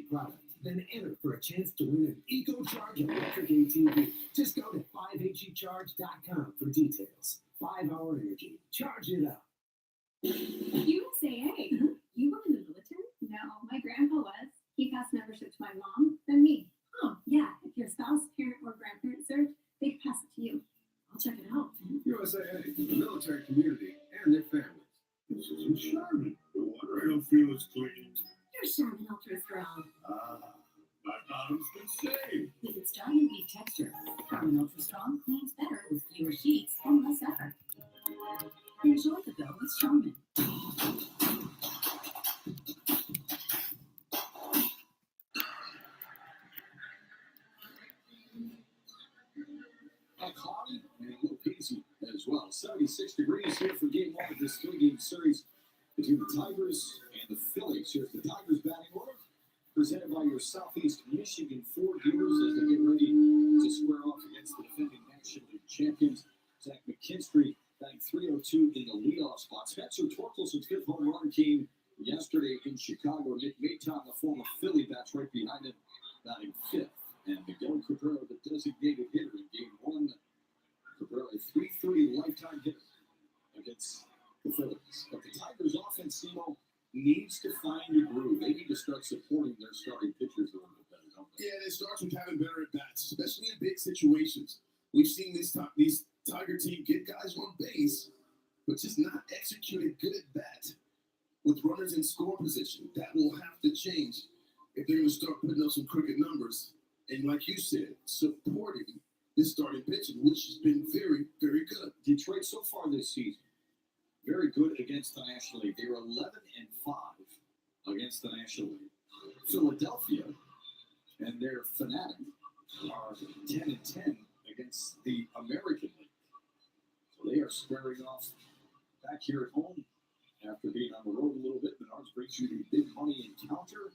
product. Then enter for a chance to win an EcoCharge electric ATV. Just go to 5hecharge.com for details. 5-hour energy. Charge it up. USAA. You were in the military? No, my grandpa was. He passed membership to my mom, then me. Oh, yeah. If your spouse, parent, or grandparent served, they'd pass it to you. I'll check it out. USAA, the military community, and their families. This isn't Charmin. No wonder I don't feel as clean. You're Charmin Ultra Strong. My bottom's been saved. With its giant beef texture, Charmin Ultra Strong cleans better with fewer sheets and less effort. Enjoy the go with Charmin. Cloudy and a little hazy as well. 76 degrees here for game one of this three-game series between the Tigers and the Phillies. Here's the Tigers batting order, presented by your Southeast Michigan Ford dealers as they get ready to square off against the defending National League champions. Zach McKinstry batting .302 in the leadoff spot. Spencer Torkelson's fifth home run came yesterday in Chicago. Nick Maton, the former Philly, bats right behind him, batting fifth. And Miguel Cabrera, the designated hitter in game one. Cabrera, a .330 lifetime hitter against the Phillies. But the Tigers' offense, needs to find a groove. They need to start supporting their starting pitchers a little bit better, don't they? Yeah, it starts with having better at-bats, especially in big situations. We've seen these Tiger team get guys on base, but just not executed good at-bat with runners in score position. That will have to change if they're going to start putting up some cricket numbers. And like you said, supporting this starting pitching, which has been very, very good. Detroit so far this season, very good against the National League. They were 11-5 against the National League. Philadelphia and their Fanatic are 10-10 against the American League. So they are squaring off back here at home after being on the road a little bit. Menards brings you the big money encounter.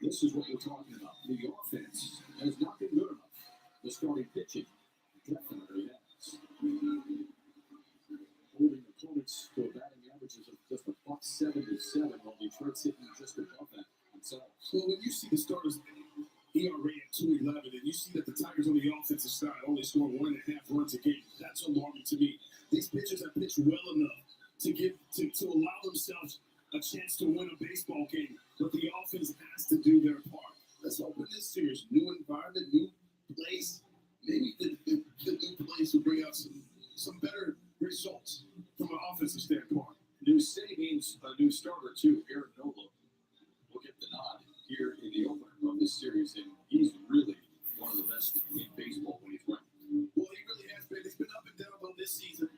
This is what we're talking about. The offense has not been good enough. The starting pitching definitely has. Holding opponents to a batting averages of just a .77, while Detroit's hitting just above that themselves. So when you see the starters ERA at 2.11, and you see that the Tigers on the offensive side only score 1.5 runs a game, that's alarming to me. These pitchers have pitched well enough to allow themselves a chance to win a baseball game, but the offense has to do their part. Let's open this series. New environment, new place. Maybe the new place will bring out some better results from an offensive standpoint. New city means a new starter, too. Aaron Nola will get the nod here in the opener of this series, and he's really one of the best in baseball when he's playing. Well, he really has been. It's been up and down though this season.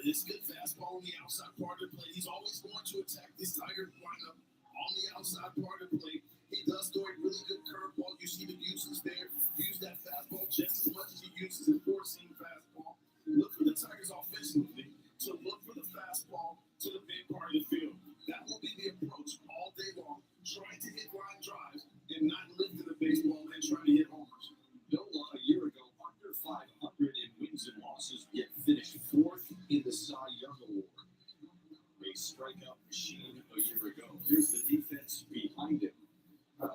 It's good fastball on the outside part of the plate. He's always going to attack this Tiger lineup on the outside part of the plate. He does throw a really good curveball. You see the uses there. Use that fastball just as much as he uses his four-seam fastball. Look for the Tigers offensively to look for the fastball to the big part of the field. That will be the approach all day long, trying to hit line drives and not lifting the baseball and trying to hit homers. Nola, a year ago, under 500 in wins and losses, yet finished fourth in the Cy Young Award. A strikeout machine a year ago. Here's the defense behind him.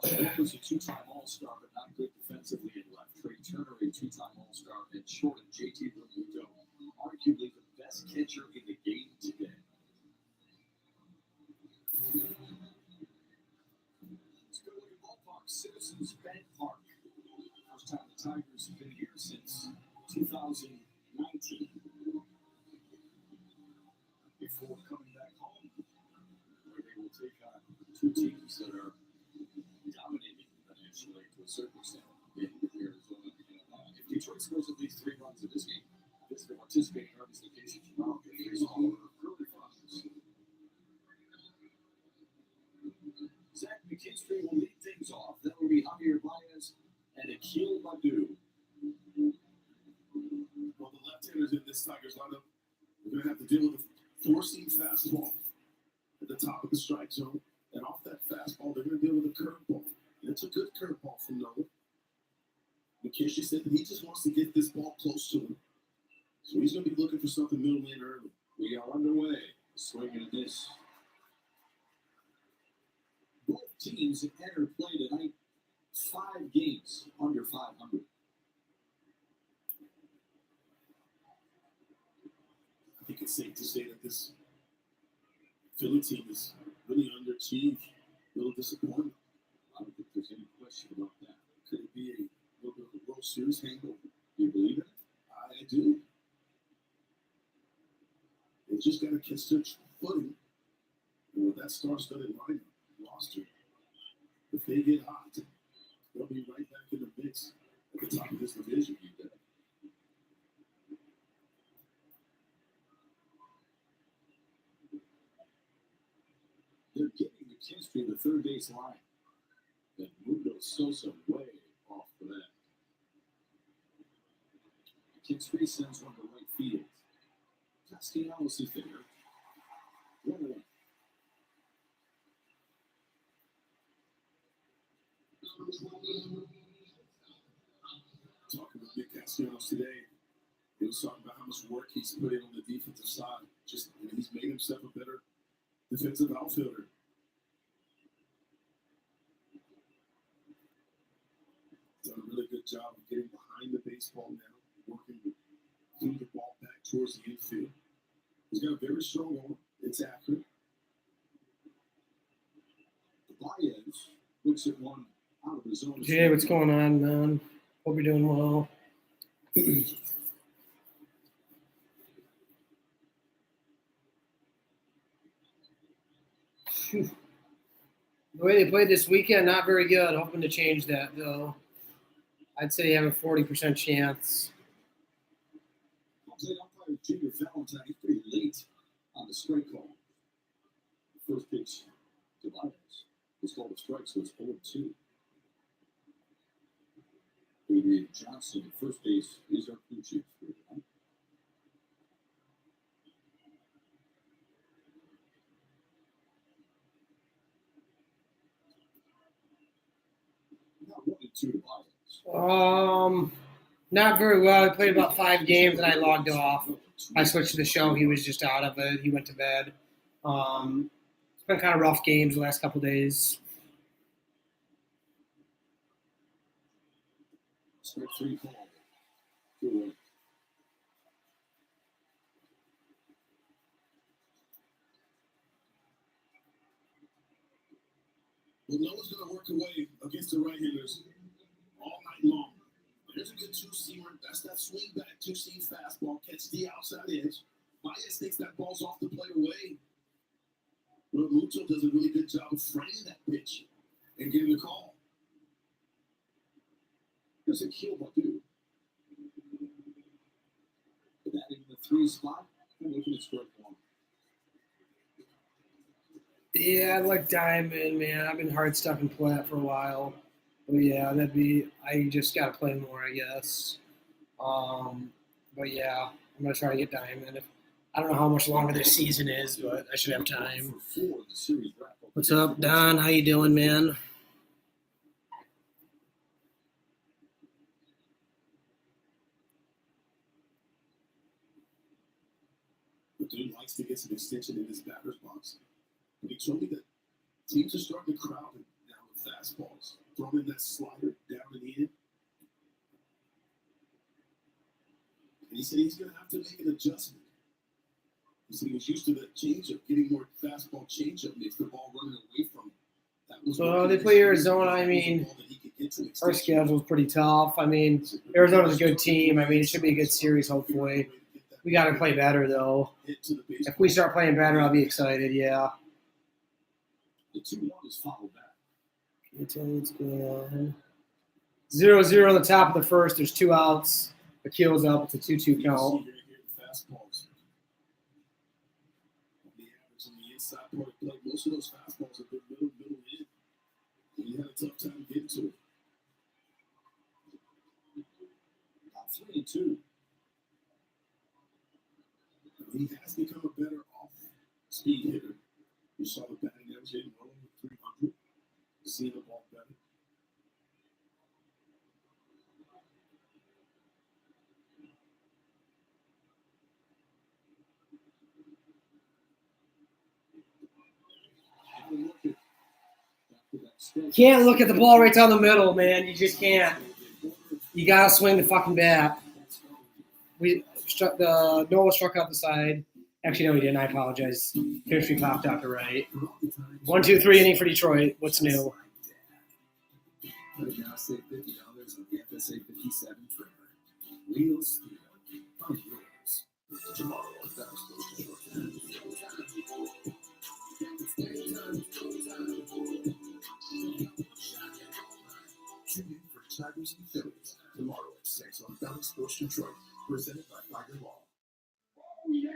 He was a two-time All-Star, but not good defensively in left. Trey Turner, a two-time All-Star, and short of JT Realmuto, arguably the best catcher in the game today. Let's go look at ballpark. Citizens Bank Park. First time the Tigers have been here since 2019. Before coming back home, where they will take on two teams that are dominating the National League to a certain extent in Arizona and Atlanta. If Detroit scores at least 3 runs in this game, this will participate in Arby's location tomorrow. Here's all over early process. Zach McKinstry will lead things off. That will be Javier Baez and Akil Baddoo. Well, the left-handers in this Tigers lineup are going to have to deal with the four-seam fastball at the top of the strike zone. And off that fastball, they're going to deal with a curveball. And it's a good curveball from Noah. McKinstry said that he just wants to get this ball close to him. So he's going to be looking for something middle in early. We are underway. Swing and a miss. Both teams enter play tonight 5 games under 500. I think it's safe to say that this Philly team is really underachieved, a little disappointing. I don't think there's any question about that. Could it be a little bit of a World Series hangover? Do you believe it? I do. They just got to catch their footing. And with that star-studded lineup roster, if they get hot, they'll be right back in the mix at the top of this division. You bet. They're getting the chemistry of the third base line. And Mundo Sosa way off for that. Kinsbury sends one to right field. Castellanos is there. 1-1. Talking with Nick Castellanos today, he was talking about how much work he's put in on the defensive side. Just he's made himself a better defensive outfielder. Done a really good job of getting behind the baseball now, working to move the ball back towards the infield. He's got a very strong arm. It's accurate. Baez looks at one out of the zone. Jay, what's going on, man? Hope you're doing well. Phew. The way they played this weekend, not very good. Hoping to change that, though. I'd say you have a 40% chance. Plate umpire Junior Valentine, he's pretty late on the strike call. First pitch to Baez was called a strike, so it's 0-2. Adrian Johnson at first base is our crew chief for tonight. Now 1-2 to Baez. Not very well. I played about 5 games and I logged off. I switched to the show. He was just out of it. He went to bed. It's been kind of rough games the last couple days. Strike 3 call. 2-1. Well, Noah's going to work away against the right-handers all night long. There's a good two-seamer. That's that swing back two-seam fastball. Catch the outside edge. Baez thinks that ball's off the plate away. But Muto does a really good job of framing that pitch and getting the call. There's a kill, Badu. Put that in the 3 spot. And looking at strike 1. Yeah, I like Diamond, man. I've been hard stuck in Platt for a while. But yeah, I just got to play more, I guess. But yeah, I'm going to try to get Diamond. I don't know how much longer this season is, but I should have time. For 4 in the series wrap up. What's up, Don? How you doing, man? The dude likes to get some extension in his batter's box. But he told me that teams are starting to crowd him now with fastballs. Throwing in that slider down and in. And he said he's going to have to make an adjustment. He said he was used to the changeup, getting more fastball changeup makes the ball running away from him. That was So they play Arizona. I mean, our schedule's pretty tough. I mean, Arizona's a good team. I mean, it should be a good series, hopefully. We got to play better, though. If we start playing better, I'll be excited, yeah. The 2-1 is fouled back. Let me tell you what's going on. 0-0 on the top of the first. There's 2 outs. Akil's up. It's a 2-2 count. Fastballs. The average on the inside part of the plate, most of those fastballs have been middle in. And you had a tough time getting to it. About 3-2. He has become a better off-speed hitter. You saw the batting average hitting well over 300. Seeing the ball better. Have a look at that that stretch. Can't look at the ball right down the middle, man. You just can't. You gotta swing the fucking bat. Noah struck out the side. Actually, no, he didn't. I apologize. Chemistry popped out to right. 1, 2, 3 inning for Detroit. What's new? Right now, save $50 on the FSA 57 trimmer. Real steel on yours. Tomorrow, that was supposed to short. Tune in for Tigers and Phillies tomorrow at 6 on Bally Sports Detroit, presented by Tiger Law. Oh, yeah.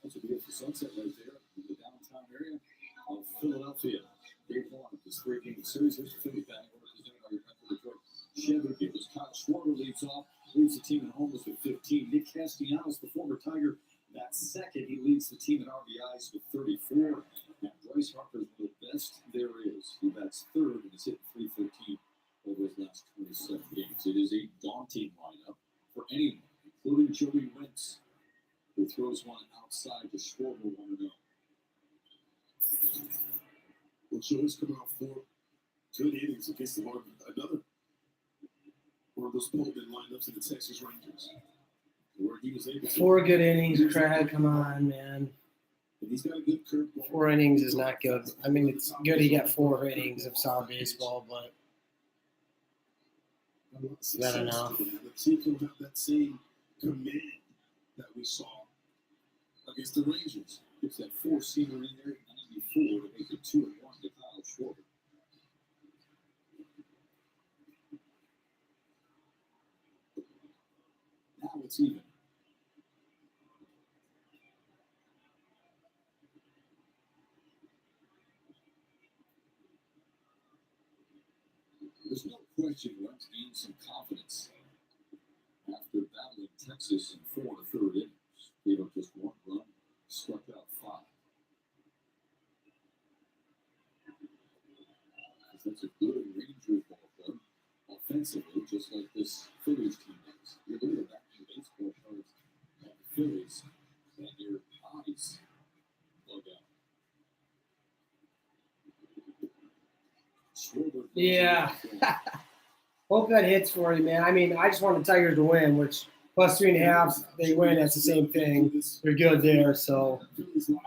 That's a beautiful sunset right there in the downtown area of Philadelphia. Game one of this three-game series. Here's the Phillies batting order presented by your Metro Detroit Chevy dealers. Kyle Schwarber leads off, leads the team in homers with 15. Nick Castellanos, the former Tiger, that's second. He leads the team in RBIs with 34. And Bryce Harper is one of the best there is. He bats third and has hit .313 over his last 27 games. It is a daunting lineup for anyone, including Joey Wentz, who throws one outside to Schwarber 1-0. Well, Joey's coming off 4 good innings against another one of those bullpen lineups in the Texas Rangers, where he was able to. 4 good innings, Craig. Come on, man. And he's got a good curveball. 4 innings is not good. I mean, it's good he got 4 innings of solid baseball, but not enough. The team can have that same command that we saw against the Rangers. Gets that 4-seamer in there at 94 to make it 2-1 to Kyle Schwarber. Now it's even. There's no question Wentz gained some confidence after battling Texas in 4 1/3 innings. Gave up just 1 run, struck out 5. That's a good Rangers ball club offensively, just like this Phillies team is. You look at that in baseball cards at the Phillies, and your eyes bug out. Schwarber, yeah. Hope that hits for you, man. I mean, I just want the Tigers to win, which plus 3.5, they win. That's the same thing. They're good there, so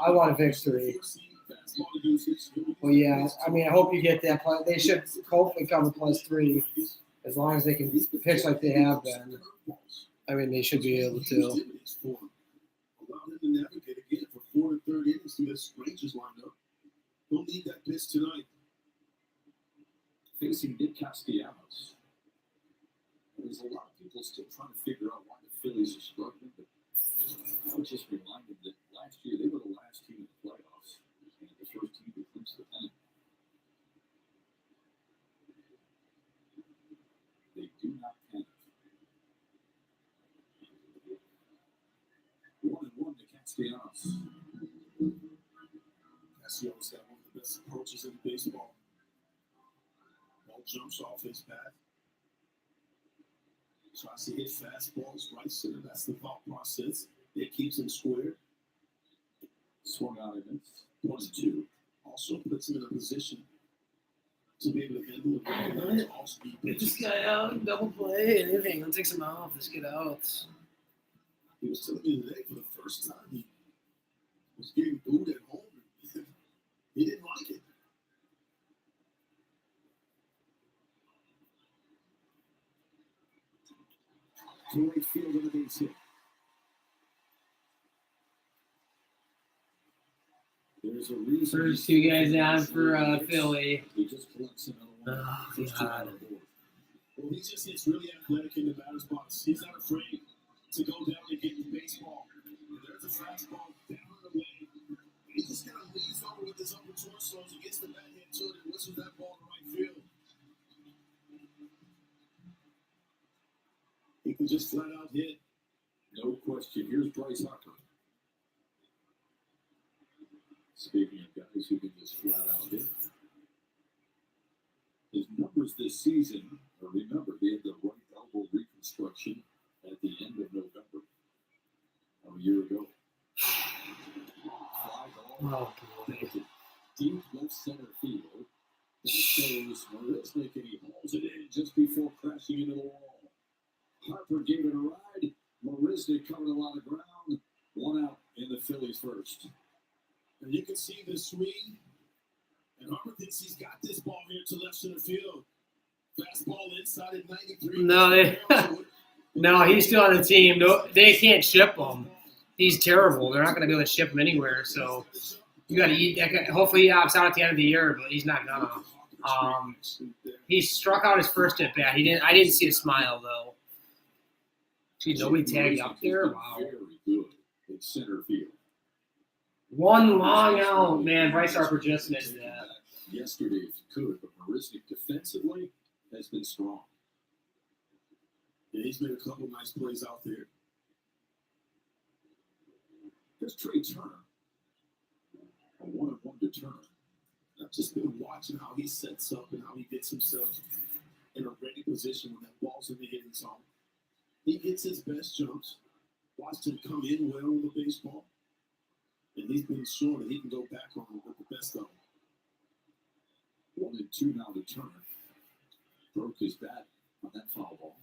I want a victory. Well, yeah, I mean, I hope you get that. They should hopefully come to +3 as long as they can pitch like they have been. I mean, they should be able to. Allow him to navigate again for 4 1/3 innings through this Rangers lineup. He'll need that pitch tonight. facing Nick Castellanos. There's a lot of people still trying to figure out why the Phillies are struggling, but I would just remind them that last year they were the last team in the playoffs and the first team to clinch the pennant. They do not panic. 1-1 to Castellanos. Castellanos got one of the best approaches in baseball. Ball jumps off his bat. Tries to hit fastballs right center. That's the thought process. It keeps him square. Swung out against 1-2. Also puts him in a position to be able to handle it. Get this guy out, double play, anything. Let's take some off. Let's get out. He was telling me today for the first time he was getting booed at home. He didn't like it. To right field on the base hit. There's a reason. First two guys down for Philly. He just collects another one. Oh, First two God. on the board. Well, he just gets really athletic in the batter's box. He's not afraid to go down and get the baseball. And there's a fastball down and away. He just kind of leans over with his upper torso as he gets the bat hit to it and whistles that ball to right field. He can just flat out hit. No question. Here's Bryce Harper. Speaking of guys who can just flat out hit. His numbers this season, remember, he had the right elbow reconstruction at the end of November a year ago. Fly ball. Oh, boy. Deep left center field. That shows Marisnik, and he hauls it in just before crashing into the wall. Harper gave it a ride. Marisnik covered a lot of ground. One out in the Phillies first. And you can see the swing. And Harper thinks he's got this ball here to left center field. Fastball inside at 93. No, he's still on the team. No, they can't ship him. He's terrible. They're not going to be able to ship him anywhere. So you got to eat. Hopefully he opts out at the end of the year, but he's not gonna. He struck out his first at bat. I didn't see a smile though. Gee, nobody tagged up there. Wow. Very good in center field. One long out, man. Bryce Harper just missed that. Yesterday, if you could, but Marisnik defensively has been strong. Yeah, he's made a couple nice plays out there. Here's Trey Turner. A 1-1 to Turner. I've just been watching how he sets up and how he gets himself in a ready position when that ball's in the hitting zone. He gets his best jumps. Watched him come in well on the baseball. And he's been shown that he can go back on it with the best of them. 1-2 now to Turner. Broke his bat on that foul ball.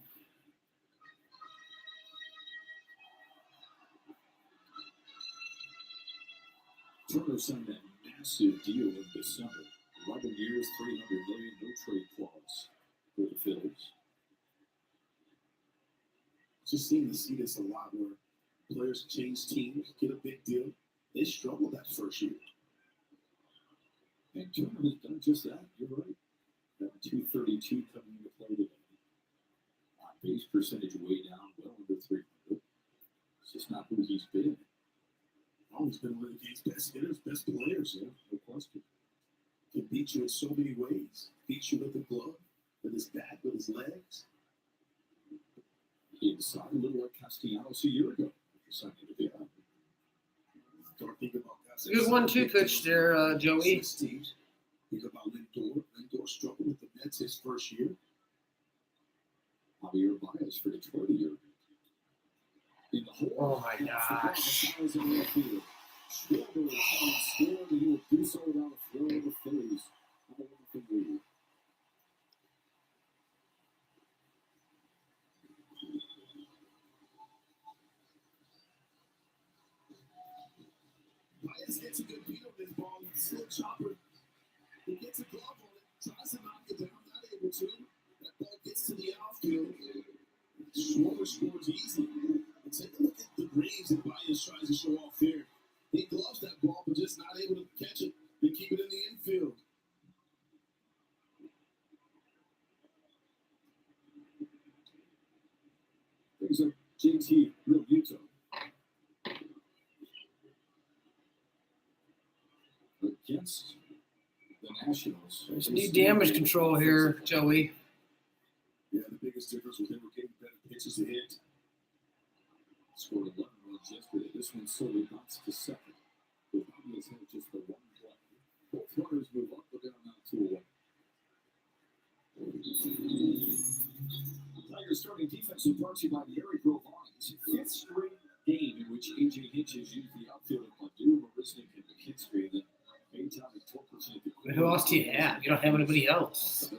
Turner signed that massive deal in December. 11 years, $300 million, no trade clause for the Phillies. Just seem to see this a lot where players change teams, get a big deal. They struggled that first year. And Turner has done just that. You're right. That 232 coming into play today. Base percentage way down, well under 300. It's just not who he's been. Always been one of the game's best hitters, best players. Yeah, no question. Can beat you in so many ways. Beat you with the glove, with his bat, with his legs. He decided a little like Castellanos a year ago. He decided to be out. Start thinking about that. Good 1-2 pitch there, Joey. Think about Lindor. Lindor struggled with the Mets his first year. Javier Baez for Detroit a year ago. In the hole. Oh my gosh. Schwarber is scored, and he will do so without a throw of the Phillies. Have a wonderful lead. Baez gets a good beat on this ball. Still chopper. He gets a glove on it. Tries to knock it down. Not able to. That ball gets to the outfield. Schwarber scores easy. And take a look at the Braves that Baez tries to show off there. He gloves that ball, but just not able to catch it and keep it in the infield. Brings up JT Real Utah. Against the Nationals. Just need damage control here, Joey. Yeah, the biggest difference with him, we're getting better pitches to hit. Scored 11 runs yesterday. This one solely bounces to second. The Phillies have just the one play. Both runners move up, but down now 2-1. Tigers starting defense is brought to you by the Erie Grove Lines. Fifth straight game in which A.J. Hinch has used the outfield of Padu, Marisnik, and McKinstry. And then Baytown is 12% of the But who else do you have? You don't have anybody else.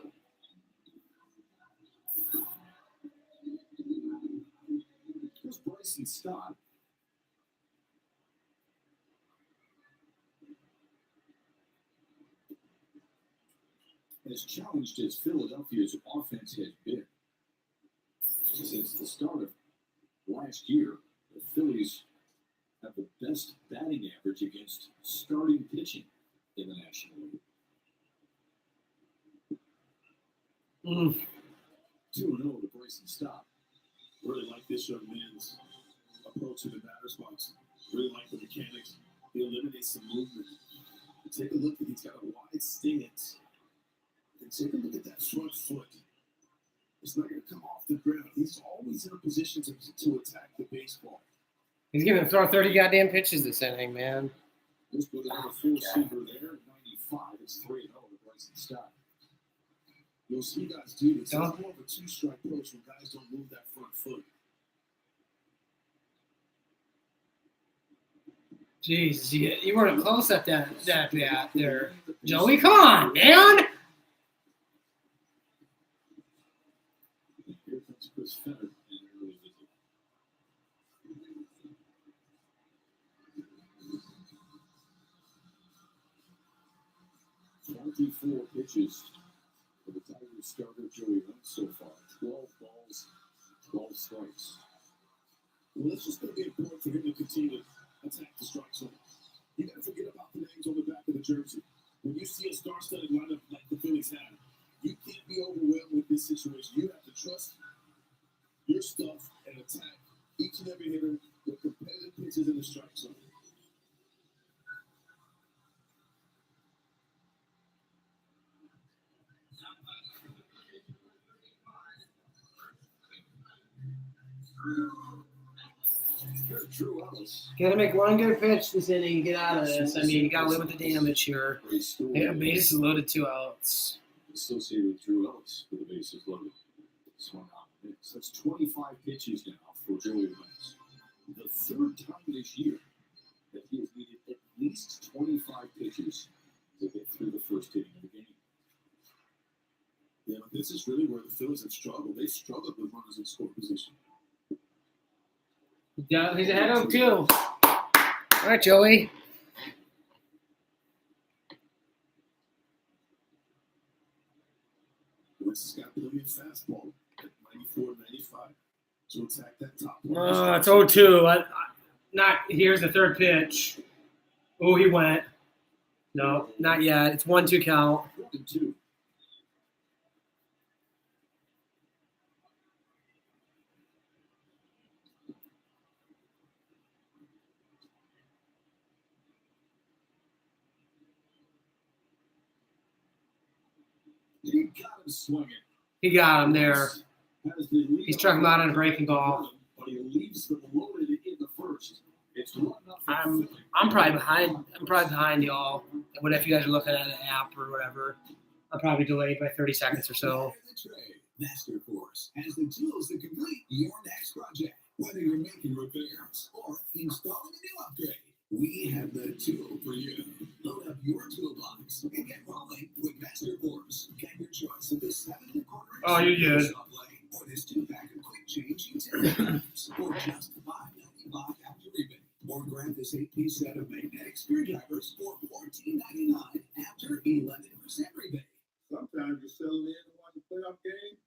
Here's Bryson Scott. as challenged as Philadelphia's offense has been since the start of last year, the Phillies have the best batting average against starting pitching in the National League. 2-0 to Bryson Stott. Really like this young man's approach to the batter's box. Really like the mechanics. He eliminates some movement. Take a look at he's got a wide stance. And take a look at that front foot. It's not going to come off the ground. He's always in a position to attack the baseball. He's going to throw 30 goddamn pitches this inning, man. Let's put another full seamer there. 95. It's 3-0 to Bryson Stott. You'll see guys do this. It's Yeah. more of a two-strike approach when guys don't move that front foot. Jeez, you weren't close at that there. Joey, come on, man. Here comes Chris Fenner in an early visit. "24 pitches for the Tigers starter Joey Wentz so far. 12 balls, 12 strikes. Well, it's just going to be important for him to continue to attack the strike zone. You got to forget about the names on the back of the jersey. When you see a star-studded lineup like the Phillies have, you can't be overwhelmed with this situation. You have to trust your stuff and attack each and every hitter with competitive pitches in the strike zone. Here's Drew Ellis. Got to make one good pitch this inning and get out of this. I mean, you got to live with the damage here. Yeah, bases loaded, 2 outs. Associated with Drew Ellis for the bases loaded. Swung out the mix. That's 25 pitches now for Joey Wentz. The third time this year that he has needed at least 25 pitches to get through the first inning of the game. Yeah, but this is really where the Phillies have struggled. They've struggled with runners in score position. Yeah, he's ahead of 2. All right, Joey. Wentz has got plenty of fastball at 94, 95 to attack that top. It's 0-2. Not here's the third pitch. Oh, he went. No, not yet. It's 1-2 count. 1-2. He got him swinging. He got him there. Has the lead He struck him out on a breaking ball. But he leaves them loaded in the first. It's 1-0. I'm probably behind y'all. What if you guys are looking at an app or whatever? I'm probably delayed by 30 seconds or so. Master Force has the tools to complete your next project. Whether you're making repairs or installing a new upgrade, we have the tool for you. Load up your toolbox and get rolling with Master Force. Get your choice of the 7 1/4 Oh, you did. or this 2-pack of quick change utility items for just $5.95 after rebate. Or grab this 8-piece set of magnetic screwdrivers for $14.99 after 11% rebate. Sometimes you're settling in to watch a playoff game,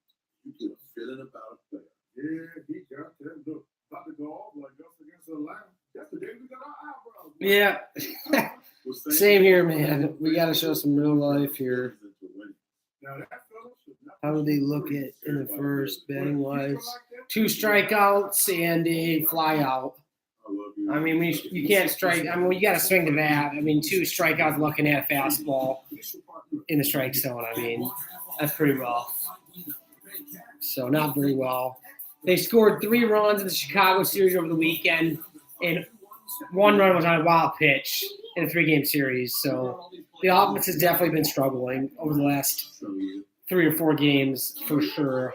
you get a feeling about a player. Yeah, he got that look. About to go off like us against Atlanta. That's the day we got our eyebrows. Yeah. Same here, man. We got to show some real life here. How do they look at in the first betting wise? 2 strikeouts and a fly out. I mean, you can't strike. I mean, you got to swing the bat. I mean, 2 strikeouts looking at a fastball in the strike zone. I mean, that's pretty rough. So not very well. They scored 3 runs in the Chicago series over the weekend, and 1 run was on a wild pitch in a 3-game series. So the offense has definitely been struggling over the last 3 or 4 games for sure.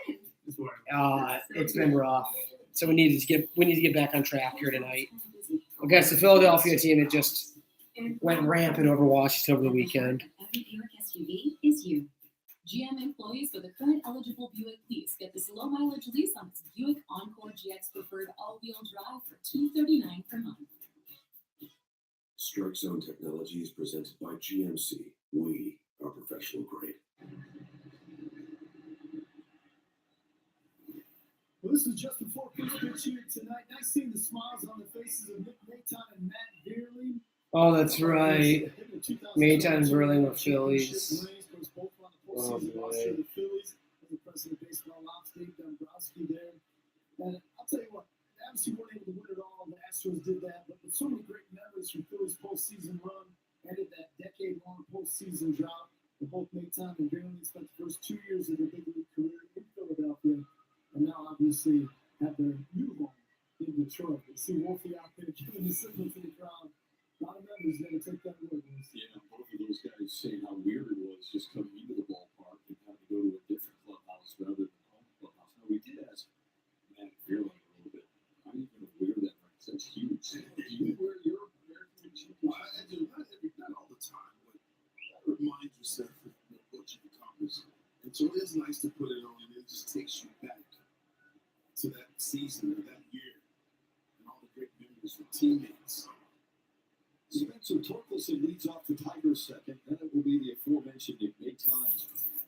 It's been rough. So we need to get back on track here tonight against the Philadelphia team that just went rampant over Washington over the weekend. Every Buick SUV is you. GM employees with a current eligible Buick lease get this low mileage lease on this Buick Encore GX Preferred all-wheel drive for $239 per month. Strike Zone Technology is presented by GMC. We are professional grade. Well, this was just before pitch here tonight. Nice seeing the smiles on the faces of Nick Maton and Matt Beerling. Oh, that's right. Maton and Beerling were Phillies. Oh, boy. The Phillies, the president of baseball ops, Dave Dombrowski there. And I'll tell you what, obviously weren't able to win it all. The Astros did that, but with so many great memories from Phillies postseason run, ended that decade-long postseason drought. Both Maton and Beerling spent the first 2 years of their big league career in Philadelphia, and now obviously have their new home in Detroit. You see Wolfie out there giving the signal to the crowd. A lot of memories there to take that away. Yeah, both of those guys saying how weird it was just coming into the ballpark and having to go to a different clubhouse rather than home clubhouse. Now, we did ask Matt Beerling a little bit, how are you going to wear that ring? That's huge. Do you wear your American Legion? I do, not all the time, but that reminds yourself of what you've accomplished. And so it is nice to put it on, and it just takes you back to that season or that year and all the great memories with teammates. Spencer Torkelson leads off the Tigers second. Then it will be the aforementioned Nick Maton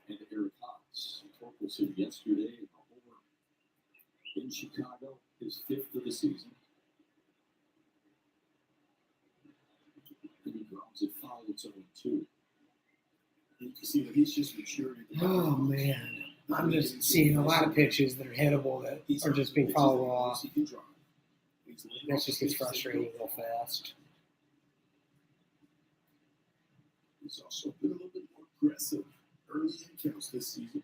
and Eric Haas. Torkelson yesterday in the homer in Chicago, his fifth of the season. And he grounds it foul. It's 0-2. And you can see that he's just matured. Oh, man. I'm just seeing a lot of pitches that are hittable that are just being fouled off. That just gets frustrating real fast. He's also been a little bit more aggressive early in counts this season.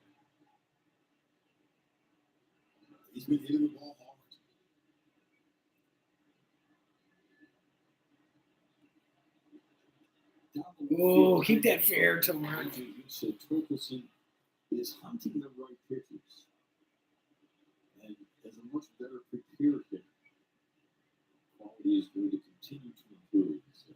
He's been hitting the ball hard. Oh, keep that fair to Mark. So Torkelson is hunting the right pitches and as a much better prepared hitter, quality is going to continue to improve. So.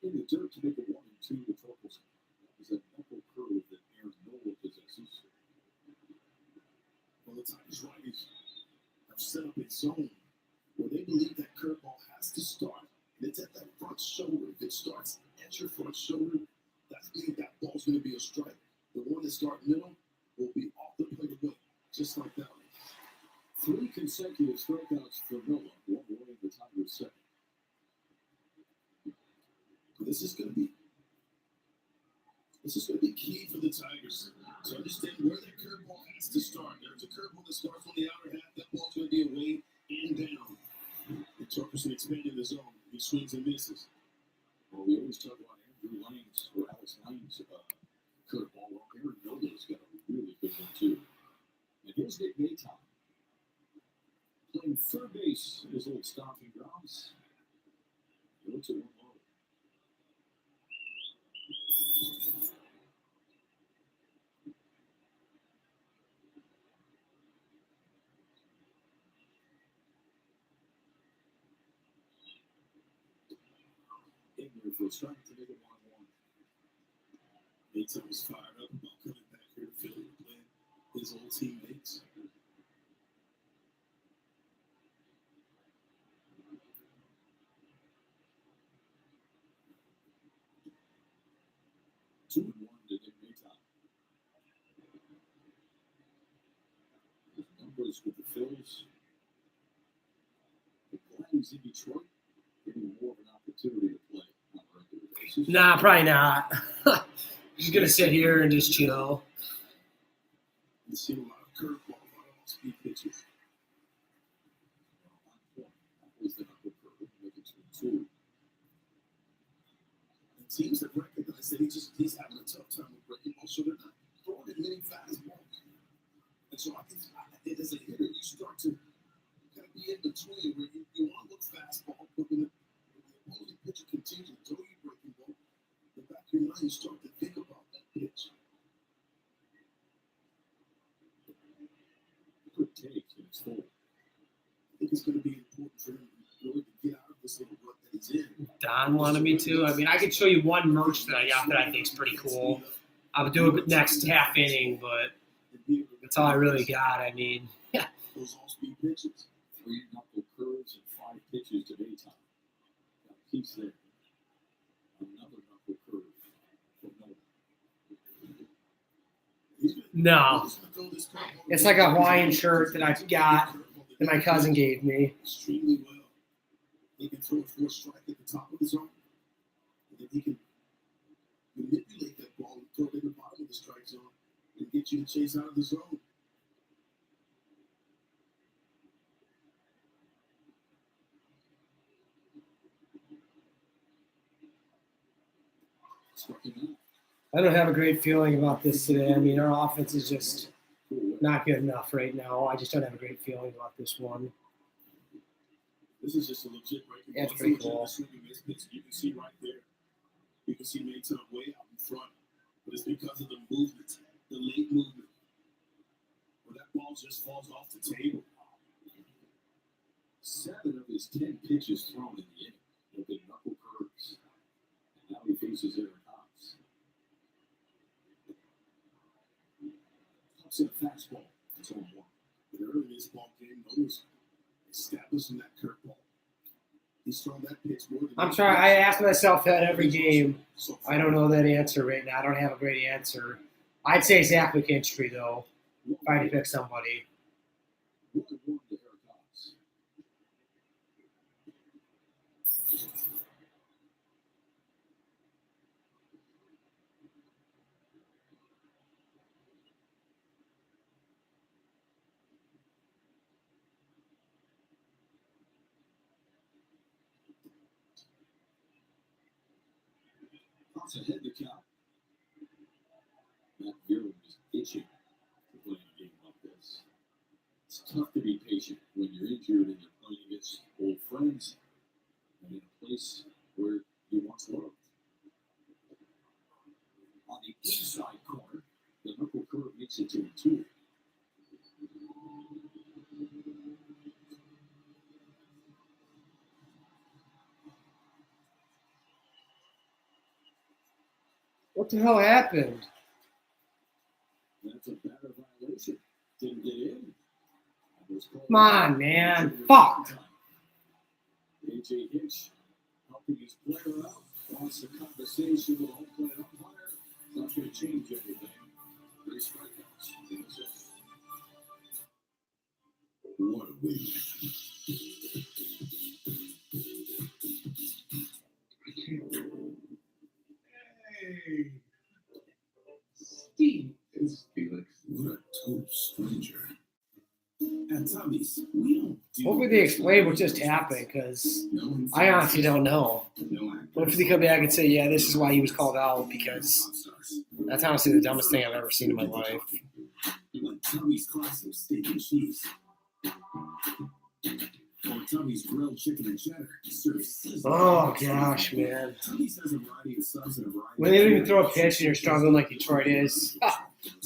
In the dirt to make a 1-2 to Torkelson. That was a knuckle curve that Aaron Nola possesses. Well, the Tigers righties have set up a zone where they believe that curveball has to start. And it's at that front shoulder. If it starts at your front shoulder, that means that ball's going to be a strike. The one that starts middle will be off the plate away, just like that. 3 consecutive strikeouts for Nola, one winning the Tigers second. This is going to be key for the Tigers to understand where that curveball has to start. There's a curveball that starts on the outer half. That ball's going to be away and down. And Torkelson expanding the zone. He swings and misses. Well, we always talk about Andrew Lane's or Alex Lane's curveball. Well, Aaron Nola's got a really good one too. And here's Nick Maton playing third base in his old stomping grounds. He looks at one low. In there for a strike to make it 1-1. Maton was fired up about coming back here to Philly to play his old teammates. Two and 1 to Nick Maton. His numbers with the Phillies. The glad he's in Detroit, getting more of an opportunity to play on a regular basis. Nah, probably not. Just going to sit here and just chill. You've seen a lot of curveballs, a lot of speed pitches. That was the knuckle curve, making 2-2. And teams that recognize that he's having a tough time with breaking balls, so they're not throwing in many fastballs. And so I think as a hitter, you start to kind of be in between where you want to look fastball, but when the opposing pitcher continues to throw you breaking ball, in the back of your mind, you start to think about that pitch. Good take in his full. I think it's going to be important for him really to get out of this little rut that he's in. Don wanted me to. I mean, I could show you one merch that I got that I think is pretty cool. I'll do it next half inning, but that's all I really got. I mean, yeah. Those all-speed pitches. 3 knuckle curves and 5 pitches to Maton. Got a piece there. No. It's like a Hawaiian shirt that I got that my cousin gave me. Extremely well. He can throw it for a strike at the top of the zone. And then he can manipulate that ball and throw it in the bottom of the strike zone and get you to chase out of the zone. Struck him out. I don't have a great feeling about this today. I mean, our offense is just not good enough right now. I just don't have a great feeling about this one. This is just a legit breaking Yeah, it's ball. pretty It's a legit cool. swinging miss pitch. You can see right there. You can see Mayton way out in front. But it's because of the movement, the late movement, where that ball just falls off the table. 7 of his 10 pitches thrown in the inning have been knuckle curves. And now he faces Eric Hobbs. Hobbs hit a fastball. It's on 1. But early in this ball game, notice establishing that curveball. He's thrown that pitch more than I'm trying. I ask myself that every game. I don't know that answer right now. I don't have a great answer. I'd say Zach McKinstry, though, if I had to pick somebody. 1-1 to Eric Hobbs. Hobbs ahead to count. Matt Buren is itching to play a game like this. It's tough to be patient when you're injured and you're playing against old friends and in a place where you once loved. On the inside corner, the knuckle curve makes it to a 2. What the hell happened? That's a batter violation. Didn't get in. Come on, man. Fuck. AJ Hinch helping his player out. Wants the conversation with the home plate umpire. Not going to change anything. 3 strikeouts. That's it. What a win. Hey. Steve is Felix. What a total stranger. At Tommy's, we don't do Hopefully they explain what just happened, because I honestly don't know. Hopefully they come back and say, yeah, this is why he was called out, because that's honestly the dumbest thing I've ever seen in my life. Like Tommy's classic steak and cheese. Or Tommy's grilled chicken and cheddar. Oh, gosh, man. Tommy's has a variety of subs and a variety When they don't even throw a pitch and you're struggling like Detroit is,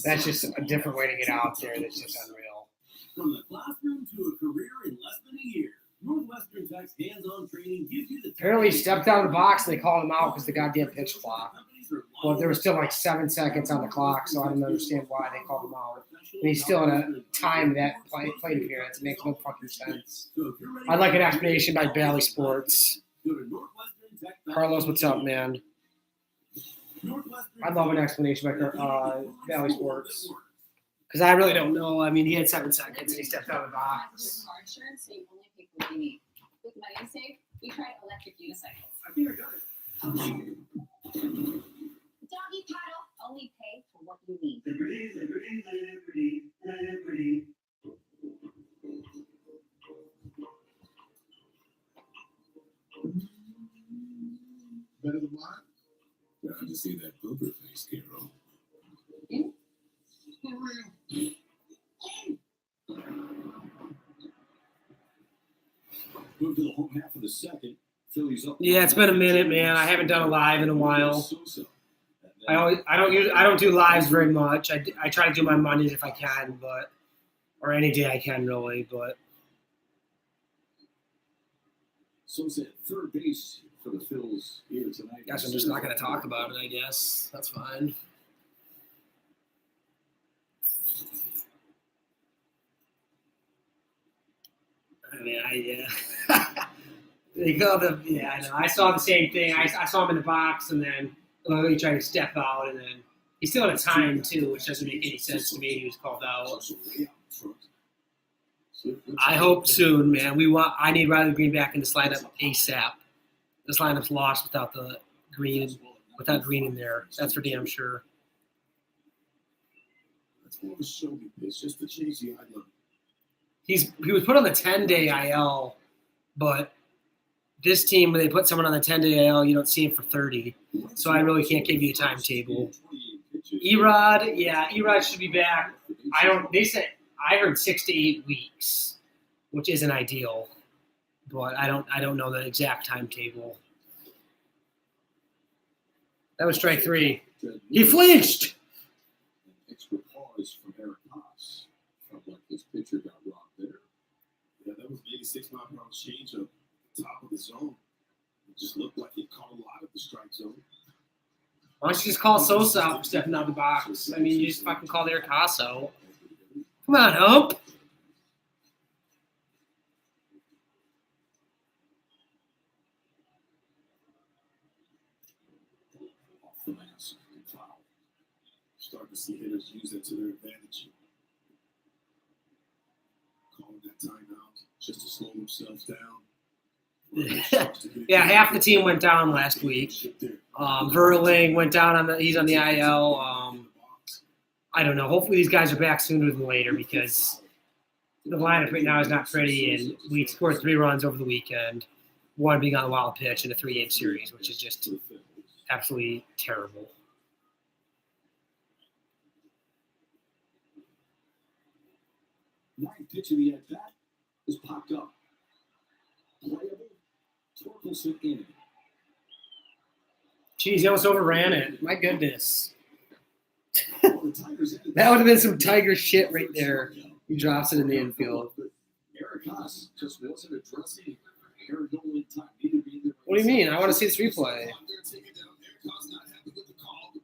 that's just a different way to get out there. That's just unreal. From the classroom to a career in less than a year, Northwestern Tech's hands-on training gives you the. Apparently he stepped out of the box and they called him out because the goddamn pitch clock. Well, there was still like 7 seconds on the clock, so I don't understand why they called him out. And he's still in a time that plate appearance. It makes no fucking sense. I'd like an explanation by Bally Sports. Carlos, what's up, man? I'd love an explanation by Bally Sports. Because I really don't know. I mean, he had 7 seconds and he stepped out of the box. Car insurance, so you only pick what you need. With Money Save, we tried electric unicycles. I think I got it. Doggy paddle, only pay for what you need. Better than mine? Glad to see that poker face, Carol. For real. Move to the home half of the second. Phillies up. Yeah, it's been a minute, man. I haven't done a live in a while. I don't do lives very much. I try to do my Mondays if I can, or any day I can really, but. Sosa at third base for the Phillies here tonight. Guess I'm just not going to talk about it, I guess. That's fine. I mean, they called him. Yeah, I know. I saw the same thing. I saw him in the box, and then he tried to step out, and then He's still at a time, too, which doesn't make any sense to me. He was called out. Also way out in front. So I hope soon, man. I need Riley Green back in this lineup ASAP. This lineup's lost without Green in there. That's for damn sure. That's more of a show me pitch, just to change the eye level. He was put on the 10-day IL, but this team, when they put someone on the 10-day IL, you don't see him for 30. So I really can't give you a timetable. Erod should be back. I heard 6 to 8 weeks, which isn't ideal, but I don't know the exact timetable. That was strike 3. He flinched. An extra pause from Eric Haas. Felt like this pitcher got rocked there. Yeah, that was an 86-mile-per-hour changeup, top of the zone. It just looked like it caught a lot of the strike zone. Why don't you just call Sosa out for stepping out of the box? I mean, you just fucking call Eric Haas out. Come on, Hump. Off the mask and foul. Starting to see hitters use that to their advantage. Calling that timeout just to slow themselves down. Yeah, half the team went down last week. Verling went down he's on the IL. I don't know. Hopefully these guys are back sooner than later because the lineup right now is not pretty, and we scored 3 runs over the weekend, 1 being on a wild pitch in a 3-game series, which is just absolutely terrible. Ninth pitch of the at-bat is popped up. Playable. Torkelson in. Jeez, he almost overran it. My goodness. The Tigers ended That would have been some Tiger shit right there. He drops it in the infield. Eric Haas just wasn't addressing Aaron Nola in time. Neither being there. What do you mean? I want to see this replay.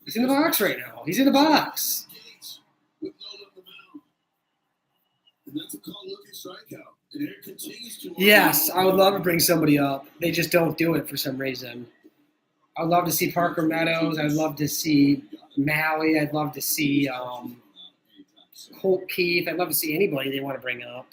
He's in the box right now. He's in the box. With Nola on the mound. And that's a call-looking strikeout. And Eric continues to. Yes, I would love to bring somebody up. They just don't do it for some reason. I'd love to see Parker Meadows. I'd love to see Maui. I'd love to see Colt Keith. I'd love to see anybody they want to bring up.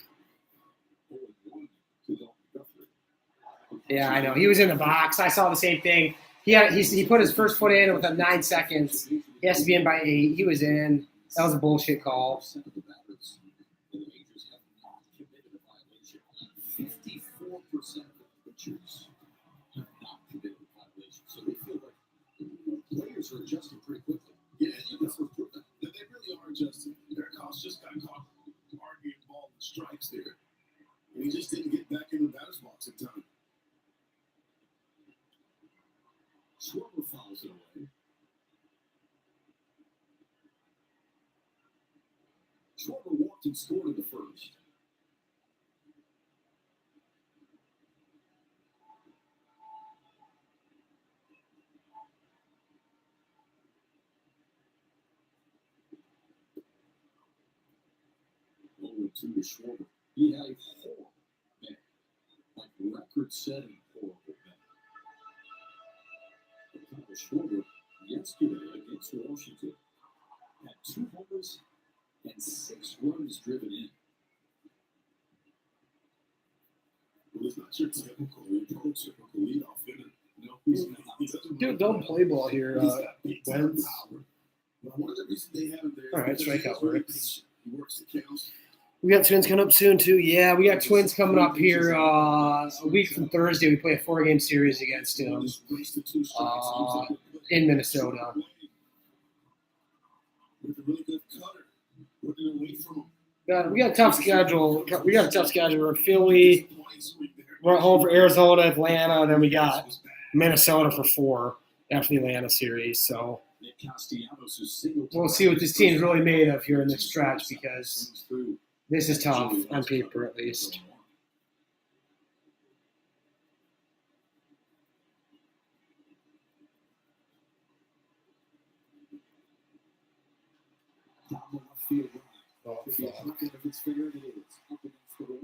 Yeah, I know. He was in the box. I saw the same thing. He put his first foot in within 9 seconds. He has to be in by 8. He was in. That was a bullshit call. 54% of the pitchers have not committed a violation. So they feel like the players are adjusting pretty quickly. Yeah, you guys were proving that they really are adjusting. Eric Haas just got caught arguing ball and strikes there. And he just didn't get back in the batter's box in time. Schwarber fouls it away. Schwarber walked and scored in the first. To Schwarber. He had a horrible day, like record-setting horrible day. Schwarber yesterday against Washington had 2 homers and 6 runs driven in. Well, it's not your typical, prototypical leadoff hitter. No, he's not. He doesn't Dude, don't play ball here. He's got big time Wentz. power. But one of the reasons they have him there is All right, because he strikeout is very works. patient. He works the counts. We got Twins coming up soon, too. Yeah, we got Twins coming up here a week from Thursday. We play a 4-game series against them Just race the 2 strikes. Seems like a play. in Minnesota. With a really good cutter. Putting it away from him. We got a tough schedule. We're at Philly. We're at home for Arizona, Atlanta, and then we got Minnesota for 4 after the Atlanta series. So Nick Castellanos is single. we'll see what this team's really made of here in this stretch because this is tough on paper at least. Top of left field line. If you look at if it's fair, it is. Up against the wall.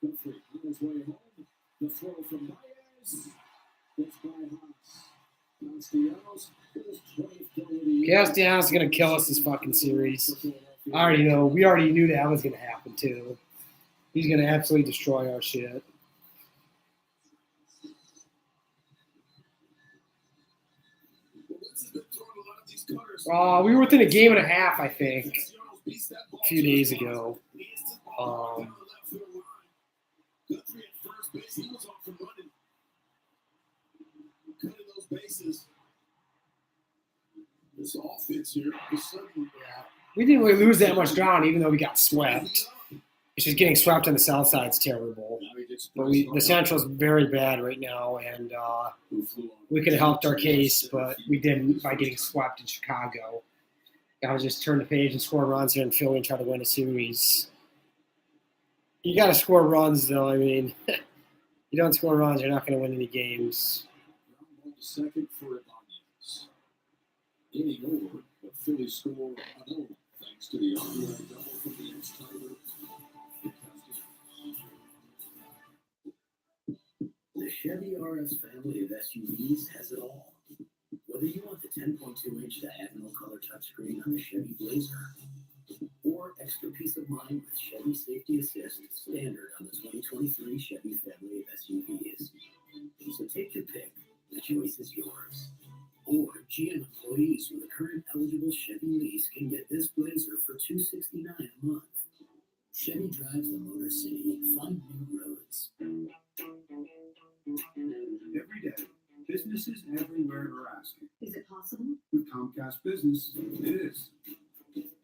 Guthrie on his way home. The throw from Baez. It's by Haas. Castellanos with his 20th goal of the year. Castellanos is gonna kill us this fucking series. I already know. We already knew that was gonna happen too. He's gonna absolutely destroy our shit. We were within a game and a half, I think, a few days ago. This offense here, We didn't really lose that much ground, even though we got swept. It's just getting swept on the south side's terrible. But the Central's very bad right now, and we could have helped our case, but we didn't by getting swept in Chicago. Got to just turn the page and score runs here in Philly and try to win a series. You got to score runs, though. I mean, you don't score runs, you're not going to win any games. Second for Ibanez. Inning over, but Phillies score another one thanks to the RBI double from the ex-Tiger. The Chevy RS family of SUVs has it all. Whether you want the 10.2-inch diagonal color touchscreen on the Chevy Blazer, or extra peace of mind with Chevy Safety Assist standard on the 2023 Chevy family of SUVs. So take your pick. The choice is yours. Or GM employees with a current eligible Chevy lease can get this Blazer for $269 a month. Chevy drives the Motor City. Find new roads. Every day, businesses everywhere are asking, Is it possible? with Comcast Business, it is.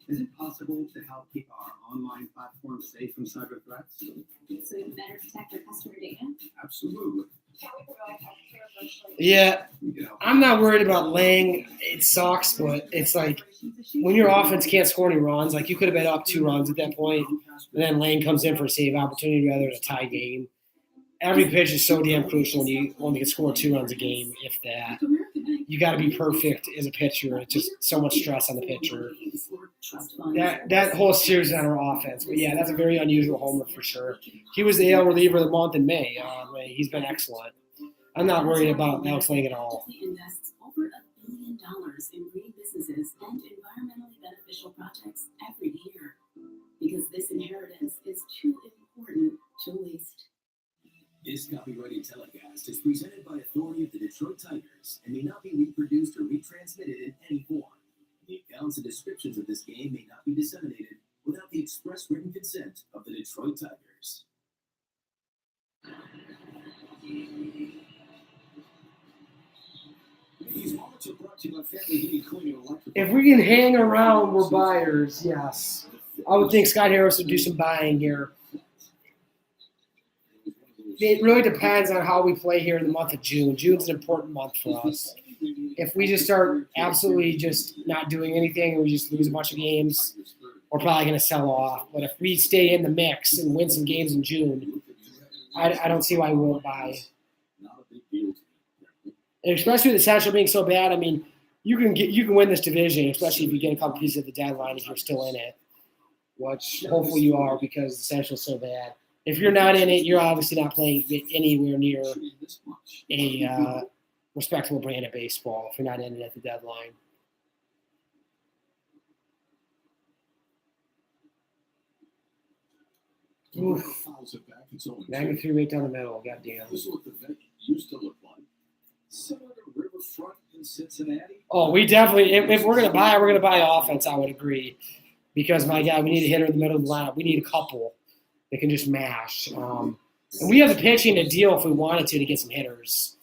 Is it possible to help keep our online platform safe from cyber threats? So we can better protect our customer data? Absolutely. Yeah, We can help. I'm not worried about Lang. It sucks, but it's like when your offense can't score any runs, like you could have been up 2 runs at that point, and then Lang comes in for a save opportunity rather than a tie game. Every pitch is so damn crucial when you only can score 2 runs a game, if that. You got to be perfect as a pitcher. It's just so much stress on the pitcher. That whole series is on our offense. But yeah, that's a very unusual homer for sure. He was the AL reliever of the month in May. He's been excellent. I'm not worried about Alex Lang at all. Invests over $1 billion in green businesses and environmentally beneficial projects every year, because this inheritance is too important to waste. This copyrighted telecast is presented by authority of the Detroit Tigers and may not be reproduced or retransmitted in any form. The accounts and descriptions of this game may not be disseminated without the express written consent of the Detroit Tigers. These moments are brought to you by Family Heating, Cooling, and Electric. If we can hang around, we're buyers, yes. I would think Scott Harris would do some buying here. It really depends on how we play here in the month of June. June's an important month for us. If we just start absolutely just not doing anything and we just lose a bunch of games, we're probably going to sell off. But if we stay in the mix and win some games in June, I don't see why we won't buy. Not a big deal. And especially with the Central being so bad, I mean, you can win this division, especially if you get a couple pieces at the deadline if you're still in it, which hopefully you are because the Central's so bad. If you're not in it, you're obviously not playing anywhere near a respectable brand of baseball if you're not in it at the deadline. Oof. Fouls it back. It's 0-2. 93 right down the middle. Goddamn. This is what the vet used to look like. Similar to Riverfront in Cincinnati. Oh, we definitely, if we're going to buy offense, I would agree. Because, my God, we need a hitter in the middle of the lineup. We need a couple that can just mash. And we have the pitching to deal if we wanted to get some hitters.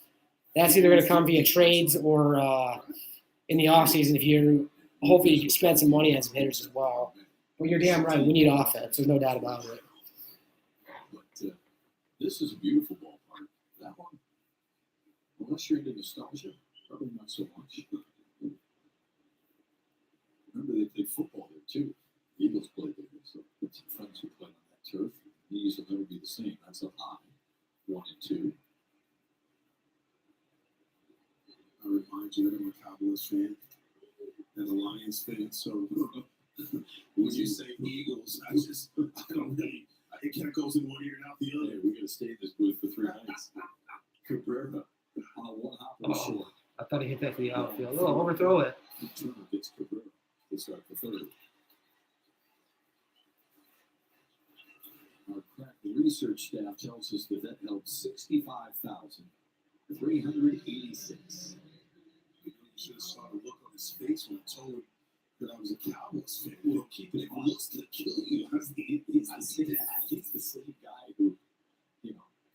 That's either going to come via trades or in the offseason if you hopefully you can spend some money on some hitters as well. But you're damn right. We need offense. There's no doubt about it. But this is a beautiful ballpark. That one, unless you're into nostalgia, probably not so much. Remember, they played football there, too. The Eagles played there. So it's some friends who played on that turf. These will never be the same. That's a high. 1 and 2. I remind you that I'm a Cowboys fan and a Lions fan, so when you say Eagles, I don't really, it kind of goes in one ear and out the other. Yeah, we're going to stay in this booth for 3 nights. Cabrera on a one-hopper short. I Thought he hit that to the outfield. Oh, overthrow it. Turner gets Cabrera to start the third. Our crack research staff tells us the vet held 65,386. You should have saw the look on his face when I told him that I was a Cowboys fan. Well, keeping it close to kill you. He's the same guy who,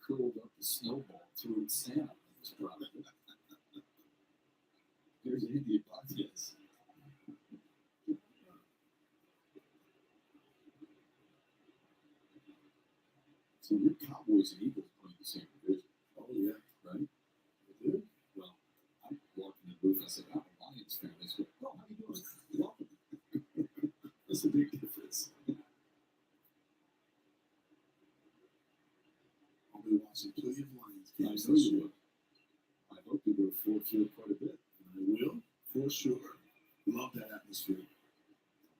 curled up the snowball, threw it at Santa. Here's Andy Baez. So your Cowboys and Eagles play the same division. Oh, yeah. Right? They do? Well, I walked in the booth. I said, I'm a Lions fan. They said, oh, how you doing? Welcome. That's a big difference. I'll be watching plenty of Lions I games know this you year. will. I hope you go to Ford Field quite a bit. I will, for sure. Love that atmosphere.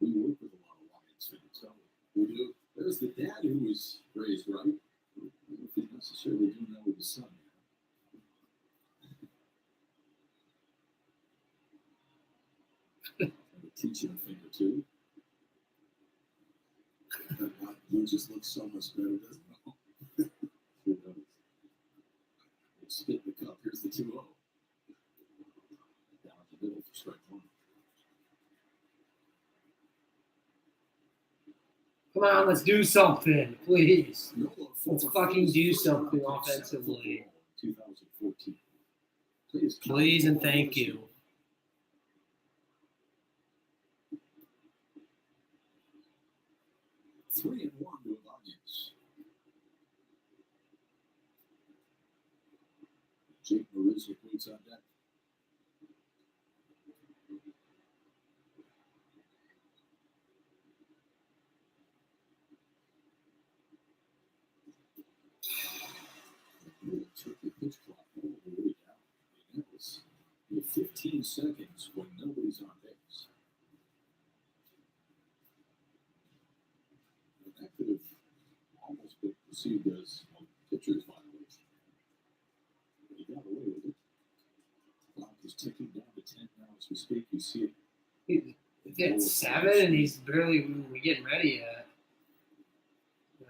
We work with a lot of Lions fans, don't we? We do. There's the dad who was raised right. I don't know if he's necessarily doing that with his son. Teach him a thing or two. That white blue just looks so much better, doesn't it? Who knows? We'll spit the cup. Here's the 2-0. Down the middle for strike one. Come on, let's do something, please. No, Let's fucking do something offensively. 2014. Please and thank you. Three and one to Ibanez. Jake Marizza boots on deck. Really took the pitch clock all the way down. I mean, that was 15 seconds when nobody's on base. And that could have almost been perceived as a pitcher's violation. But he got away with it. Clock is ticking down to 10 now as we speak. You see it. It's at 7 and he's barely getting ready yet.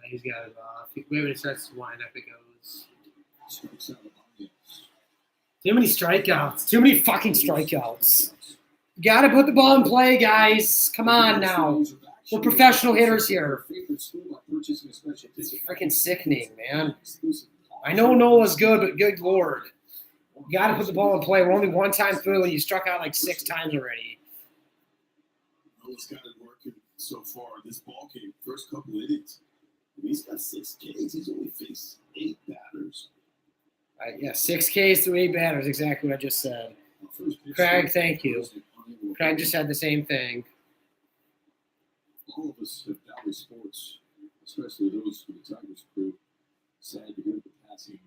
He's got it off. Maybe when it starts to wind up, it goes. Strikes out of Ibanez. Too many strikeouts. Too many fucking strikeouts. You gotta put the ball in play, guys. Come on now. We're professional hitters here. It's freaking sickening, man. I know Noah's good, but good lord. You gotta put the ball in play. We're only one time through and you struck out like 6 times already. Noah's got it working so far. This ball game, first couple innings. He's got 6 Ks. He's only faced 8 batters. Yeah, 6 Ks through 8 batters. Exactly what I just said. Craig, thank you. Craig just had the same thing. All of us at Valley Sports, especially those from the Tigers crew, sad to hear the passing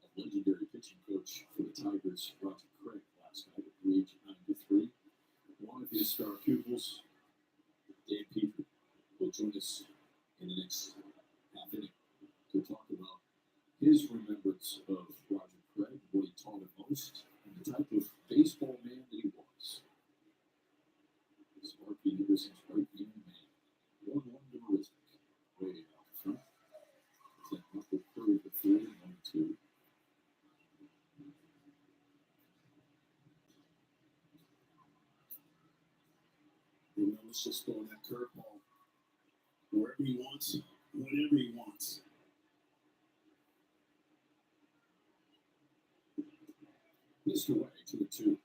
of legendary pitching coach for the Tigers, Roger Craig, last night at the age of 93. One of his star pupils, Dan Petrie, will join us in the next half inning to talk about his remembrance of Roger Craig, what he taught him most, and the type of baseball man that he was. Sparky Anderson's right hand man. 1-1 to Marisnik. Way out front. That knuckle curve to 3 and 1-2. Let's just throw that curveball wherever he wants, whenever he wants. Missed away to the 2.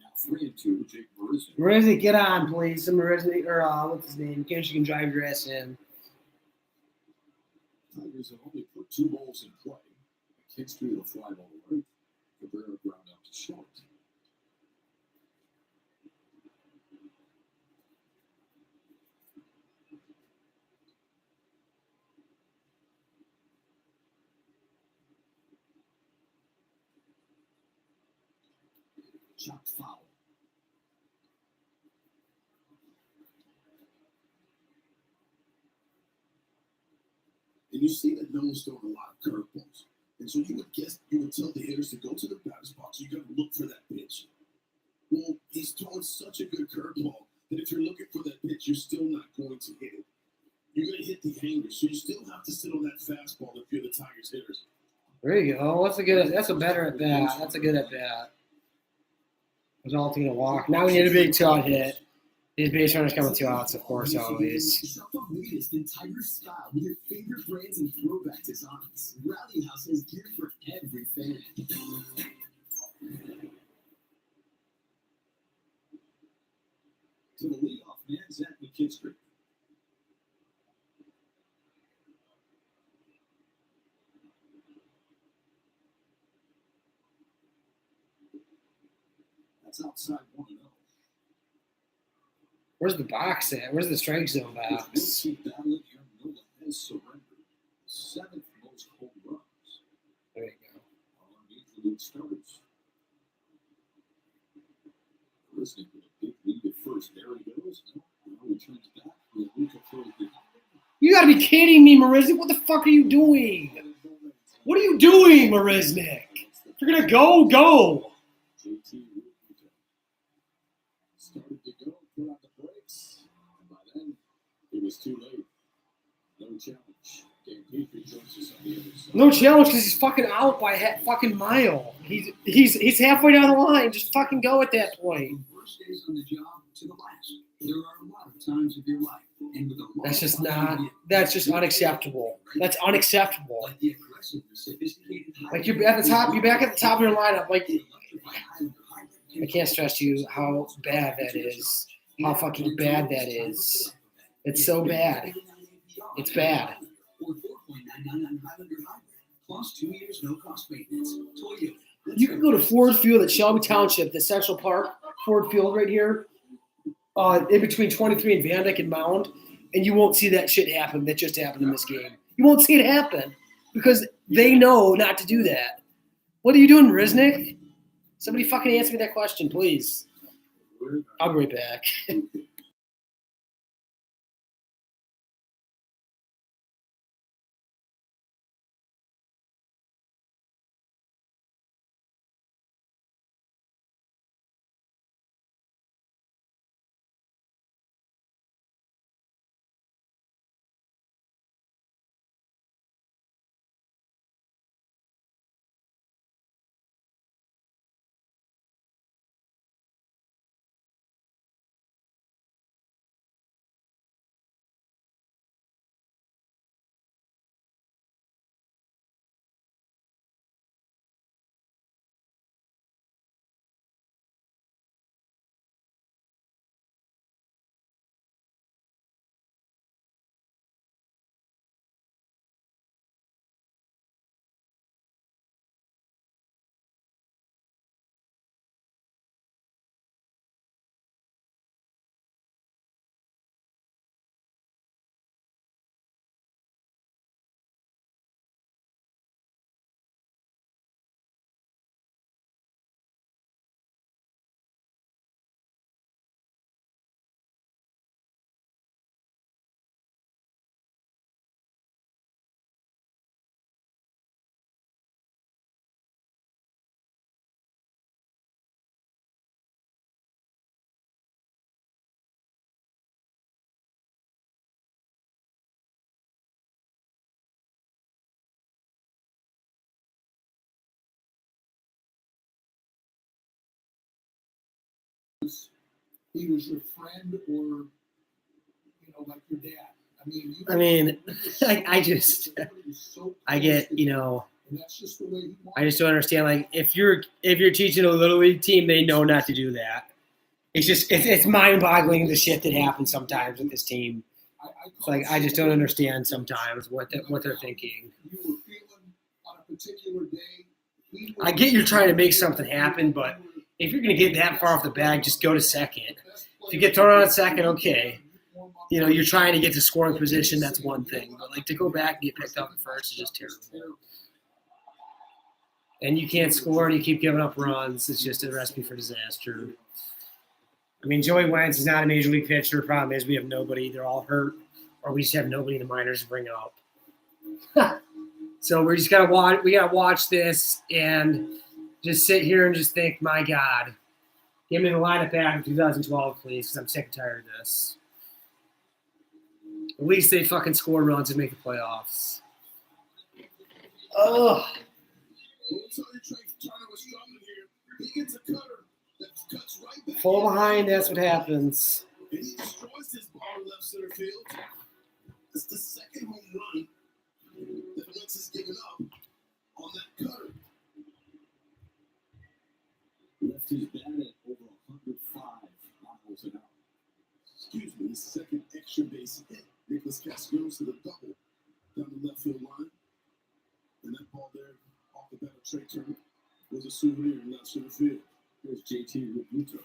Now 3-2, Jake Marizza. Mariznik, get on, please. Some Mariznik, or what's his name? Can't you can drive your ass in? Tigers have only put 2 balls in play. Kicks through the fly ball right. Cabrera ground out to short. chopped foul. And you see that no one's throwing a lot of curveballs. And so you would tell the hitters to go to the batter's box. You got to look for that pitch. Well, he's throwing such a good curveball that if you're looking for that pitch, you're still not going to hit it. You're going to hit the hanger, so you still have to sit on that fastball if you're the Tigers hitters. There you go. That's a better at bat. That's a good at bat. Resulting in a walk. Now we need a big two-out hit. These base runners coming 2 outs, of course, always. Shop the latest in Tiger style with your favorite brands and throwback designs. Rally House has gear for every fan. To the leadoff man, Zach McKinstry. That's outside 1-0. Where's the box at? Where's the strike zone box? Keep battling here. Nola has surrendered 7th most home runs There you go. on Major League starters. Listening with a big lead at first. There he goes. Now returns back. Luka throws behind him. You gotta be kidding me, Mariznik. What the fuck are you doing? What are you doing, Mariznik? If you're gonna go. JT started to go, put out the brakes, and by then it was too late. No challenge. Dan Petrie joins us on the other side. No challenge because he's fucking out by a fucking mile. He's halfway down the line. Just fucking go at that point. From first days on the job to the last, there are a lot of times of your life. And with a lot That's just of not. That's just unacceptable. That's unacceptable. like the aggressive, sophisticated, Like you're at the top. You're back at the top of your lineup. Like I can't stress to you how bad that is. How fucking bad that is. It's so bad. It's bad. Or 4.99 Highlander Hybrid. Plus 2 years, no cost maintenance. Toyota. You can go to Ford Field at Shelby Township, the Central Park, Ford Field right here, in between 23 and Van Dyke and Mound, and you won't see that shit happen that just happened in this game. You won't see it happen because they know not to do that. What are you doing, Riznik? Somebody fucking answer me that question, please. I'll be right back. He was your friend or, like your dad. I get, I just don't understand. Like, if you're teaching a little league team, they know not to do that. It's just it's mind-boggling the shit that happens sometimes with this team. It's like I just don't understand sometimes what they're thinking. You were feeling on a particular day. I get you're trying to make something happen, but if you're gonna get that far off the bag, just go to second. If you get thrown out at second, okay. You're trying to get to scoring position. That's one thing, but like to go back and get picked up at first is just terrible. and you can't score and you keep giving up runs. It's just a recipe for disaster. I mean, Joey Wentz is not a major league pitcher. Problem is we have nobody. They're all hurt, or we just have nobody in the minors to bring up. So we just gotta watch. We gotta watch this and just sit here and just think, my God, give me the lineup back in 2012, please, because I'm sick and tired of this. At least they fucking score runs and make the playoffs. Ugh. Fall behind, that's what happens. And he destroys his ball in left center field. It's the second home run that Wentz has given up on that cutter. Left his bat at over 105 miles an hour. Excuse me, his second extra base hit. Nicholas Castillo's to the double down the left field line. And that ball there off the bat of Trey Turner was a souvenir in left center field. Here's JT Rebuto.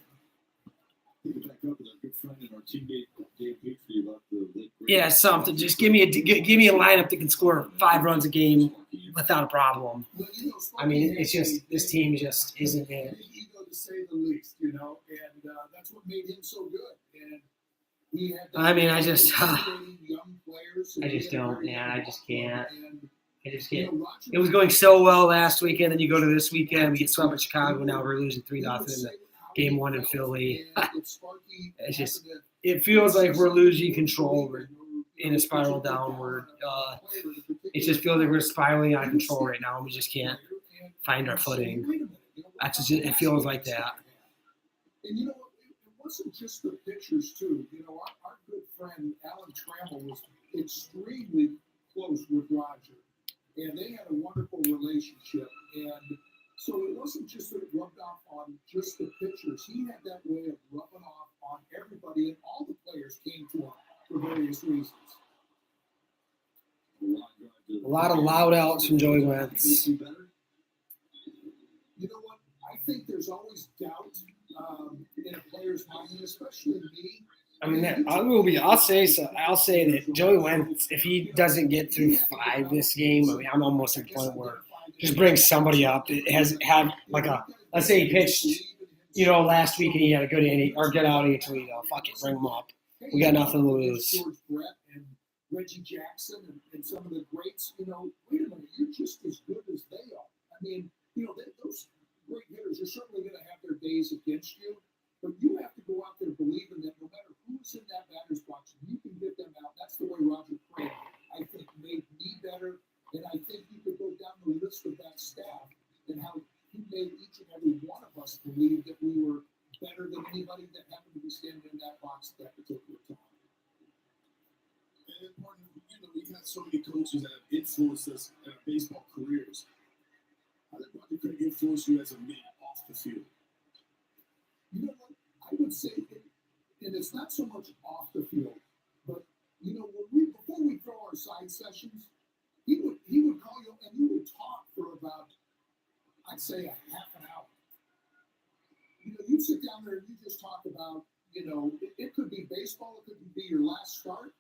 Take it back up with our good friend and our teammate Dave Petrie about the late. Yeah, something. Just give me a lineup that can score 5 runs a game without a problem. Well, you know, I mean, it's just this team just isn't it. big ego to say the least, you know, and that's what made him so good. And he had I mean, I just young players. I just don't, man. I just can't. And, I just you can't. know, Roger It was going so well last weekend, then you go to this weekend, we get swept in Chicago, now we're losing 3-0 in the game 1 in Philly. It's just, it feels like we're losing control. We're in a spiral downward. It just feels like we're spiraling out of control right now, and we just can't find our footing. That's just, it feels like that. And you know what? It wasn't just the pitchers, too. You know, our good friend Alan Trammell was extremely close with Roger, and they had a wonderful relationship. And so it wasn't just that it rubbed off on just the pitchers. He had that way of rubbing off on everybody, and all the players came to him for various reasons. A lot of loud outs from Joey Wentz. You know what? I think there's always doubt in a player's mind, and especially me. I mean, I'll say that Joey Wentz, if he doesn't get through 5 this game, I mean, I'm almost at the point where just bring somebody up that have like a, let's say he pitched, you know, last week and he had a good inning or good outing to fuck it, bring him up. We got nothing to lose. George Brett and Reggie Jackson and some of the greats, you know, wait a minute, you're just as good as they are. I mean, you know, those great hitters are certainly going to have their days against you, but you have to go out there believing that no matter who's in that batter's box, you can get them out. That's the way Roger Craig, I think, made me better. And I think you could go down the list of that staff and how he made each and every one of us believe that we were better than anybody that happened to be standing in that box at that particular time. And Martin, you know, we've had so many coaches that have influenced us in our baseball careers. How did Roger Craig influence you as a man off the field? You know what? I would say, and it's not so much off the field, but you know, before we throw our side sessions, he would call you and you would talk for about, I'd say, a half an hour. You know, you sit down there and you just talk about, you know, it could be baseball, it could be your last start,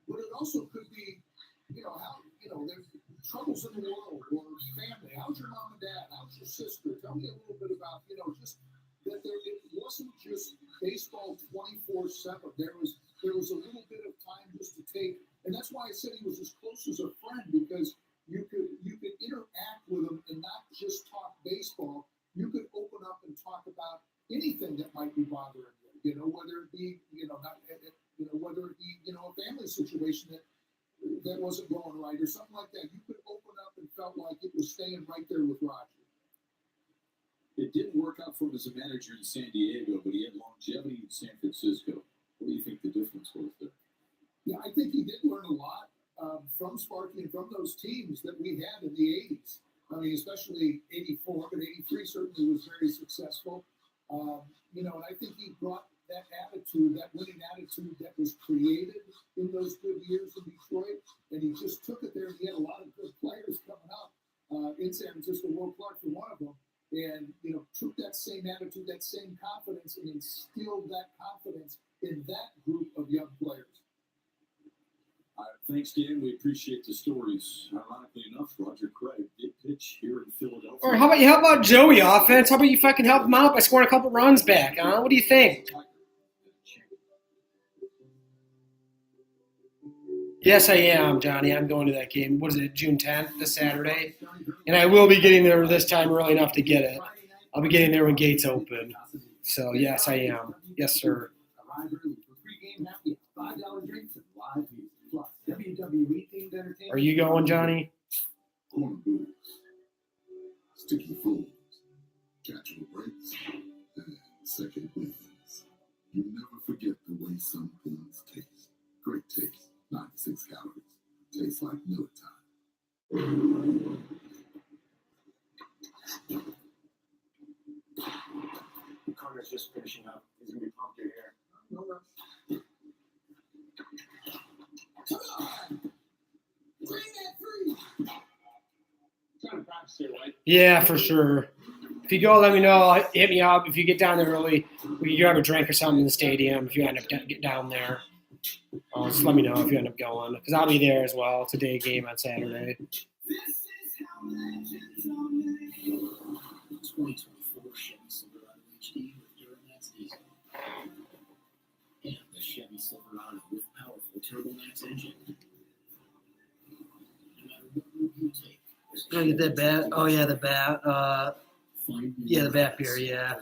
but it also could be, you know, how, you know, there's troubles in the world or family. How's your mom and dad? How's your sister? Tell me a little bit about, you know, just that it wasn't just baseball 24/7. There was a little bit of time just to take, and that's why I said he was as close as a friend, because you could interact with him and not just talk baseball. You could open up and talk about anything that might be bothering you. You know, whether it be whether it be a family situation that wasn't going right or something like that. You could open up and felt like it was staying right there with Roger. It didn't work out for him as a manager in San Diego, but he had longevity in San Francisco. What do you think the difference was there? Yeah, I think he did learn a lot from Sparky and from those teams that we had in the 80s. I mean, especially 84, but 83 certainly was very successful. You know, and I think he brought that attitude, that winning attitude that was created in those good years in Detroit, and he just took it there. He had a lot of good players coming up in San Francisco, Will Clark for one of them. And, you know, took that same attitude, that same confidence, and instilled that confidence in that group of young players. Thanks, Dan. We appreciate the stories. Ironically enough, Roger Craig did pitch here in Philadelphia. Or how about Joey offense? How about you fucking help him out by scoring a couple runs back, huh? What do you think? Yes, I am, Johnny. I'm going to that game. What is it, June 10th, this Saturday? And I will be getting there this time early enough to get it. I'll be getting there when gates open. So, yes, I am. Yes, sir. Arrive early for pre-game happy hour, $5 drinks and live music. Plus, WWE themed entertainment. Are you going, Johnny? Corn boots, sticky fools, catching breaks, and second wins. You never forget the way some things taste. Great taste, 96 calories. Tastes like mealtime. Connor's just finishing up. He's going to be pumped you're here. No rush. Come on! Bring that free! Trying to practice here, right? Yeah, for sure. If you go, let me know. Hit me up. If you get down there early, we can grab a drink or something in the stadium if you end up getting down there. Just let me know if you end up going, because I'll be there as well. It's a day game on Saturday. This is how legends are made. 2024 Chevy Silverado HD with Duramax diesel. And the Chevy Silverado with powerful TurboMax engine. No matter what route you take, Can I get that bat? Oh, yeah, the bat. find Yeah, the bat beer, yeah.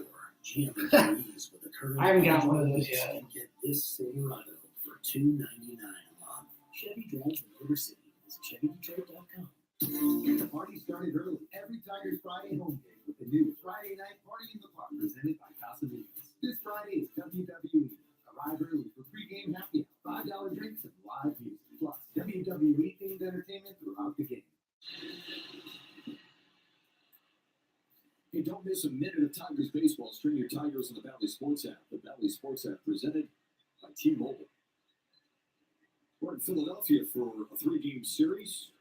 GM employees with a current I haven't got one of those yet. and get this Silverado for $299 a month. Chevy drives the Motor City. Visit ChevyDetroit.com. The party started early. Every Tigers Friday home game with the new Friday Night Party in the Park presented by Casamigos. This Friday is WWE. Arrive early for pre-game happy hour, $5 drinks and live music. Plus, WWE themed entertainment throughout the game. Hey, don't miss a minute of Tigers baseball. Stream your Tigers on the Valley Sports app. The Valley Sports app presented by T-Mobile. We're in Philadelphia for a 3-game series.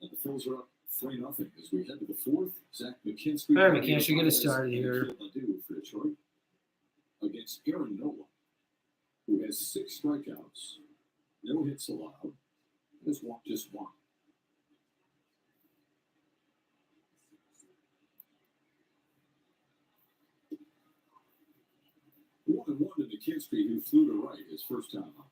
And the Phillies are up 3-0 as we head to the fourth. Zach McKinstry. All right, McKinstry, get us started here. For Detroit against Aaron Nola, who has 6 strikeouts, no hits allowed, and has walked just one. One and one to McKinstry, who flew to right his first time up.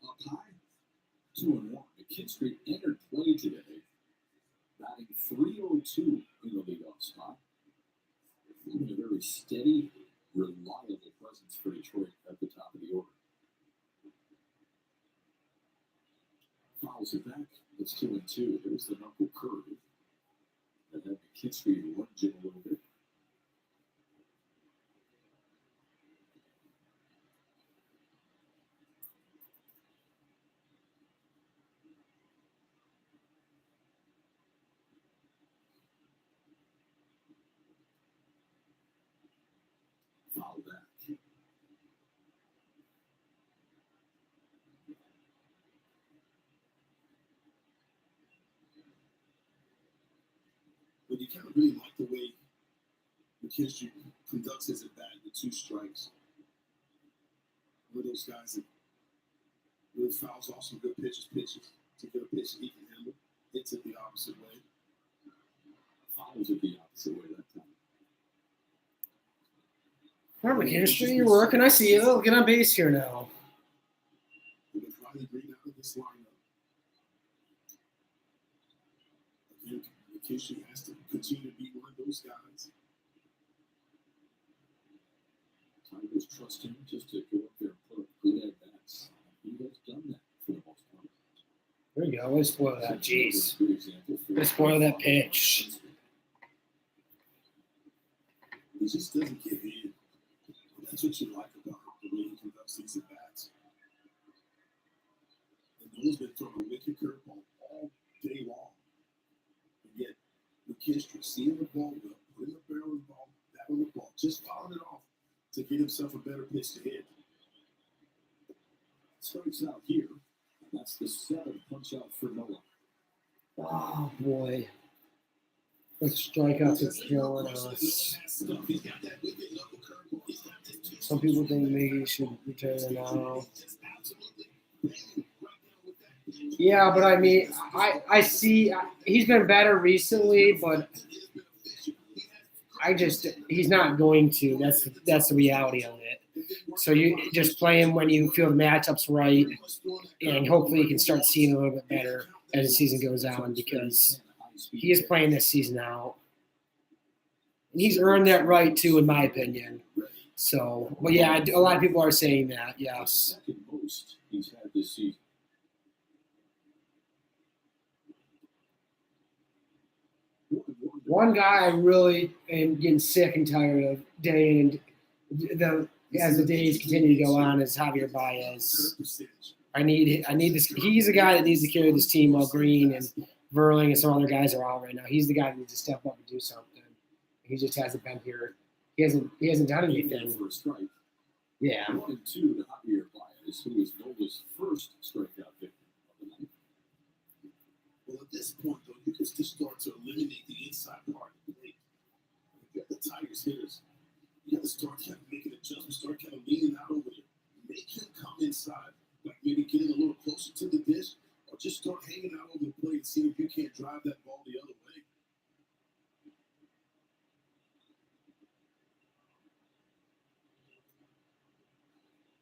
Up high, 2-1. McKinstry entered play today, batting .302 in the leadoff spot. Having a very steady, reliable presence for Detroit at the top of the order. Fouls it back. It's 2-2. There's the knuckle curve that had McKinstry lunging a little bit. Foul back. But you kind of really like the way McKinstry conducts his at bat with 2 strikes. One of those guys that really fouls off some good pitches to get a pitch that he can handle. Hits it the opposite way. Fouls it the opposite way that time. All right, McKinstry, you're working. I see you. Get on base here now. With Riley Green out of this lineup. Again, McKinstry has to continue to be one of those guys. Tigers trust him just to go up there and put up good at-bats. He has done that for the most part. There you go. Way to spoil that. Jeez. Good example for Way to spoil that pitch. He just doesn't give in. That's what you like about the way he conducts these at bats. And Noel's been throwing a wicked curveball all day long. And yet, McKinstry seeing the ball go, putting the barrel of the ball, back on the ball, just fouling it off to get himself a better pitch to hit. Strikes out here. Now That's the 7th punch out for Noah. Oh boy. The strikeouts are killing us. Some people think maybe he should retire now. Yeah, but I mean, I see he's been better recently, but he's not going to. That's the reality of it. So you just play him when you feel the matchup's right, and hopefully you can start seeing a little bit better as the season goes on because he is playing this season out. And he's earned that right too, in my opinion. So, but yeah, a lot of people are saying that, yes. Second most he's had this season. One guy I really am getting sick and tired of as the days continue to go on is Javier Baez. I need this. He's the guy that needs to carry this team while Green and Verling and some other guys are out right now. He's the guy that needs to step up and do something. He just hasn't been here. He hasn't done anything. For a strike. Yeah. 1-2 to Javier Baez, who is Nola's first strikeout victim of the night. Well, at this point, though, you can just start to eliminate the inside part of the plate. You got the Tigers hitters. You got to start kind of making adjustments, start kind of leaning out over there. Make him come inside, like maybe getting a little closer to the dish, or just start hanging out over the plate and see if you can't drive that ball the other way.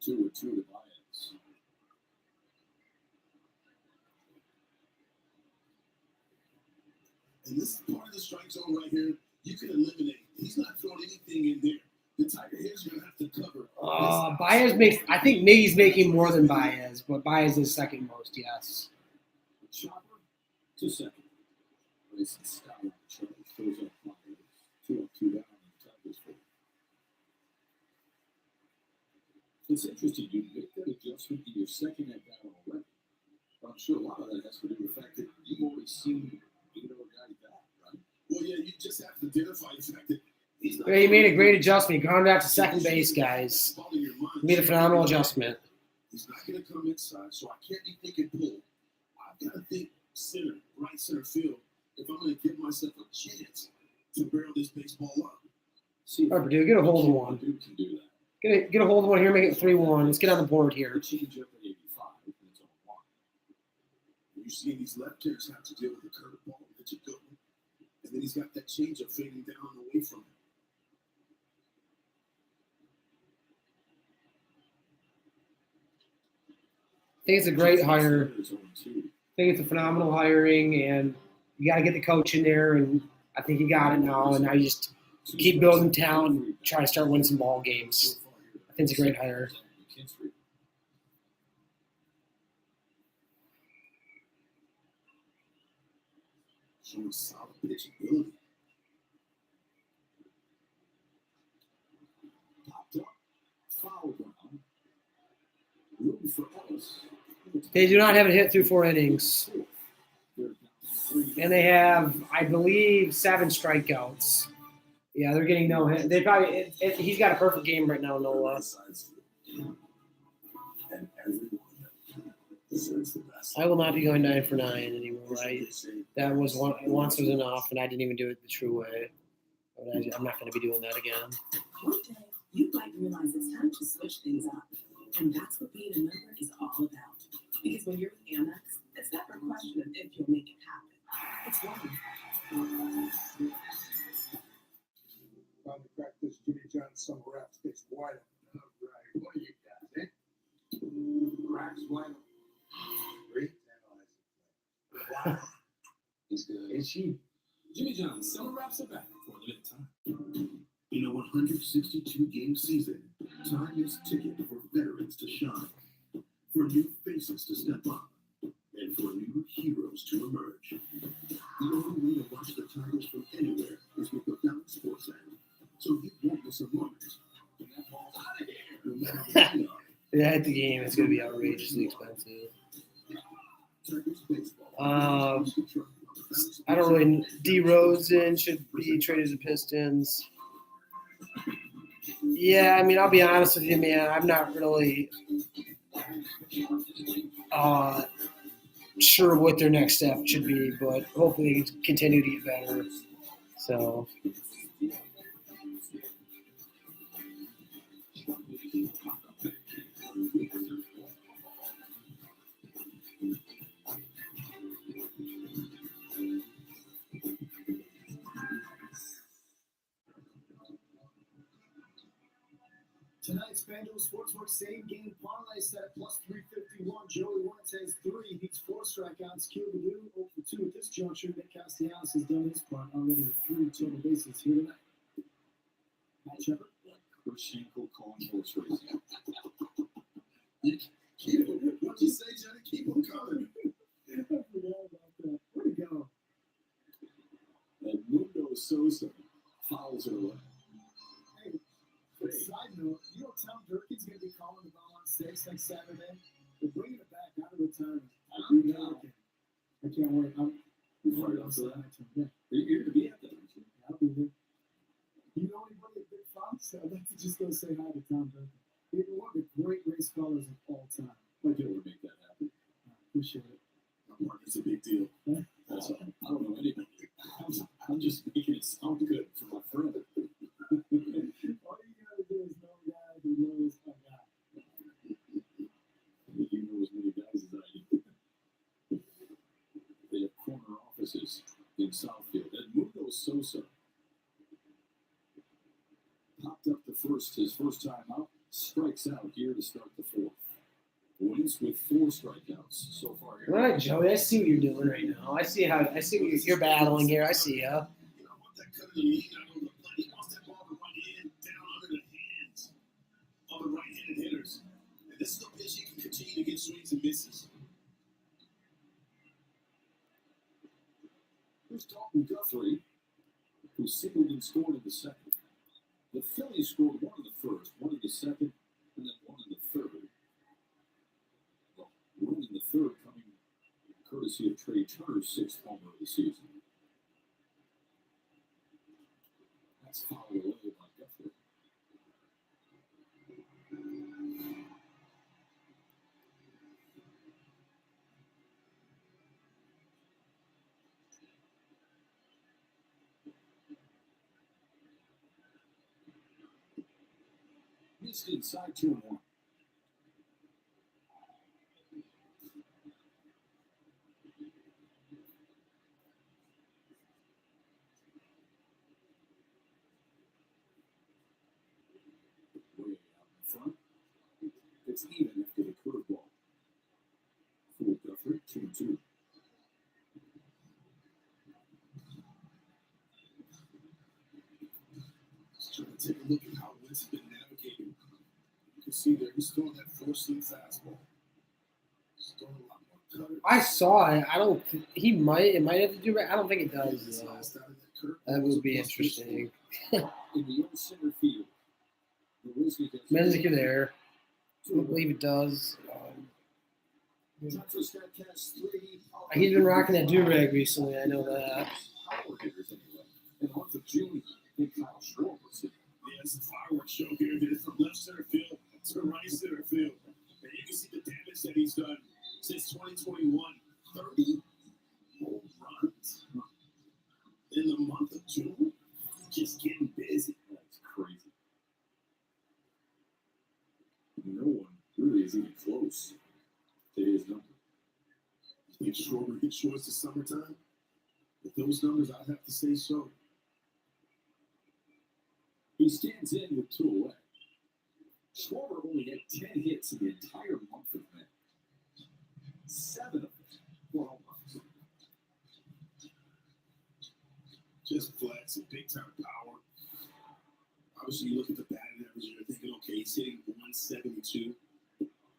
2-2 to Baez. And this is part of the strike zone right here. You can eliminate. He's not throwing anything in there. The Tiger hitters are going to have to cover. Baez makes. I think Miggy's making more than Baez, but Baez is second most. Yes. Chopper to second. Grayson Stout on the charge. Throws up Baez. 2-2 down on the Tigers. It's interesting. You make that adjustment in your second at bat already. But I'm sure a lot of that has to do with the fact that you've already seen a guy bat, right? Well, yeah, you just have to identify the fact that he's not. He made a great adjustment. He grounded out to second base, guys. He made a phenomenal adjustment. He's not going to come inside, so I can't be thinking pull. I've got to think center, right center field, if I'm going to give myself a chance to barrel this baseball up. See, All right, Purdue, get a hold of one. Purdue can do that. Get a hold of one here, make it 3-1. Let's get on the board here. Change up at 85, and it's on 1. You see these left-handers have to deal with the curveball. That's a good one. And then he's got that changeup fading down away from him. I think it's a great hire. I think it's a phenomenal hiring, and you got to get the coach in there, and I think you got it now. And now you just keep building talent, try to start winning some ball games. I think it's a great hire. Showing solid pitching ability. Popped up, foul ground. Room for Ellis. They do not have a hit through 4 innings. And they have, I believe, 7 strikeouts. Yeah, they're getting no hit. They probably he's got a perfect game right now, Nola. And everyone deserves the best. I will not be going 9 for 9 anymore. That was once was enough, and I didn't even do it the true way. I'm not going to be doing that again. One day, you might realize it's time to switch things up. And that's what being a member is all about. Because when you're with Amex, it's never a question of if you'll make it happen. It's when. Time to practice Jimmy John's summer rap stays wide open. All right, what do you got, eh? Racks wide open. Great analyzing. Wow. He's good. Is she? Jimmy John's summer wraps are back for a limited time. In a 162-game season, time is ticking for veterans to shine, for new faces to step up, and for new heroes to emerge. The only way to watch the Tigers from anywhere is with the Balanced Sports app, so you won't miss a moment. When that ball's out of here, no matter where you are. Yeah, at the game, it's going to be outrageously expensive. Tigers baseball. I don't really. D. Rosen should be traded to Pistons. Yeah, I mean, I'll be honest with you, man. I'm not really sure what their next step should be, but hopefully they continue to get better. So. Tonight's FanDuel Sportsbook same game parlay set at plus 351. Joey Wentz has 3, needs 4 strikeouts. Kilbadoo 0 for 2 at this juncture. Nick Castellanos has done his part already with 3 total bases here tonight. Matt Shepard. Kurchenko calling horse racing. What'd you say, Johnny? Keep them coming. I forgot about that. Where'd he go? And Mundo Sosa fouls it away. Hey, side note, you know Tom Durkin's going to be calling the ball on 6 next Saturday? They're bringing it back out of retirement. Tom Durkin. I can't wait. I'm Right up to that. Yeah, You're to be at that, aren't you? I'll be there. You know anybody at Big Fox? I'd like to just go say hi to Tom Durkin. He's one of the great race callers of all time. Might be able to make that happen. I appreciate it. Mark, it's a big deal. Also, I don't know anybody. I'm just making it sound good for my friend. All you gotta do is know a guy who knows a guy. You know as many guys as I do. They have corner offices in Southfield. Edmundo Sosa popped up the first, his first time out, strikes out here to start the fourth. Wins with 4 strikeouts so far here. All right, Joey, I see what you're doing right now. I see what you're battling here. I see ya. You know, I want that cut of the lead out on the plate. He wants that ball to run in, down under the hands of the right-handed hitters. And this is the pitch he can continue to get swings and misses. Here's Dalton Guthrie, who singled and scored in the second. The Phillies scored 1 in the first, 1 in the second, and then 1 in the third. Well, 1 in the third coming courtesy of Trey Turner's 6th homer of the season. That's fouled away by Guthrie. Missed inside 2-1. Way out in front. It's even after the curveball. Full Guthrie, 2-2. Just trying to take a look at how Wentz has been navigating. You can see there, he's throwing that 4-seam fastball. He's throwing a lot more cutter. I saw it. I don't. It might have to do. I don't think it does. His Though. last out of that curve That was would be a plus pitch. interesting. In the old center field. Menziker there. I don't believe it does. Time for StatCast 3. He's been rocking that do-rag recently. I know that. Power hitters anyway. And on for June, I think Kyle Schwarber was in. Yeah, it's a fireworks show here. Did it from left center field to right center field. And you can see the damage that he's done since 2021. 30 home runs in the month of June. Just getting busy. That's crazy. No one really is even close to his number. You think Schwarber hit shorts this summertime? With those numbers, I'd have to say so. He stands in with 2 away. Schwarber only had 10 hits in the entire month of May. 7 of them were home runs. Just flex and big time power. Obviously, you look at the batting average, you're thinking, okay, he's hitting 172.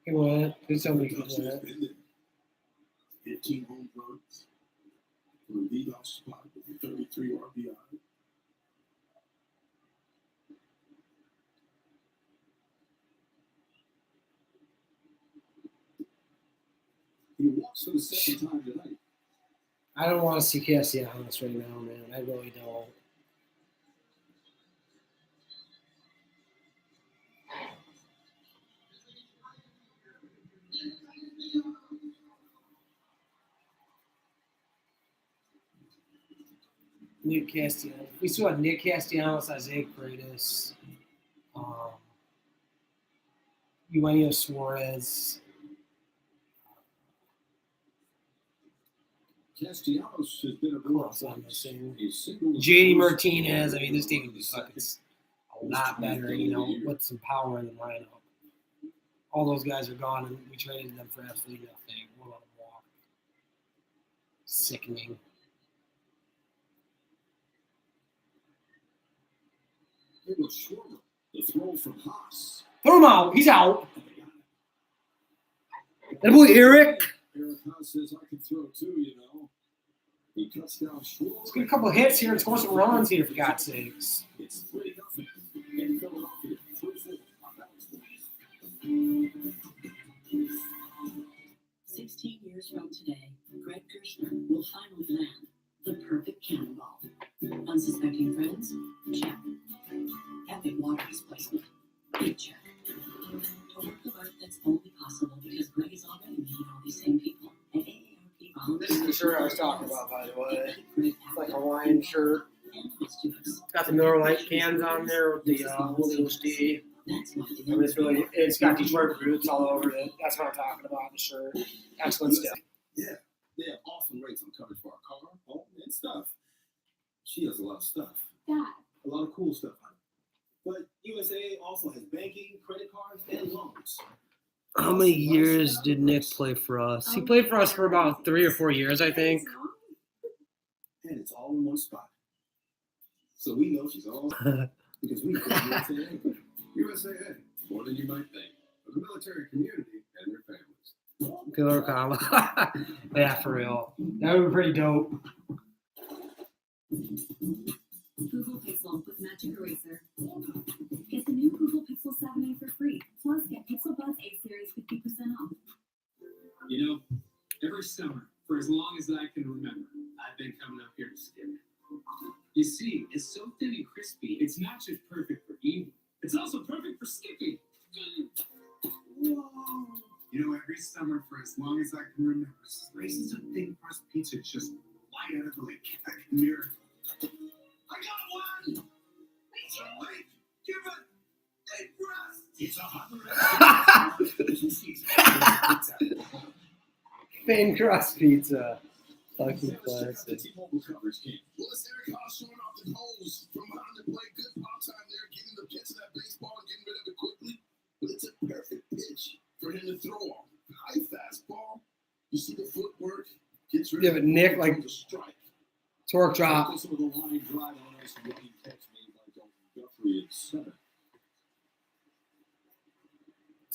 He went. There's so many people Production has that. been there. 15 home runs for a leadoff spot with 33 RBI. He walks for the second time tonight. I don't want to see Castellanos right now, man. I really don't. Nick Castellanos. We still have Nick Castellanos, Isaiah Freitas, Eugenio Suarez. Castellanos has been a Who else am I missing? single JD Martinez. I mean, this team is fucking a lot better, you know, with some power in the lineup. All those guys are gone, and we traded them for absolutely nothing. We'll let them walk. Sickening. It was Schwarber. The throw from Haas. Throw him out. He's out. That boy Eric. Eric Haas says, I can throw too, you know. He cuts down Schwarber. Let's get a couple of hits here and score some runs here, for God's sakes. It's 3-0 in Philadelphia. 3-4 on Dallas. 16 years from today, Greg Gershner will finally land the perfect cannonball. Unsuspecting friends? Check. Epic water displacement? Big check. A work of art that's only possible because Greg is already meeting all these same people at AARP volunteers. This is the shirt I was talking about, by the way. It's like a Hawaiian shirt. It's got the Miller Lite cans on there with the OSD. I mean, it's got Detroit roots all over it. That's what I'm talking about, the shirt. Excellent stuff. Yeah, they have awesome rates on coverage for our car, home, and stuff. She has a lot of stuff. Dad. A lot of cool stuff on it. But USA also has banking, credit cards, and loans. How many years did Nick play for us? He played for us for about 3 or 4 years, I think. And it's all in one spot. So we know she's all because we got USA. USAA, more than you might think. For the military community and their families. Killer combo. Yeah, for real. That would be pretty dope. Google Pixel with Magic Eraser. Get the new Google Pixel 7a for free. Plus, get Pixel Buds A Series 50% off. You know, every summer, for as long as I can remember, I've been coming up here to skip it. You see, it's so thin and crispy, it's not just perfect for eating, it's also perfect for skipping. Whoa. You know, every summer, for as long as I can remember, slices of thin crust pizza just fly out of the lake. A miracle. I got one! Wait, give it a crust! It's a hot Thin crust pizza. Fucking classic. T-Mobile coverage came. Well, it's Eric Haas showing off the hose from behind the plate. Good pop time there, getting the catch of that baseball and getting rid of it quickly. But it's a perfect pitch for him to throw off. High fastball. You see the footwork. Gets rid Yeah, of but it. Nick, like, The strike. torque drop. Some of the line drive on us and looking catch made by Dalton Guthrie at center.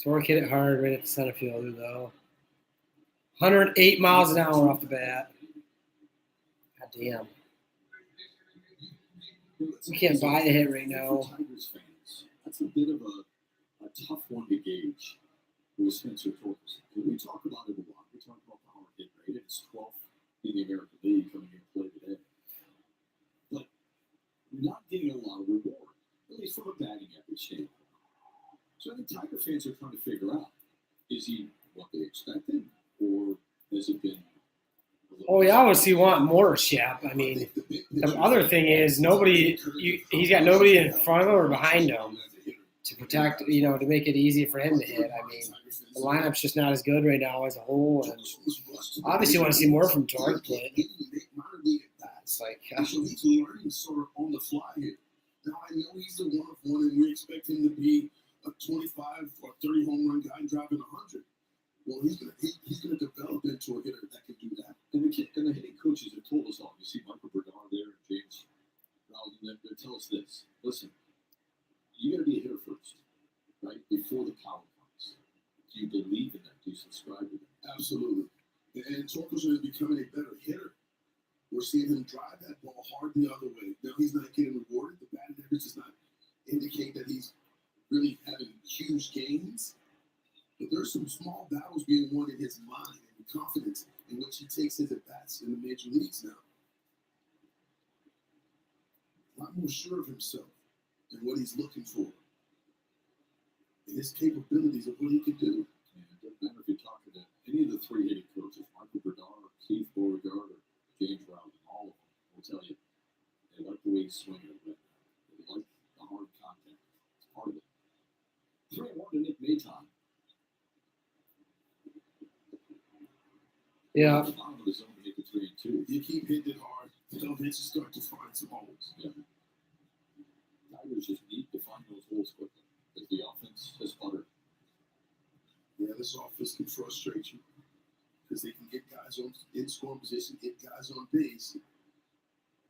Torque hit it hard right at the center fielder, though. 108 miles an hour off the bat. God damn. We can't buy a hit right now. Tigers fans, that's a bit of a tough one to gauge with Spencer Torkelson. We talk about it a lot. We talk about power hit rate. It's 12th in the American League coming in play today. But not getting a lot of reward, at least from a batting average standpoint. So I think Tiger fans are trying to figure out, is he what they expected, or has it been? Oh, we obviously want more, Shep. I mean, the other thing is he's got nobody in front of him or behind him to protect, you know, to make it easy for him to hit. I mean, the lineup's just not as good right now as a whole. And obviously, you want to see more from Torque, but it's like, So he's learning sort of on the fly here. Now I know he's the one of one, and we expect him to be a 25 or 30 home run guy driving 100. Well, he's gonna develop into a hitter that can do that. And the hitting coaches have told us all. You see Michael Bernard there, and James Rowland, they tell us this. Listen, you got to be a hitter first, right? Before the power comes. Do you believe in that? Do you subscribe to that? Absolutely. And Torkelson is becoming a better hitter. We're seeing him drive that ball hard the other way. Now he's not getting rewarded. The batting average does not indicate that he's really having huge gains. But there's some small battles being won in his mind and confidence in which he takes his at-bats in the major leagues now. A lot more sure of himself and what he's looking for. And his capabilities of what he can do. And it doesn't matter if you're talking to any of the three hitting coaches, Michael Bernard, Keith Beauregard, or James Rowland, all of them will tell you They like the way he's swinging it, but they like the hard contact. It's part of it. 3-1 to Nick Maton. Yeah. Bottom of the zone to make it 3-2. You keep hitting it hard, they'll eventually start to find some holes. Yeah. Tigers just need to find those holes quickly because the offense has sputtered. Yeah, this offense can frustrate you because they can get guys in scoring position, get guys on base.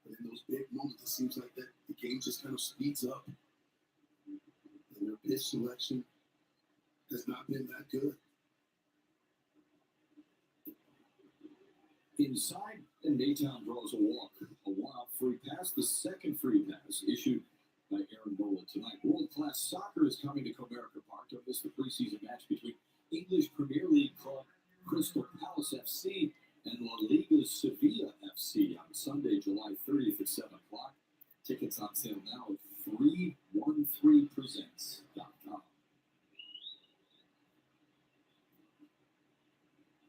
But in those big moments, it seems like that the game just kind of speeds up. And their pitch selection has not been that good. Inside, and Maytown draws a walk. A one-out free pass, the second free pass issued by Aaron Bola tonight. World-class soccer is coming to Comerica Park. Don't miss the preseason match between English Premier League club Crystal Palace FC and La Liga Sevilla FC on Sunday, July 30th at 7 o'clock. Tickets on sale now at 313presents.com.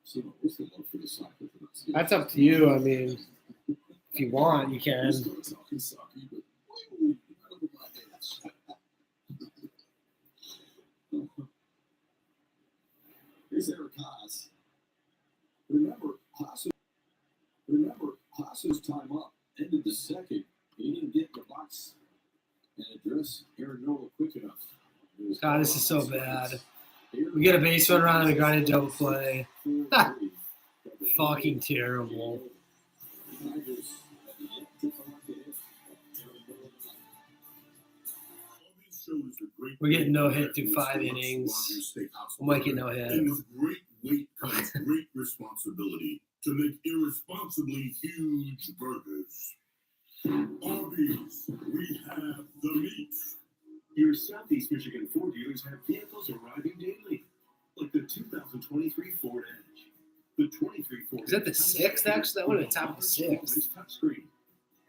So, what's the love for the soccer? That's up to you. I mean, if you want, you can. We're still talking soccer, but ooh, right over my head. Here's Eric Haas. Remember, Haas's time up ended the second. He didn't get in the box and address Aaron Nola quick enough. God, this is so bad. We get a base runner on and a grinded double play. Fucking terrible. We're getting no hit through 5 innings. We might get no hit. And with great weight comes great responsibility to make irresponsibly huge burgers. Arby's, we have the meat. Your Southeast Michigan Ford dealers have vehicles arriving daily, like the 2023 Ford Edge. The 23 Ford Is that the 6th, actually? That would have been top of the 6th. Touchscreen.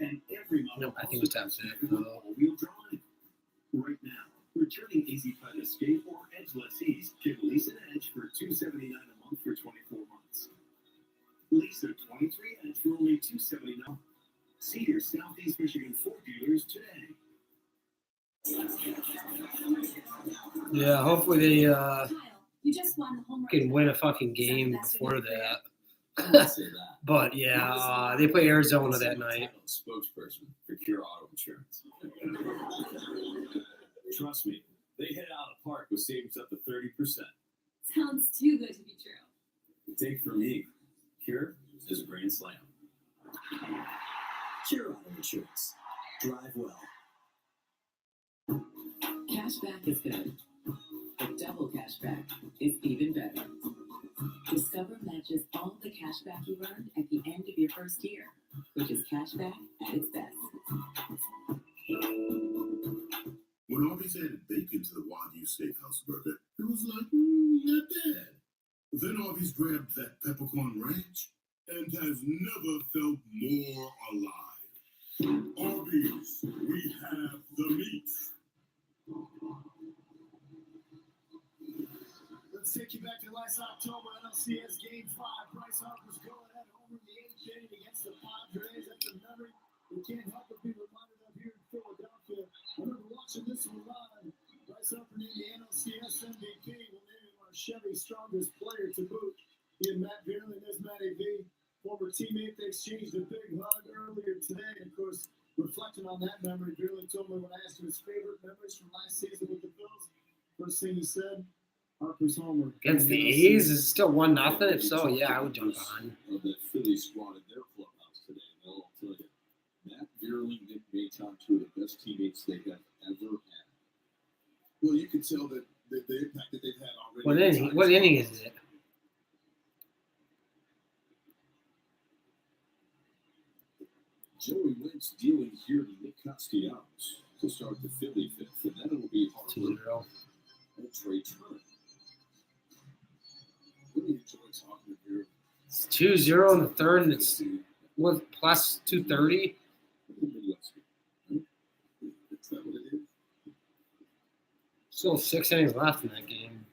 And every model No, I think it was top 6. all-wheel drive. Right now, returning Easy Plan Escape or Edge lessees can lease an Edge for $279 a month for 24 months. Lease a 23 Edge for only $279. See your Southeast Michigan Ford dealers today. Yeah, hopefully they Kyle, you just won the home run. can win a fucking game before that. I would say that. But yeah, they play Arizona that night. Spokesperson for Cure Auto Insurance. Trust me, they hit out of the park with savings up to 30%. Sounds too good to be true. Take from me, Cure is a grand slam. Cure Auto Insurance. Drive well. Cashback is good, but double cashback is even better. Discover matches all the cashback you earned at the end of your first year, which is cashback at its best. When Arby's added bacon to the Wagyu Steakhouse burger, it was like, not bad. Then Arby's grabbed that peppercorn ranch and has never felt more alive. Arby's, we have the meat. Let's take you back to last October, NLCS Game 5. Bryce Harper's going at home in the 8th inning against the Padres. That's a memory we can't help but be reminded of here in Philadelphia. I remember watching this one live. Bryce Harper named the NLCS MVP. We'll name him our Chevy strongest player to boot. He and Matt Beerley, there's Matty V, former teammate. They exchanged a big hug earlier today. And of course, reflecting on that memory, Beerley told me when I asked him his favorite memories from last season with the Bills, first thing he said, Harper's homer. Against the A's, is it still 1-0? If so, yeah, I would jump on. Of that Phillies squad in their clubhouse today, and they'll all tell you, Matt Vierling, Nick Maton, two of the best teammates they have ever had. Well, you can tell that the impact that they've had already. What inning is it? Joey Wentz dealing here to Nick Castellanos to start the Philly fifth, and then it'll be Harper 2-0. and Trey Turner. Really enjoy talking here. It's 2-0 in the third, and it's what, plus 230? Is that what it is? Still 6 innings left in that game.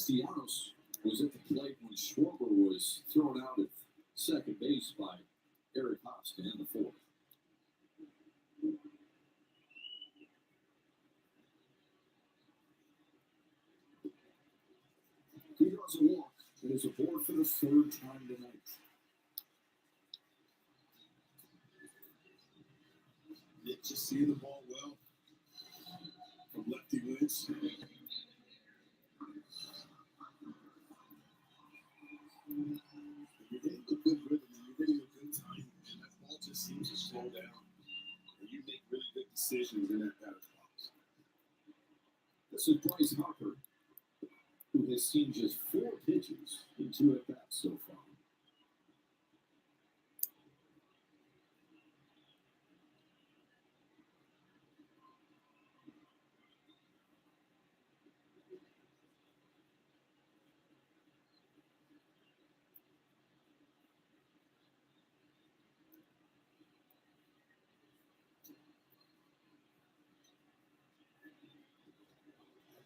Castellanos was at the plate when Schwarber was thrown out at second base by Eric Haas to end the fourth. He draws a walk and is aboard for the third time tonight. Nick just seeing the ball well from lefty Wentz. You're hitting a good rhythm and you're hitting a good time, and that ball just seems to slow down. And you make really good decisions in that batter's box. This is Bryce Harper, who has seen just 4 pitches in 2 at-bats so far.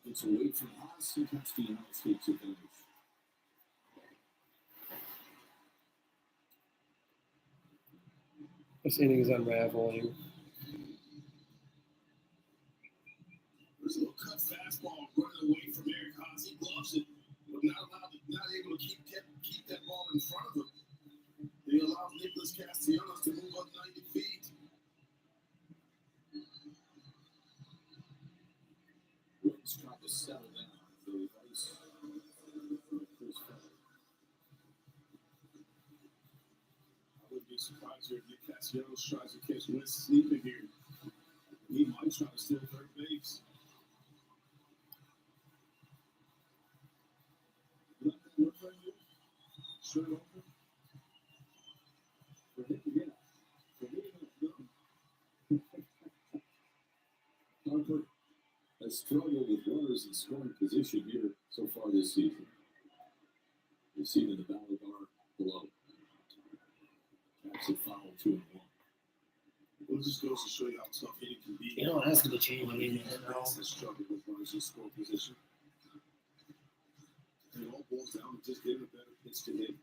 It's away from Haas and Castellanos takes advantage. This inning is unraveling. There's a little cut fastball running away from Eric Haas. He gloves it, but not able to keep that ball in front of him. He allows Nicholas Castellanos to move up 90 feet. Wentz trying to settle down the ice. I wouldn't be surprised here if Nick Castellanos tries to catch Wentz sleeping here. He might try to steal third base. Let that look right here. Shirt open. For him to get out. For him to go. Harper has struggled with runners in scoring position here so far this season. Receiving the battle bar below. That's a foul 2-1. Well, it just goes to show you how tough hitting can be. You know, it has to be changing in there now. Has struggled with runners in score position. And it all boils down to just getting a better pitch to hit.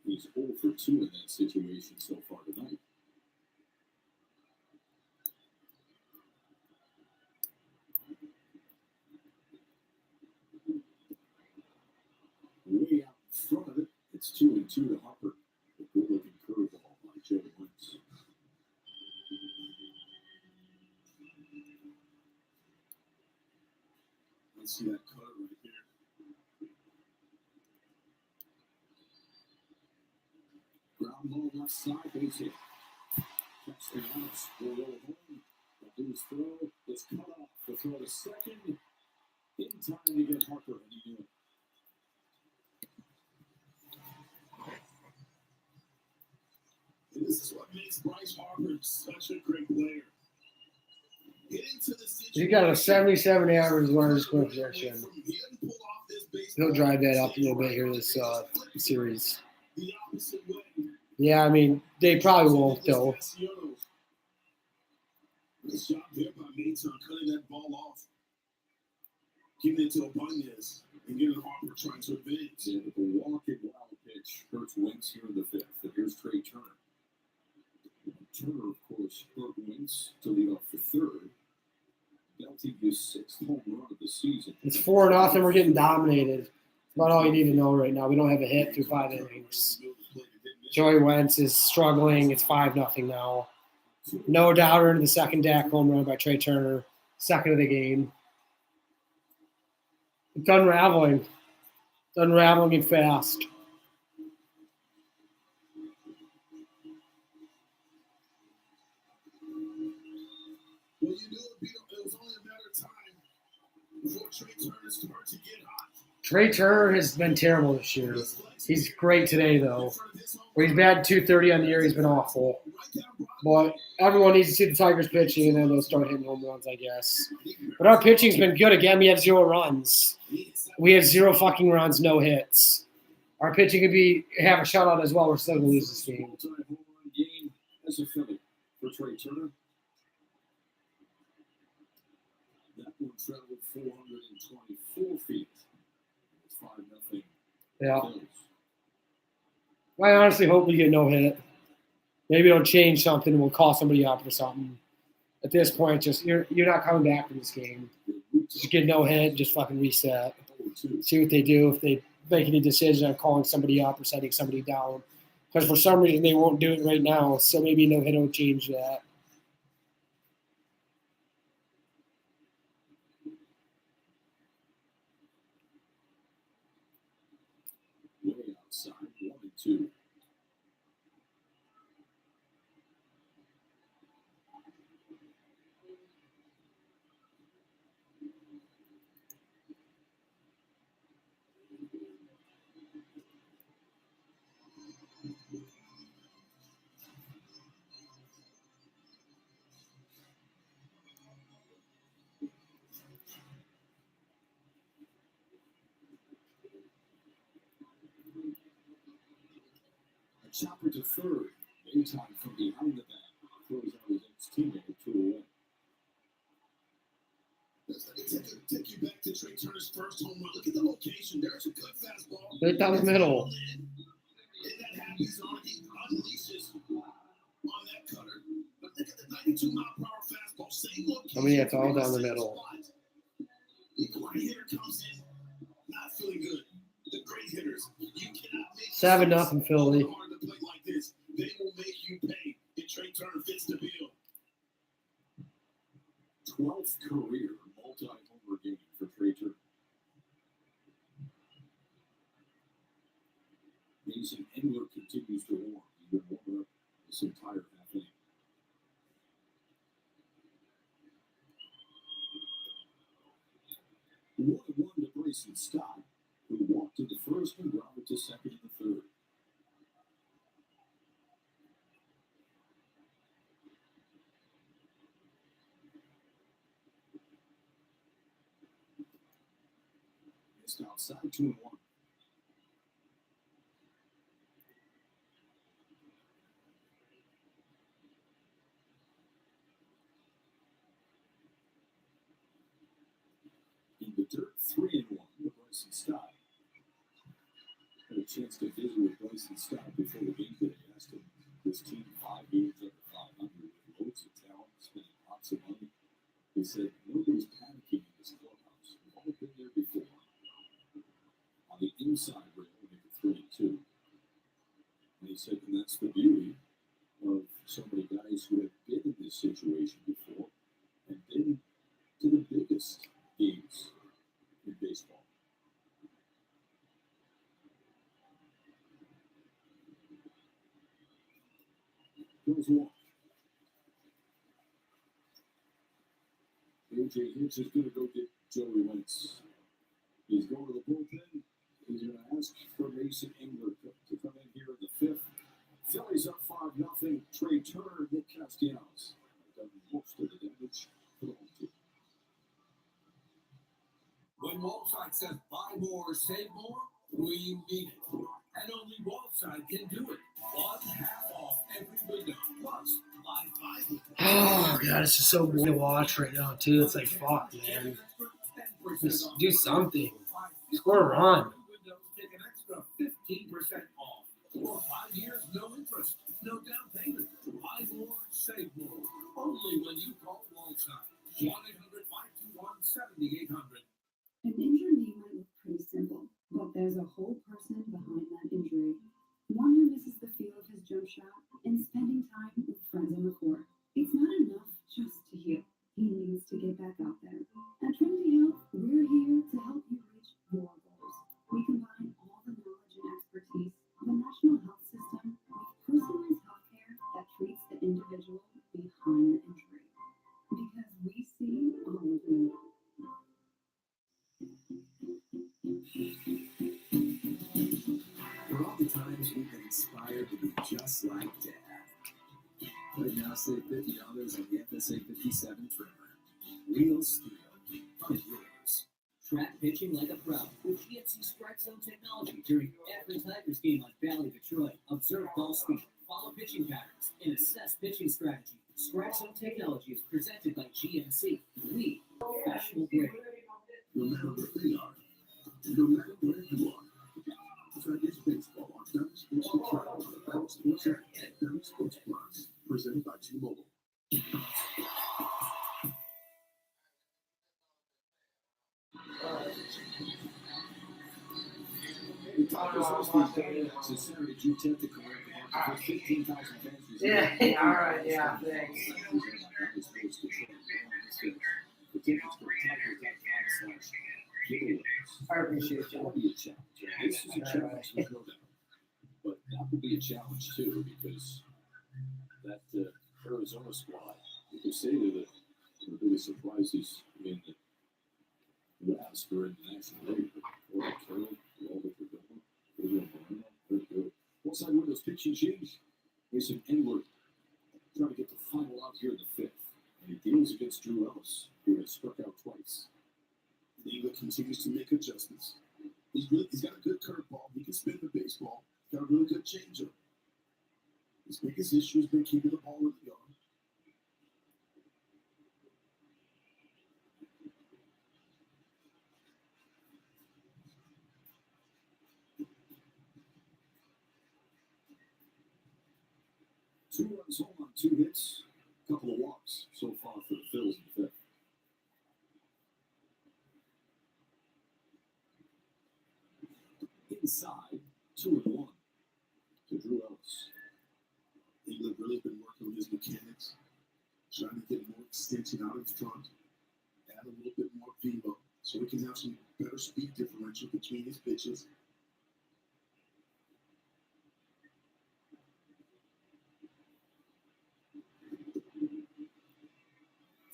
He's 0 for 2 in that situation so far tonight. Way out in front of it, it's 2-2 to Harper. A good-looking curveball by Joe Wentz. Let's see that cut right here. Ground ball left side, base hit. Castellanos will roll home. A loose throw. It's cut off. The throw to second. In time to get Harper, and he knew it. And this is what makes Bryce Harper such a great player. Getting to the situation. He got a 77 average runners scoring possession. He'll drive that up a little bit here this series. The opposite way. Yeah, I mean, they probably won't, though. Nice job there by Maton cutting that ball off. Giving it to Abanez and getting Harper trying to advance. Yeah, but the walking wild pitch hurts Wentz here in the 5th. And here's Trey Turner. Turner, of course, hurt Wentz to lead off the 3rd. Belting his 6th home run of the season. It's 4-0. We're getting dominated. About all you need to know right now. We don't have a hit through 5 innings. Joey Wentz is struggling. It's 5-0 now. No doubter into the second DAC home run by Trey Turner. Second of the game. It's unraveling. It's unraveling it fast. Well, you knew it was only a matter of time before Trey Turner started to get hot. Trey Turner has been terrible this year. He's great today, though. Where he's batted .230 on the year, he's been awful. But everyone needs to see the Tigers pitching, and then they'll start hitting home runs, I guess. But our pitching's been good. Again, we have 0 runs. We have 0 fucking runs, no hits. Our pitching could have a shutout as well. We're still going to lose this game. Game as a Philly for Trey Turner. That one traveled 424 4 feet. It's 5-0. Yeah. Phillies. I honestly hope we get no hit. Maybe it'll change something and we'll call somebody up or something. At this point, just you're not coming back from this game. Just get no hit, just fucking reset. See what they do, if they make any decision on calling somebody up or setting somebody down. Because for some reason they won't do it right now, so maybe no hit will change that. Way outside, 1-2. A chopper to third. Anytime from behind the bat. Throws out his ex-teammate 2 away. Take you back to Trey Turner's first home run. Look at the location. There's a good fastball. Right down the middle. And that happens on he unleashes on that cutter. But look at the 92-mile-per-hour fastball. Same location. I mean, it's all down the middle. The great hitter comes in, not feeling good. The great hitters, you cannot make 7-0 Philly. hard to play like this. They will make you pay. And Trey Turner fits the bill. 12th career multi-homer game for Trey Turner. Mason Engler continues to warm. He's been warming up this entire half inning. One to Grayson Scott, who walked into first and grounded to second in the third. Missed outside 2-1. In the dirt, 3-1 with Bryson Scott. Had a chance to visit with Bryson Scott before the game today. Asked him his team 5 games under 500 with loads of talent, spending lots of money. He said nobody's panicking in this clubhouse. We've all been there before. On the inside rail, we make it 3-2. And he said, and that's the beauty of so many guys who have been in this situation before and been to the biggest games in baseball. Goes one. AJ Hinch is going to go get Joey Wentz. He's going to the bullpen. He's going to ask for Mason Engler to come in here in the 5th. Phillies up 5-0. Trey Turner, Nick Castellanos done most of the damage for the home team. When Wallside says buy more, save more, we mean it. And only Wallside can do it. 1/2 off every window. Plus, buy 5. Oh, God, this is so boring to watch right now, too. It's like, fuck, man. Just do something. Score a run. Take an extra 15% off. Or 5 years, no interest, no down payment. Buy more, save more. Only when you call Wallside. 1-800-521-7800. An injured knee might look pretty simple, but there's a whole person behind that injury. One who misses the feel of his jump shot and spending time with friends on the court. It's not enough just to heal. He needs to get back out there. At Trinity Health, we're here to help you reach your goals. We combine all the knowledge and expertise of a national health system with personalized healthcare that treats the individual behind the injury. Because we see all of you. For all the times we've been inspired to be just like Dad. Right now, save $50 on the FSA 57 trimmer. Real steel. Find yours. Track pitching like a pro with GMC Strike Zone technology during every Tigers game on Valley Detroit. Observe ball speed, follow pitching patterns, and assess pitching strategy. Strike Zone technology is presented by GMC. We professional grade. Remember, they are So Saturday, June 10th, the career for 15,000 fans. Yeah, all right, yeah, thanks. The tickets for Tigers.com/giveaways. I appreciate That will be a challenge. This is a challenge, there's no doubt. But that will be a challenge, too, because that Arizona squad, you can say they're the biggest surprises in the West or in the National League. But Carroll, all that they're doing, they're good. One side windows pitching change. Mason Engler trying to get the final out here in the fifth. And he deals against Drew Ellis, who has struck out twice. Engler continues to make adjustments. He's got a good curveball. He can spin the baseball. He's got a really good changeup. His biggest issue has been keeping the ball in the yard. Two runs home on 2 hits, a couple of walks so far for the Phillies in the fifth. Inside, 2-1 to Drew Ellis. England really been working on his mechanics, trying to get more extension out in front, add a little bit more velo, so he can have some better speed differential between his pitches.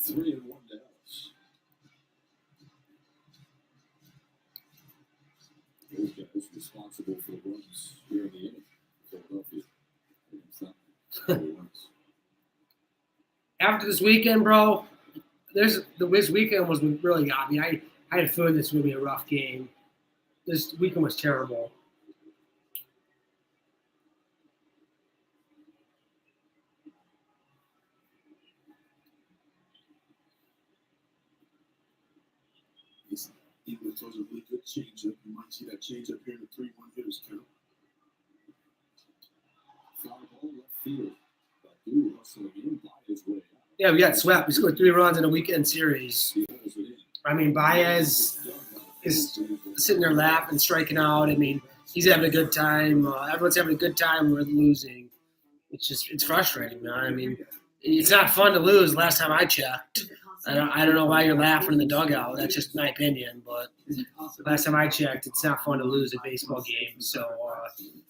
Three and one to Ellis. Those guys responsible for the runs here in the inning. Philadelphia. After this weekend, bro, this weekend was what really got me. I had a feeling this was going to be a rough game. This weekend was terrible. England throws a really good changeup. You might see that changeup here in the 3-1 hitters count. Fly ball left field. Badu hustling in by his way out. Yeah, we got swept. We scored 3 runs in a weekend series. I mean, Baez is sitting there laughing, striking out. I mean, he's having a good time. Everyone's having a good time. We're losing. It's frustrating, man. I mean, it's not fun to lose. Last time I checked, I don't know why you're laughing in the dugout. That's just my opinion. But last time I checked, it's not fun to lose a baseball game. So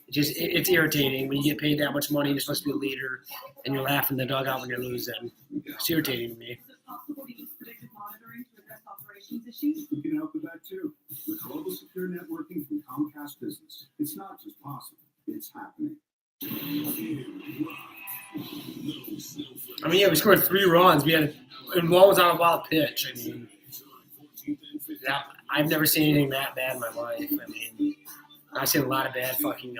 it's irritating when you get paid that much money. You're supposed to be a leader, and you're laughing in the dugout when you're losing. It's irritating to me. Is it possible to use predictive monitoring to address operations issues? You can help with that too. With global secure networking from Comcast Business. It's not just possible, it's happening. I mean, yeah, we scored 3 runs. And one was on a wild pitch. I mean, I've never seen anything that bad in my life. I mean, I've seen a lot of bad fucking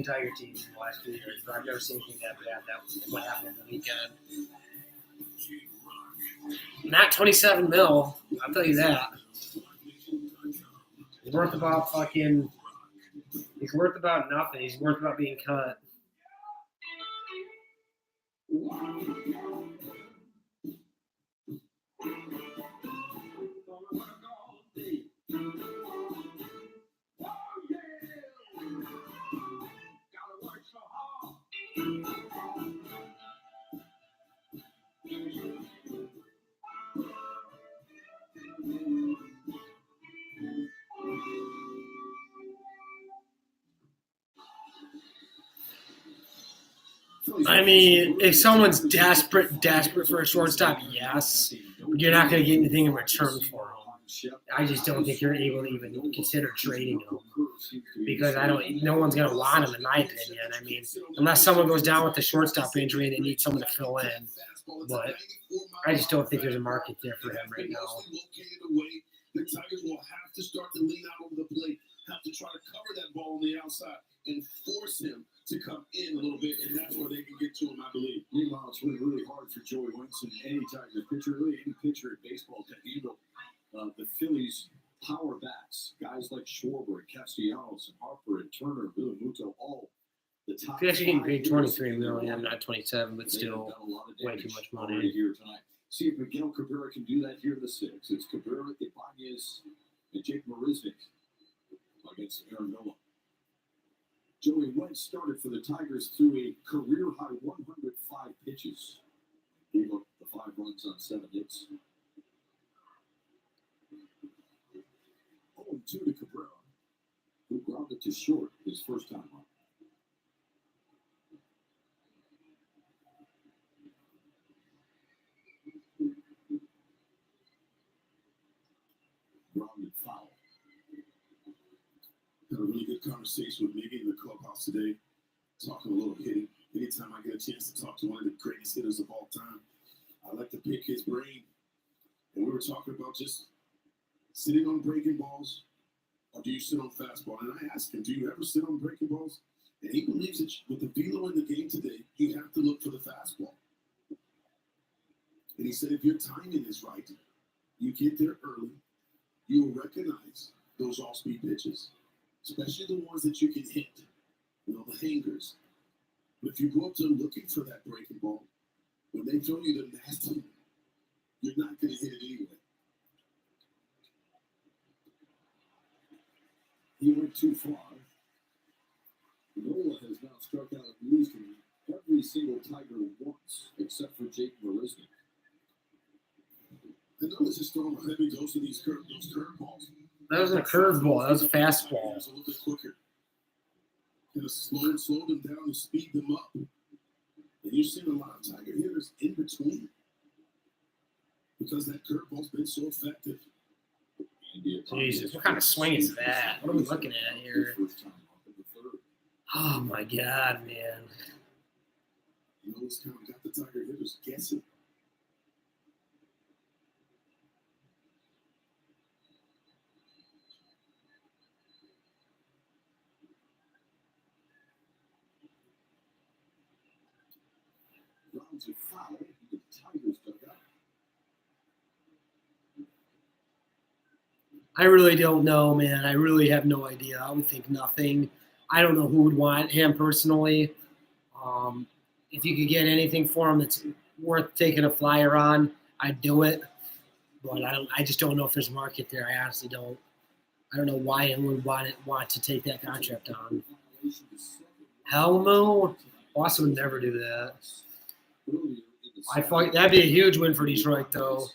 Tiger teams in the last few years, but I've never seen anything that bad. That was what happened on the weekend. Not 27 mil, I'll tell you that. He's worth about nothing. He's worth about being cut. I mean, if someone's desperate for a shortstop, yes, but you're not going to get anything in return for him. I just don't think you're able to even consider trading him because no one's going to want him, in my opinion. I mean, unless someone goes down with a shortstop injury and they need someone to fill in, but I just don't think there's a market there for him right now. The Tigers will have to start to lean out over the plate, have to try to cover that ball on the outside and force him to come in a little bit, and that's where they can get to him, I believe. Meanwhile, it's really, really hard for Joey Winston, any Tiger pitcher, really any pitcher in baseball to handle the Phillies' power bats. Guys like Schwarber and Castellanos and Harper and Turner and Billy Muto, all the top. He's actually getting paid $23 million, not 27, but still way too much money. Here tonight. See if Miguel Cabrera can do that here in the 6th. It's Cabrera, Ibanez, and Jake Marisnik against Aaron Nola. Joey Wentz started for the Tigers through a career-high 105 pitches. Gave up the 5 runs on 7 hits. 0-2 to Cabrera, who grounded to short his first time up. Grounded foul. Had a really good conversation with Miggy in the clubhouse today, talking a little hitting. Anytime I get a chance to talk to one of the greatest hitters of all time, I like to pick his brain. And we were talking about just sitting on breaking balls, or do you sit on fastball? And I asked him, do you ever sit on breaking balls? And he believes that with the velo in the game today, you have to look for the fastball. And he said, if your timing is right, you get there early, you'll recognize those off-speed pitches, especially the ones that you can hit, the hangers. But if you go up to them looking for that breaking ball, when they throw you the nasty, you're not going to hit it anyway. He went too far. Nola has now struck out at least every single Tiger once, except for Jake Marisnik. And Nola's just throwing a heavy dose of those curveballs. That was a curveball. That was a fastball. It's a little bit quicker. And slow them down and speed them up. And you're seeing a lot of Tiger hitters in between because that curveball's been so effective. Jesus, what kind of swing is that? What are we looking at here? Oh my God, man. It's kind of got the Tiger hitters guessing. Rounds are foul. The Tigers dug out. I really don't know, man. I really have no idea. I would think nothing. I don't know who would want him personally. If you could get anything for him that's worth taking a flyer on, I'd do it. But I just don't know if there's a market there. I honestly don't. I don't know why I would want to take that contract on. Helmo? Boston would never do that. That'd be a huge win for Detroit, though.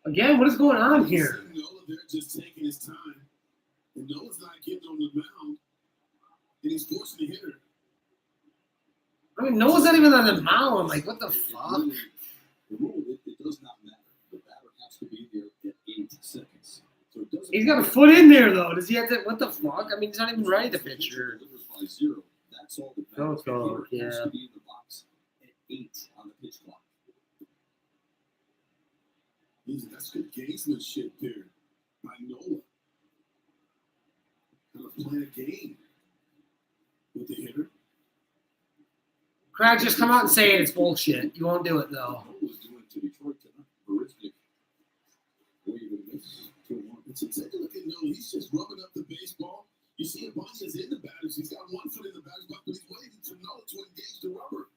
Again, what is going on here? Nola there just taking his time. And Nola's not getting on the mound. And he's forcing the hitter. I mean, Noah's not even on the mound. Like, what the fuck? The rule, it does not matter. The batter has to be there at 8 seconds. So it doesn't He's got a foot in there, though. Does he have to? What the fuck? I mean, he's not even ready to pitch here. That's all that matters. Oh, The hitter yeah. has to be in the box at 8 on the pitch clock. That's good gamesmanship there by Nola. Kind of playing a game with the hitter. Craig, just come out and say it. It's bullshit. You won't do it, though. Nola's doing to Detroit tonight. Marisnik waving this 2-1. It's take a look at Nola. He's just rubbing up the baseball. You see Ibanez in the batters. He's got one foot in the batter's box, but he's waiting for Nola to engage the rubber.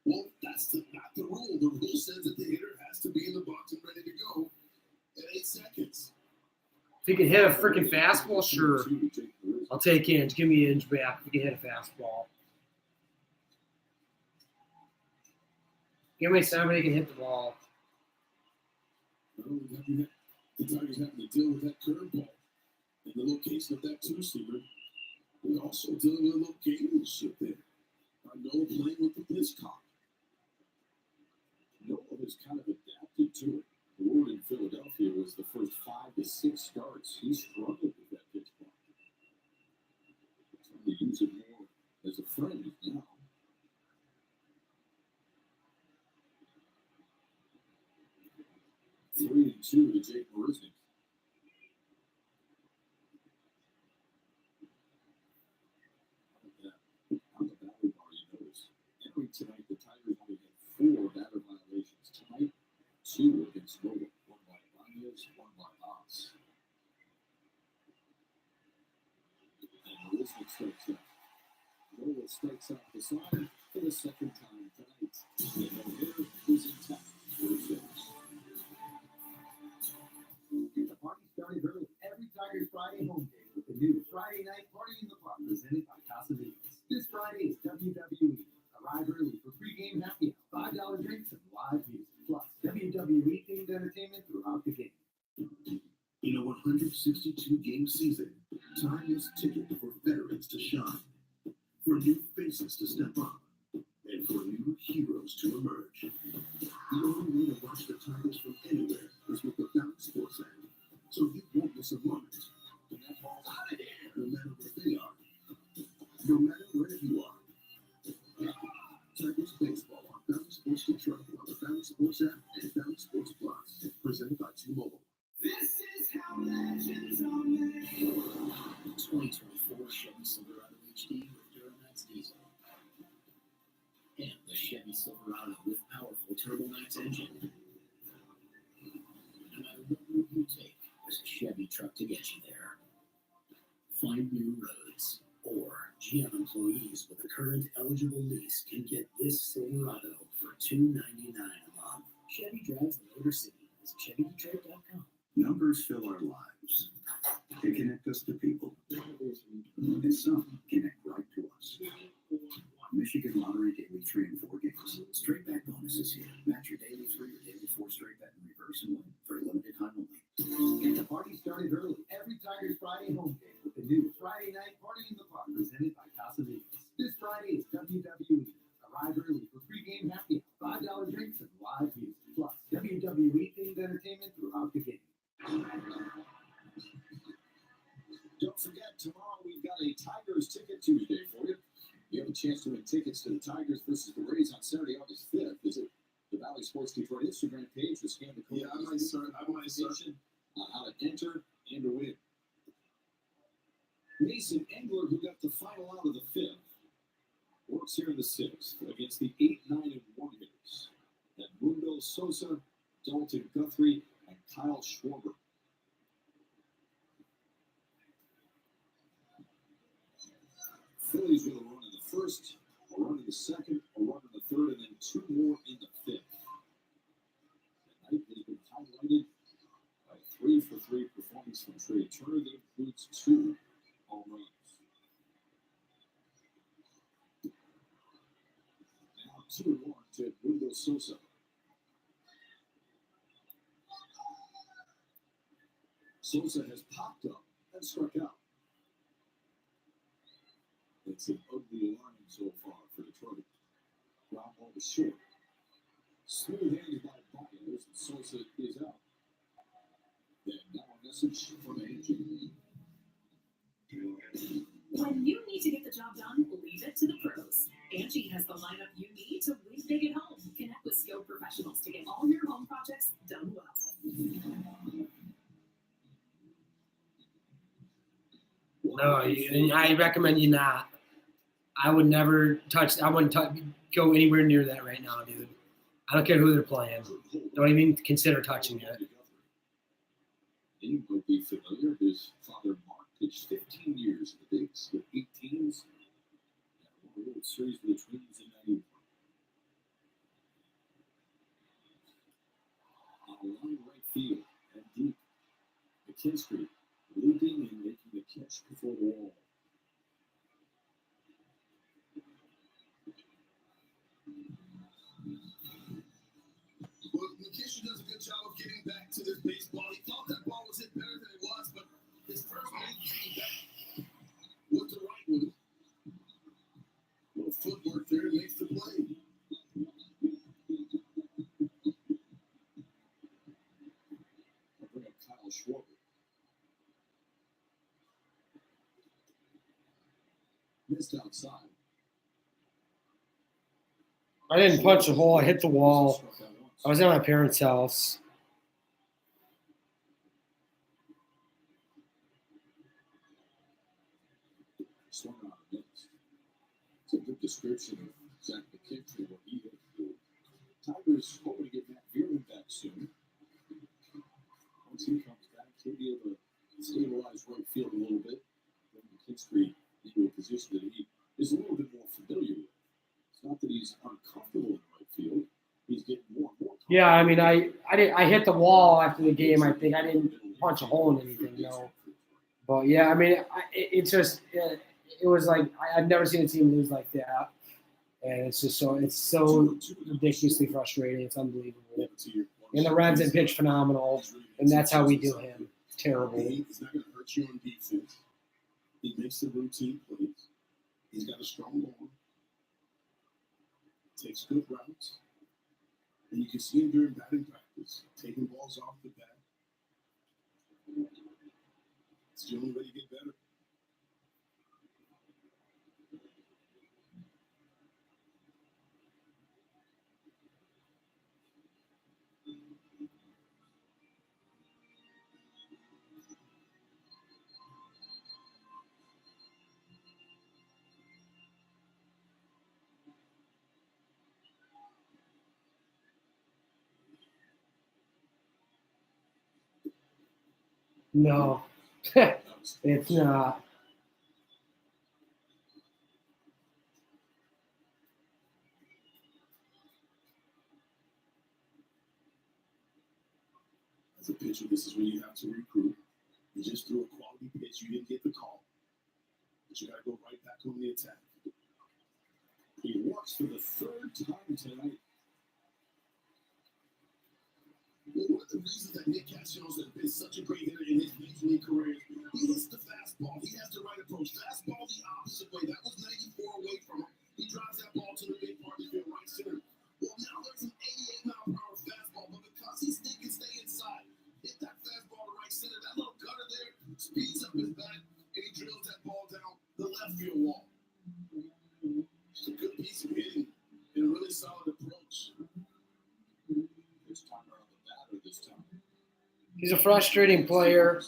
Well, that's not the rule. The rule says that the hitter has to be in the box and ready to go at 8 seconds. If you can hit a freaking fastball, sure. I'll take Inge. Give me Inge back if you can hit a fastball. Give me somebody who can hit the ball. The Tigers having to deal with that curveball and the location of that two-seamer. We're also dealing with a little gamesmanship there. Nola playing with the pitch clock. Nola has kind of adapted to it. The word in Philadelphia was the first 5 to 6 starts. He struggled with that pitch clock. Trying to use it more as a friend now. Three and 2 to Jake Marisnik. On the battery bar, you notice. Entering tonight, the Tigers only had 4 batter violations. Tonight, 2 against Nola. 1 by Ibanez, 1 by Oz. And Marisnik strikes out. Nola strikes out the side for the second time tonight. The no-hitter is intact for the Phillies. throughout the game. In a 162-game season, time is ticking for veterans to shine, for new faces to step up, and for new heroes to emerge. The only way to watch the Tigers from anywhere is with the Balance Sports app, so you won't miss a moment. When that ball's out of here, no matter where they are, no matter where you are. Tigers baseball on Balance Sports Detroit on the Balance Sports app and Balance Sports Plus, presented by T-Mobile. This is how legends are made. 2024 Chevy Silverado HD with Duramax diesel. And the Chevy Silverado with powerful TurboMax engine. No matter what route you take, there's a Chevy truck to get you there. Find new roads, or GM employees with a current eligible lease can get this Silverado for $299 a month. Chevy drives the Motor City. Visit ChevyDetroit.com. Numbers fill our lives. They connect us to people. And some connect right to us. Michigan Lottery Daily 3 and 4 games. Straight back bonuses here. Match your Daily 3 or Daily 4 straight bet in reverse and win for a limited time only. Get the party started early every Tigers Friday home game with the new Friday night Party in the Park presented by Casamigos. This Friday is WWE. Arrive early for pregame happy hour, $5 drinks and live music. Plus, WWE themed entertainment throughout the game. Don't forget, tomorrow we've got a Tigers Ticket Tuesday for you. You have a chance to win tickets to the Tigers versus the Rays on Saturday, August 5th. Visit the Valley Sports Detroit Instagram page to scan the code. Yeah, I might start. On how to enter and to win. Mason Engler, who got the final out of the 5th, works here in the 6th against the 8, 9, and 1 hitters. And Mundo Sosa, Dalton Guthrie, and Kyle Schwarber. Phillies with a run in the 1st, a run in the 2nd, a run in the 3rd, and then 2 more in the 5th. Tonight has been highlighted by 3-for-3 performance from Trey Turner that includes 2 home runs. Now 2-1 to Mundo Sosa. Sosa has popped up and struck out. It's an ugly line so far for Detroit. Ground ball is short. Smooth-handed by Baez, and Sosa is out. Then now a message from Angie. When you need to get the job done, leave it to the pros. Angie has the lineup you need to win big at home. Connect with skilled professionals to get all your home projects done well. No, I recommend you not. I would never touch. I wouldn't go anywhere near that right now, dude. I don't care who they're playing. Don't even consider touching it. He would be familiar. His father, Mark, pitched 15 years in the bigs with 8 teams. And won a World Series with the Twins in 91. On a line right field and deep, McKinstry leaping and making the catch before the wall. Well, McKinstry does a good job of getting back to this baseball. He thought that ball was hit better than it was, but his first man came back with the right one. Little footwork there makes the play. I'll bring up Kyle Schwarber. Missed outside. I didn't punch a hole. I hit the wall. I was at my parents' house. Swung on a miss. It's a good description of Zach McKinstry, what he had to do. Tigers hoping to get Matt Veerman back soon. Once he comes back, he'll be able to stabilize right field a little bit. Bring McKinstry into a position that he is a little bit more familiar with. It's not that he's uncomfortable in right field. He's getting more and more. Yeah, I mean, I hit the wall after the game. I think I didn't punch a hole in anything, no. But yeah, I mean, it was like I've never seen a team lose like that, and it's so ridiculously frustrating. It's unbelievable. To your point And the Reds have pitched phenomenal, and that's how we do him. Terrible. He's not going to hurt you on defense. He makes the routine plays. He's got a strong arm. Takes good routes. And you can see him during batting practice, taking balls off the bat. It's the only way to get better. No, it's not. As a pitcher, this is when you have to recruit. You just threw a quality pitch. You didn't get the call. But you got to go right back on the attack. He walks for the third time tonight. One of the reasons that Nick Castellanos has been such a great hitter in his major league career, he hits the fastball. He has the right approach. Fastball the opposite way. That was 94 away from him. He drives that ball to the big part of the field, right center. Well, now there's an 88-mile-per-hour fastball, but because he can stay inside, hit that fastball to right center. That little cutter there speeds up his bat, and he drills that ball down the left field wall. It's a good piece of hitting and a really solid approach. This time around the batter this time. He's a frustrating player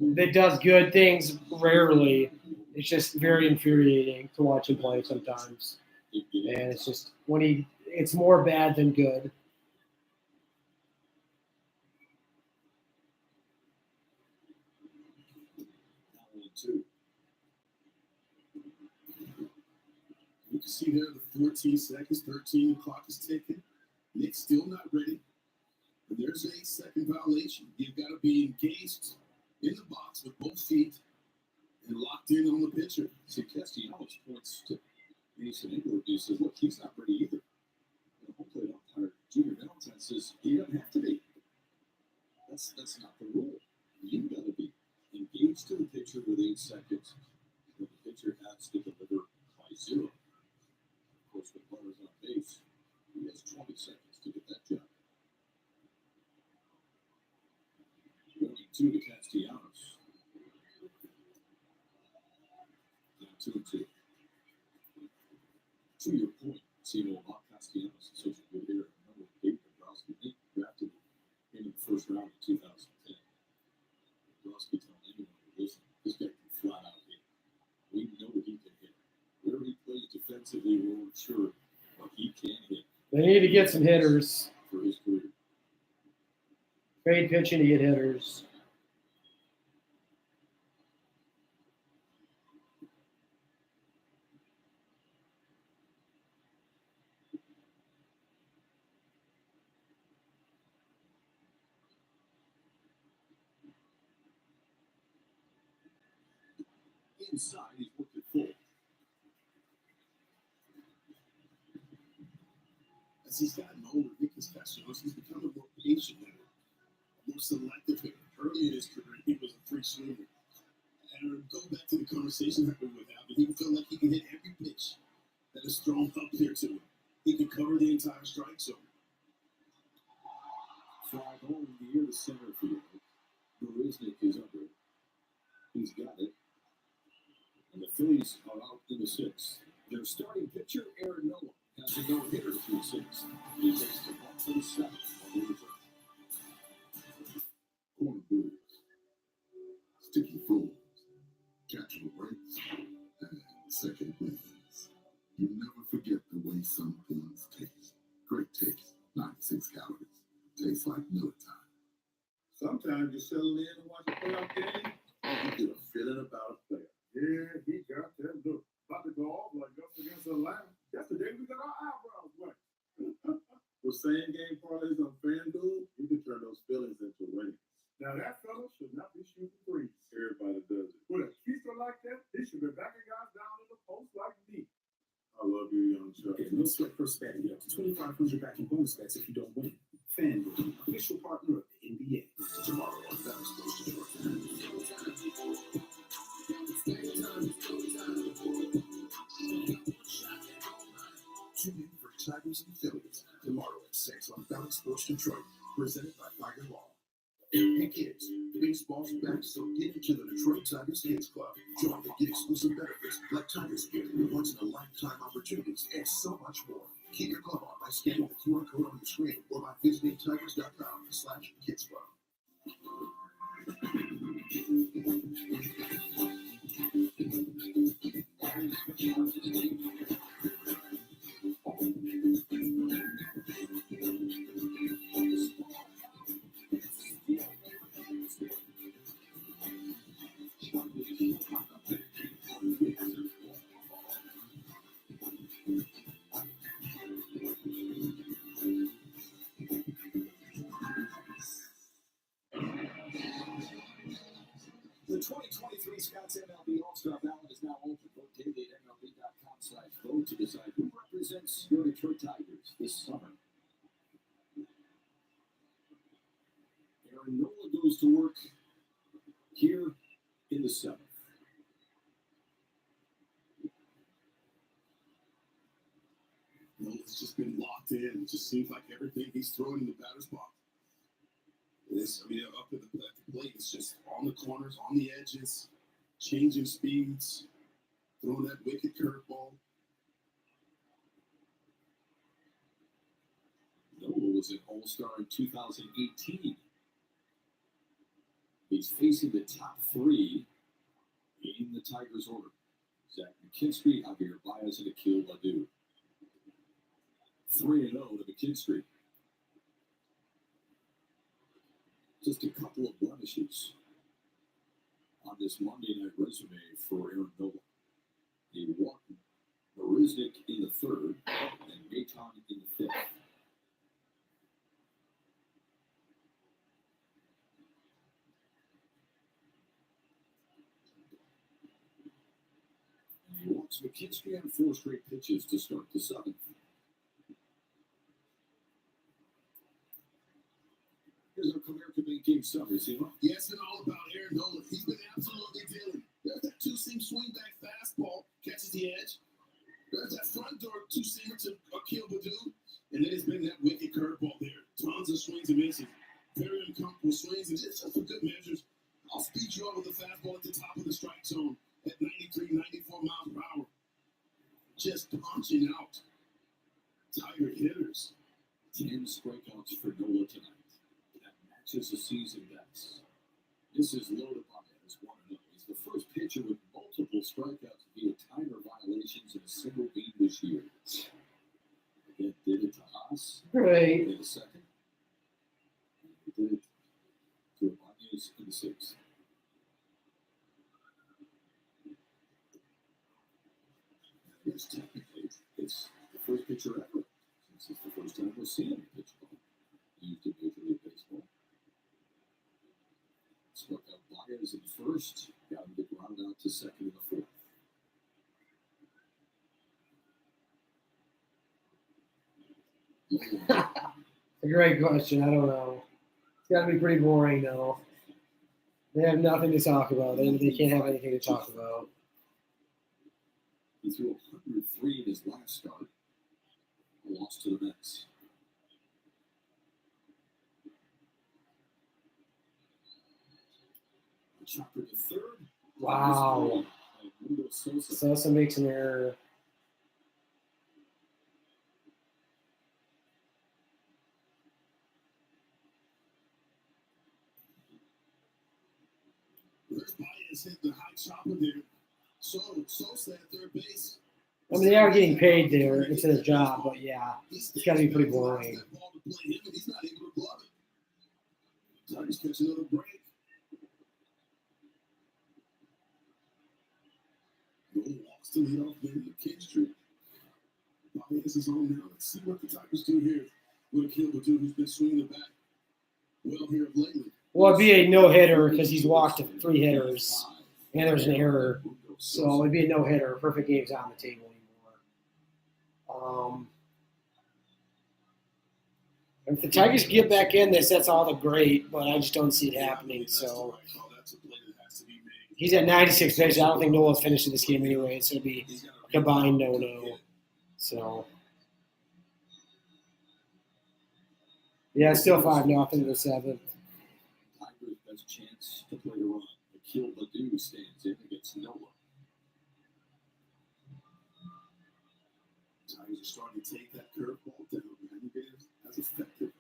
that does good things rarely. It's just very infuriating to watch him play sometimes. And it's just it's more bad than good. Two. You can see there the 14 seconds, 13, the clock is ticking. Nick's still not ready. And there's a 8-second violation. You've got to be engaged in the box with both feet and locked in on the pitcher. See, Castellanos points to Mason Inglewood. He says, look, he's not ready either. The home plate umpire, Junior Valentine, says he doesn't have to be. That's not the rule. You've got to be engaged to the pitcher with 8 seconds. And the pitcher has to deliver by 0. Of course, the runner's on base. He has 20 seconds to get that job. 22 to Castellanos. Now 2-2. To your point, Simo, about Castellanos is such a good hitter. Remember, David Dombrowski, they drafted him in the first round of 2010. Dombrowski told anyone, listen, this guy can flat out hit. We know he can hit. Where he plays defensively, we're not sure, but he can hit. They need to get some hitters. For his career. Great pitching to get hitters. Inside, he's worked it full. As he's gotten older, Nick Castellanos, he's become a more patient hitter, a more selective hitter. Early in his career, he was a free swimmer. And go back to the conversation that we were having, he felt like he could hit every pitch that is thrown up there to him. He could cover the entire strike zone. Fly ball in the air to center field. Barisnik is under it. He's got it. And the Phillies are out in the 6th. Their starting pitcher, Aaron Nola, has a no-hitter through 6th. He takes the ball to the 7th on the return. Corner Brewers, sticky fools, catching breaks, and second wins. You never forget the way some things taste. Great taste, 96 calories. Tastes like Military. Sometimes you settle in and watch a playoff game, you get a feeling about a player. Yeah, he got that look. About to go off like us against Atlanta. Yesterday we got our eyebrows wet. With same game parlays on FanDuel, you can turn those feelings into winnings. Now that fella should not be shooting threes. Everybody does it. With a keeper like that, he should be backing guys down in the post like me. I love you, young Chuck. Get no sweat first betting. Get up to $2,500 back in bonus bets if you don't win. FanDuel, Coach Detroit, presented by Tiger Law. Hey kids, baseball's back, so get into the Detroit Tigers Kids Club. Join and get exclusive benefits like Tigers Gear, once-in-a-lifetime opportunities, and so much more. Keep your glove on by scanning the QR code on the screen or by visiting tigers.com/kids club. The 2023 Scotts MLB All-Star Ballot is now open. Vote daily at MLB.com/vote to decide who represents your Detroit Tigers this summer. Aaron Nola goes to work here in the 7th. Nola's just been locked in. It just seems like everything he's throwing in the batter's box. Up at the plate, it's just on the corners, on the edges, changing speeds, throwing that wicked curveball. Nola was an All-Star in 2018. He's facing the top 3 in the Tigers order. Zach McKinstry, Javier Baez, and Akil Baddoo. 3-0 to McKinstry. Just a couple of blemishes on this Monday night resume for Aaron Nola. He walked Marisnik in the 3rd and Maton in the 5th. And he walks McKinstry on 4 straight pitches to start the 7th. Here's our Comerica Bank Game summary, Sima. Yeah, it's been all about Aaron Nola. He's been absolutely dealing. There's that two-seam swing back fastball, catches the edge. There's that front door two-seamer to Akil Baddoo. And then it's been that wicked curveball there. Tons of swings and misses. Very uncomfortable swings. And just for good measures, I'll speed you up with the fastball at the top of the strike zone at 93, 94 miles per hour. Just punching out Tiger hitters. 10 strikeouts for Nola tonight. Matches the season best. This is loaded Baez 1-0. He's the first pitcher with multiple strikeouts via timer violations in a single game this year. Again, did it to Haas. Great. In the 2nd. And he did it to Baez in the 6th. It's technically, it's the first pitcher ever, since it's the first time we're seeing a pitch ball used in Major League Baseball. Struck out Baez in the 1st, got him to ground out to 2nd in the 4th. A great question. I don't know. It's got to be pretty boring, though. They have nothing to talk about. They can't have anything to talk about. He threw 103 in his last start. A loss to the Mets. Chopper to 3rd. Wow. Sosa makes an error. There's Baez hit the high chopper there. Sosa at 3rd base. I mean, they are getting paid there. It's their job, but yeah, it's got to be pretty boring. He's not able to glove it. Tigers catch another break. Walks to lead off there to McKinstry. Baez is on now. Let's see what the Tigers do here with Akil Baddoo, who's been swinging the bat well here of lately. Well, it'd be a no-hitter because he's walked 3 hitters, and there's an error. So it'd be a no-hitter. Perfect game's not on the table anymore. If the Tigers get back in this, that's all the great, but I just don't see it happening. So he's at 96 pitches. I don't think Nola's finishing this game anyway, so it'll be a combined no-no. So Yeah, still 5-0 in the seventh. Tigers' best chance to play a run. Akil Baddoo stands in against Noah. Tigers are starting to take that curveball down, man. You get as effective.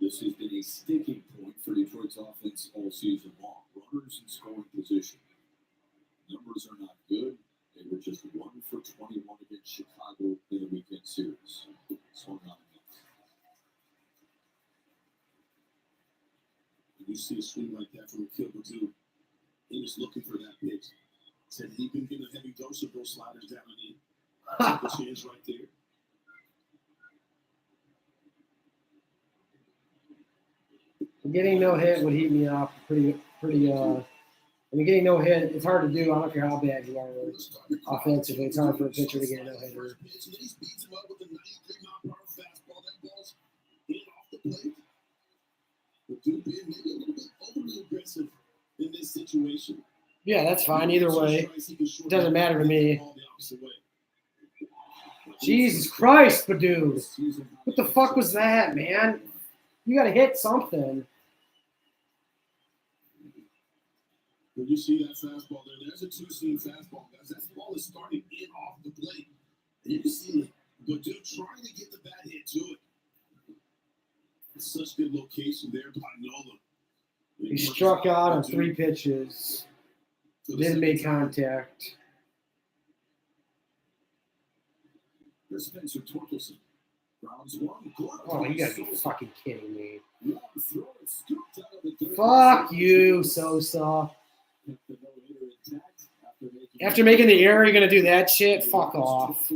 This has been a sticking point for Detroit's offense all season long. Runners in scoring position. Numbers are not good. They were just 1 for 21 against Chicago in the weekend series. Swung on the net. When you see a swing like that from Akil Baddoo, he was looking for that pitch. Said he can get a heavy dose of those sliders down the knee. Took a chance right there. Getting no hit would heat me up pretty. I mean, getting no hit, it's hard to do. I don't care how bad you are offensively. It's hard for a pitcher to get a no hitter. In this situation. Yeah, that's fine. Either way, it doesn't matter to me. Jesus Christ, Baddoo. What the fuck was that, man? You got to hit something. When you see that fastball there's a two-seam fastball, guys. That ball is starting in off the plate. And you can see Baddoo trying to get the bat hit to it. It's such good location there by Nola. He struck out on 3 pitches. Didn't make contact. There's Spencer Torkelson. Rounds 1. Oh, you gotta be fucking kidding me. Fuck you, Sosa. After making the error, you're gonna do that shit? Fuck off.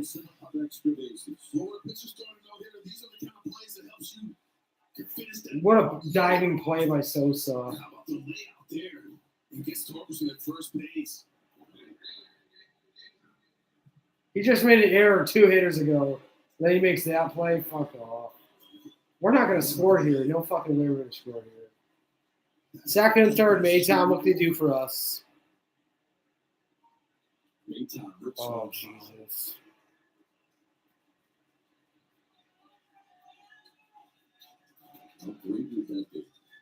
What a diving play by Sosa. How about the layout there? And gets Torkelson at first base. He just made an error 2 hitters ago. Then he makes that play. Fuck off. We're not going to score here. No fucking way we're going to score here. Second and third, Maytown, what can they do for us? Oh, Jesus. How great is that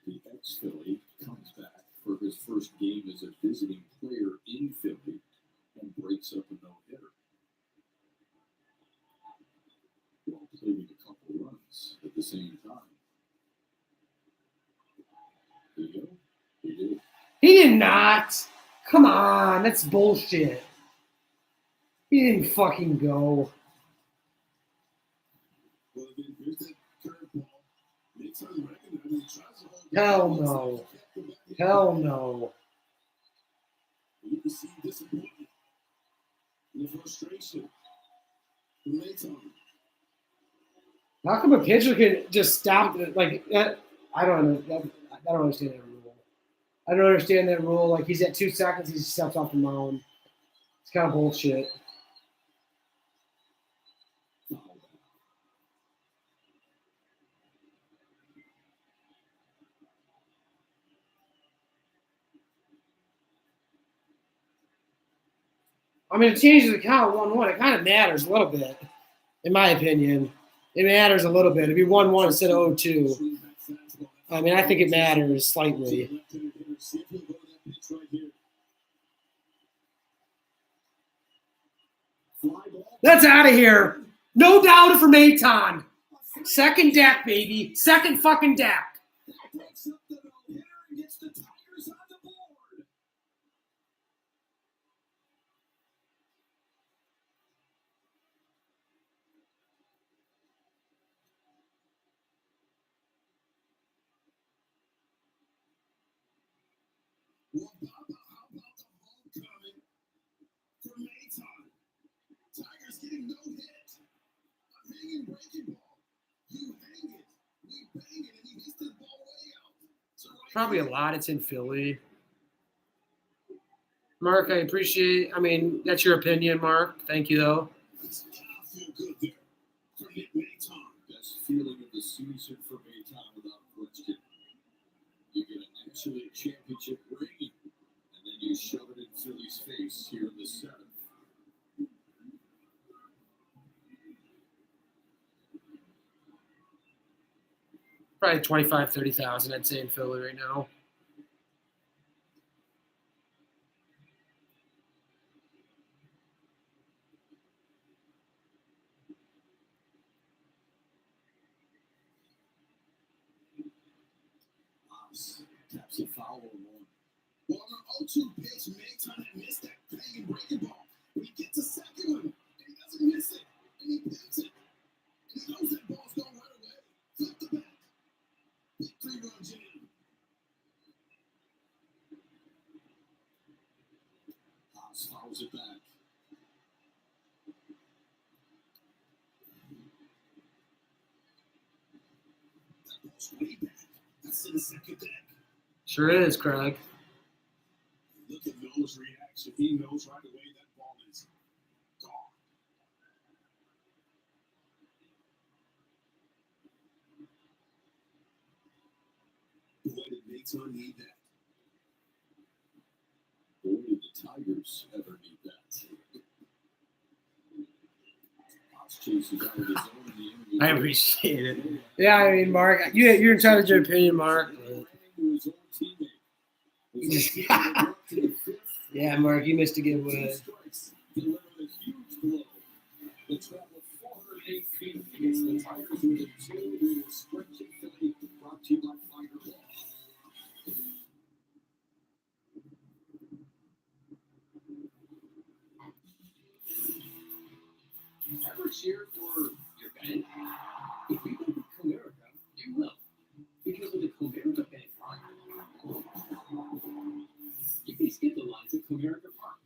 the ex-Philly comes back for his first game as a visiting player in Philly and breaks up a no-hitter. While including a couple runs at the same time. Did he go? He did. He did not. Come on, that's bullshit. He didn't fucking go. Well, again, here's that curveball. Maytown recognizes he tries to hold Hell no. Hell no. You can see disappointment and the frustration from Maytown. How come a pitcher can just stop like that? I don't understand that rule. I don't understand that rule. Like he's at 2 seconds, he steps off the mound. It's kind of bullshit. I mean, it changes the count 1-1. It kind of matters a little bit, in my opinion. It matters a little bit. It'd be 1-1 instead of 0-2. I mean, I think it matters slightly. That's out of here. No doubt for Mayton. Second deck, baby. Second fucking deck. Well, Papa, how about the homecoming for Mayton? Tigers getting no hit. A hanging breaking ball. You hang it. We bang it, and he hits the ball way out. So right Probably a lot. It's in Philly. Mark, I appreciate. I mean, that's your opinion, Mark. Thank you, though. That's gotta feel good there for Nick Mayton. Best feeling of the season for Maytown without question. You get a potentially a championship ring, and then you shove it in Philly's face here in the seventh. Probably 25, 30,000, I'd say, in Philly right now. Taps a foul or one. Well, on 0-2 pitch, Mayton missed that banging breaking ball. When he gets a second one, and he doesn't miss it, and he pins it, and he knows that ball's going right away. Flip the bat. Big 3-run jam. Hobbs fouls it back. That ball's way back. That's in the second deck. Sure is, Craig. Look at Noah's reaction. He knows right away that ball is gone. Boy, did Mayton need that. Boy, did the Tigers ever need that. Hobbs chases out of his own in the interview. I appreciate it. Yeah, I mean, Mark, you're entitled to your opinion, Mark. Yeah, Mark, you missed a giveaway. Delivered a huge blow. The travel 408 feet against the Tigers with a 2. We will stretch it Philly. Brought to you by Fiber Law. Ever cheer for your bank? If you go to Comerica, you will. Because with the Comerica Bank card, you can skip the lines at Comerica Park.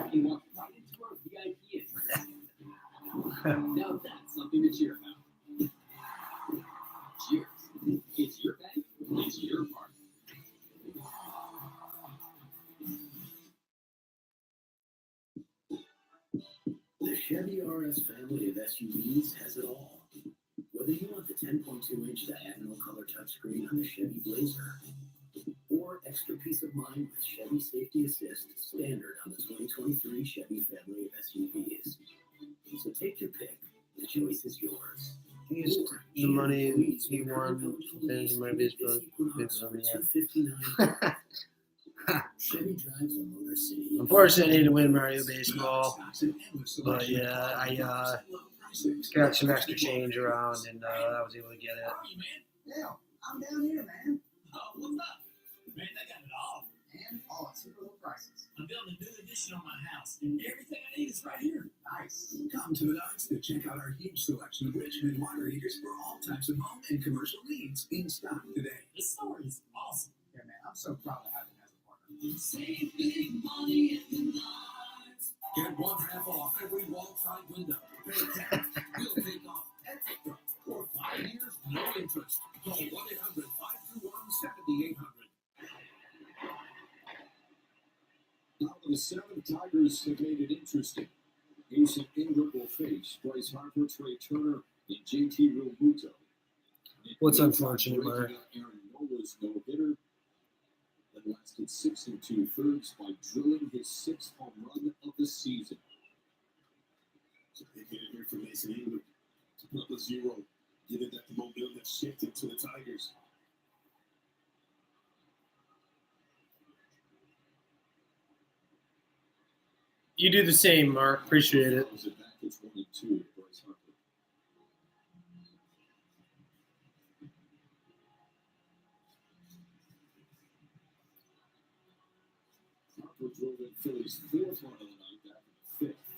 You can walk right into our VIP entrance. Now that's something to cheer about. Cheers. It's your bank. It's your park. The Chevy RS family of SUVs has it all. Whether you want the 10.2-inch diagonal color touchscreen on the Chevy Blazer, or extra peace of mind with Chevy Safety Assist standard on the 2023 Chevy family of SUVs. So take your pick. The choice is yours. Used the money he won in my baseball. Chevy drives a Motor City. Unfortunately, I need to win Mario Baseball. But yeah, I got some extra change around and I was able to get it. Yeah, I'm down here, man. Oh, what's up? Man, they got it all. And all at super low prices. I'm building a new addition on my house, and everything I need is right here. Nice. Come to Menards to check out our huge selection of Richmond water heaters for all types of home and commercial needs in stock today. This store is awesome. Yeah, man, I'm so proud to have him as a partner. Save big money at Menards. Get one half off every wall side window. Pay cash. We'll take off extra for 5 years, no interest. Call 1-800-521-7800. Now the 7 Tigers have made it interesting. Mason Ingram will face Bryce Harper, Trey Turner, and JT Realmuto. What's unfortunate, Mark? Aaron Nola's no-hitter that lasted 6 2/3 by drilling his 6th home run of the season. So they get it here for Mason Ingram to put up a 0, giving that the momentum that shifted to the Tigers. You do the same, Mark. Appreciate it. Was it back? It's 1-2 to Bryce Harper. Harper drove in Phillies' 4th run of the night back in the 5th.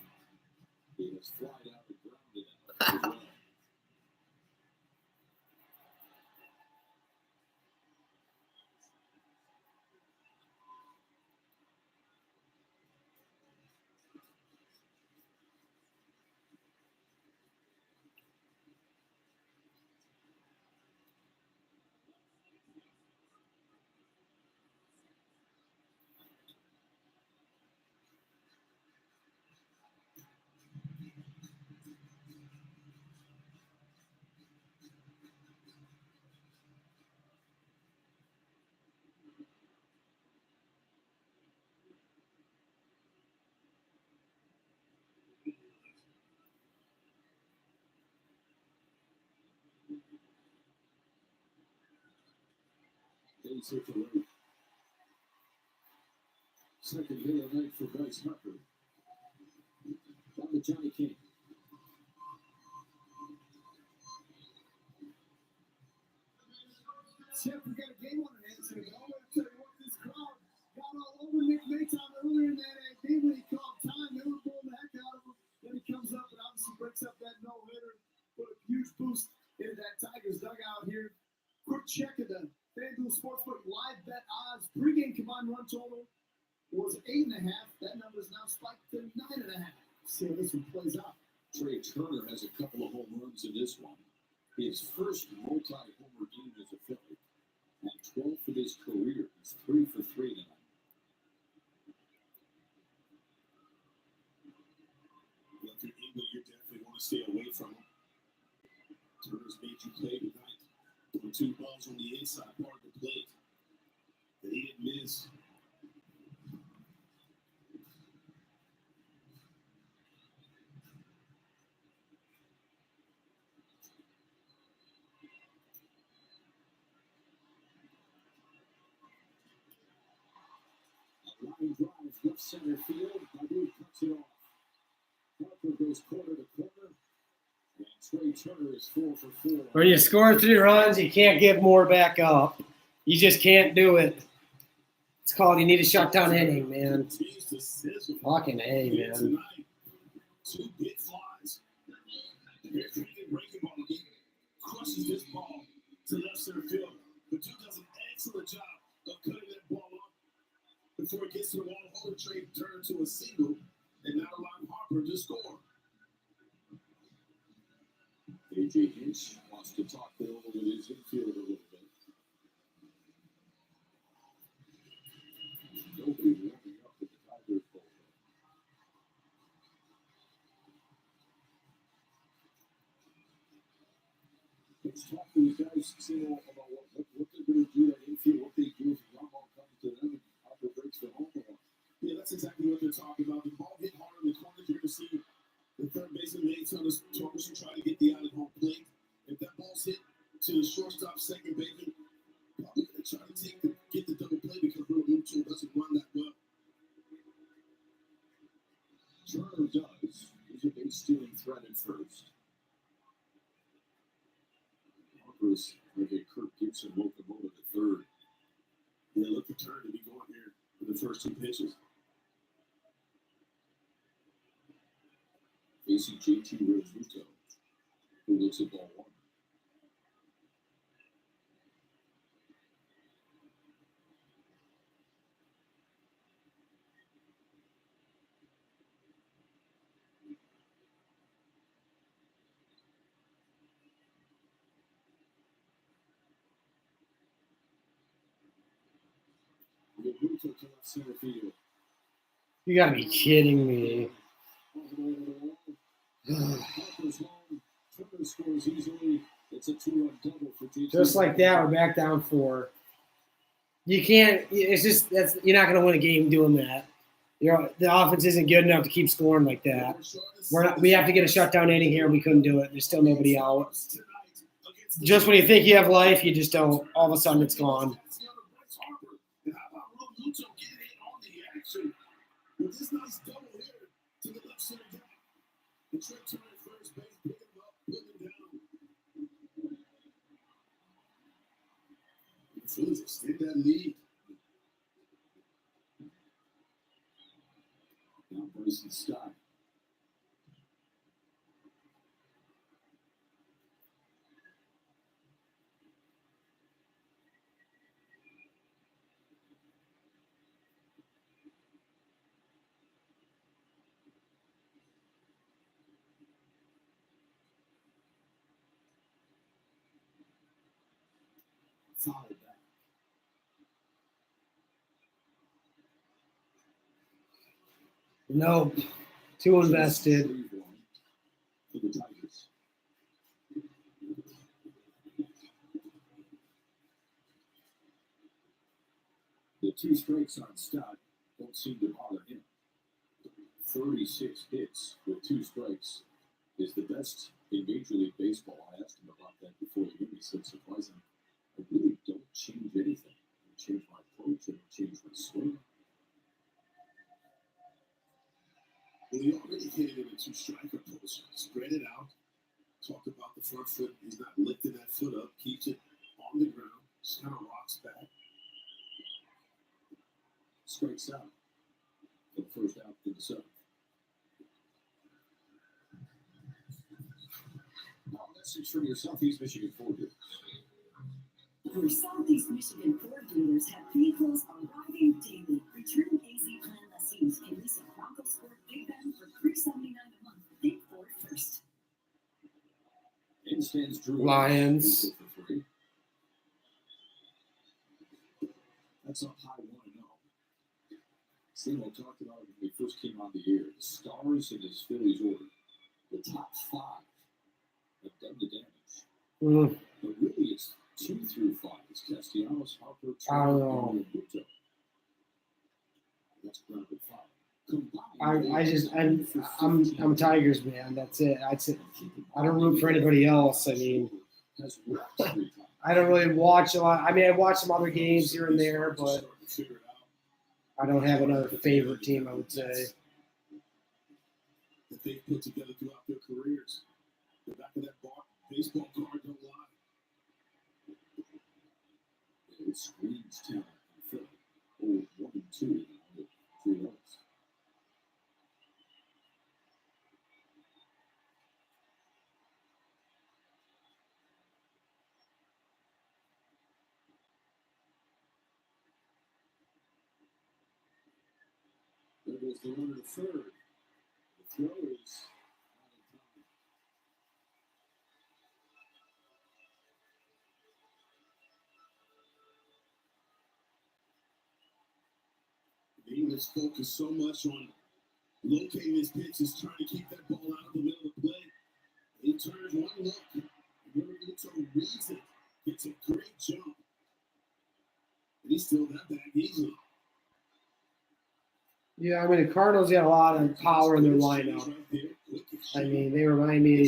He has flied out and grounded out as well. Phillies hit the late. Second hit of the night for Bryce Harper. Down to Johnny King. Chip, we got a game on our hands here. But I'm going to tell you what, this crowd got all over Nick Maytime earlier in that game when he called time. They were pulling the heck out of him. Then he comes up and obviously breaks up that no-hitter. Put a huge boost into that Tigers dugout here. Quick check of the FanDuel Sportsbook live bet odds. Pre-game combined run total was 8.5. That number is now spiked to 9.5. See how this one plays out. Trey Turner has a couple of home runs in this one. His first multi-homer game as a Philly. And 12th of his career. He's 3 for 3 tonight. Well, if you're England, you definitely want to stay away from him. Turner's made you play tonight. Throwing 2 balls on the inside part of the plate that he didn't miss. Line drive, left center field. Badu cuts it off. Harper goes corner to corner. And Trey Turner is 4 for 4. When you score 3 runs, you can't give more back up. You just can't do it. It's called you need a shutdown inning, man. Fucking A, man. Tonight, 2 big flies. Here's the breaking ball. He crushes this ball to left center field. But Duke does an excellent job of cutting that ball off before it gets to the wall. Holder Trey Turner to a single and not allowing Harper to score. A.J. Hinch wants to talk it over with his infield a little bit. Nobody warming up with the Tigers bullpen. Let's talk to these guys, see about what they're going to do at infield, what they do if Ramon comes to them and Harper breaks the home run. Yeah, that's exactly what they're talking about. The ball hit hard in the corner. You're going to see the third baseman Nate Thomas try to get the out of home plate. If that ball's hit to the shortstop, second baseman, probably going to try to get the double play because Little Mutual doesn't run that well. Turner does. He's a base stealing threat at first. Harper's like a Kirk Gibson locomotive at third. Yeah, look for Turner to be going here for the first 2 pitches. Facing JT Realmuto, who looks at ball 1. Realmuto to left center field. You gotta be kidding me. Harper's home. Turner scores easily. It's a 2-run double for JT. Just like that, we're back down 4. You can't. It's just you're not gonna win a game doing that. The offense isn't good enough to keep scoring like that. We have to get a shutdown inning here. We couldn't do it. There's still nobody out. Just when you think you have life, you just don't. All of a sudden, it's gone. With this nice double here to the left center gap. And Trey Turner at first base, pick him up, put him down. The Phillies extend that lead. Now Bryson Stott. Foul back. Nope. Too invested. For the Tigers. The 2 strikes on Stott don't seem to bother him. 36 hits with 2 strikes is the best in Major League Baseball. I asked him about that before the game. He said, surprisingly, I really don't change anything. change my approach and change my swing. Well, he already hit it in a two-striker approach. Spread it out. Talked about the front foot. He's not lifting that foot up. Keeps it on the ground. Just kind of rocks back. Strikes out for the first out to the seventh. Now, message from your Southeast Michigan Ford dealers. Your Southeast Michigan Ford dealers have vehicles arriving daily. Return AZ plan lessees can lease a Bronco Sport Big Ben for $379 a month. Think Ford first. In stands Drew Lions. for free. That's up high 1-0. Steve, I talked about it when we first came on the air. The stars in his Phillies order, the top 5 have done the damage. But really, it's 2 through 5. It's Castellanos, Harper, Turner, and Buto. That's grounded 5. I'm Tigers, man. That's it. I don't root for anybody else. I mean, I don't really watch a lot. I mean, I watch some other games here and there, but I don't have another favorite team, I would say. That they've put together throughout their careers. The back of that baseball card don't lie. It screams talent in Philly. Oh, 1 and 2 in the 3 runs. There goes the runner to third. The throw is The English focus so much on locating his pitches, trying to keep that ball out of the middle of the play. He turns one look. Buto reads it. Gets a great jump. And he still got that easily. Yeah, I mean, the Cardinals got a lot of power in their lineup. I mean, they remind me of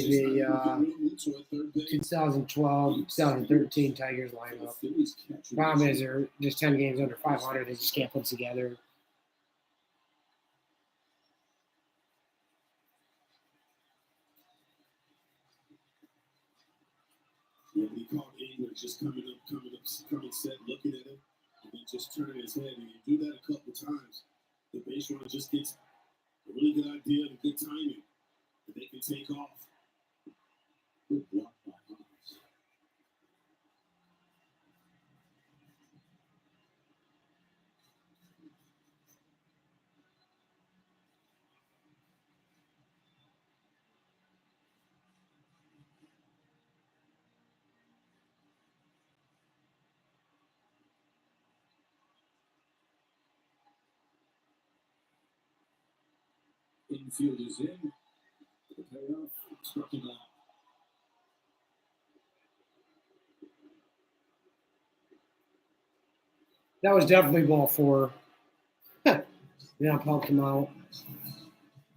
the 2012, 2013 Tigers lineup. Problem is, they're just 10 games under 500. They just can't put it together. Yeah, he caught England just coming set, looking at him, and then just turning his head. And you do that a couple times, the base runner just gets a really good idea and good timing, and they can take off. good block by Hines. Infield is in. The payoff struck him out. That was definitely ball 4. Yeah, popped him out.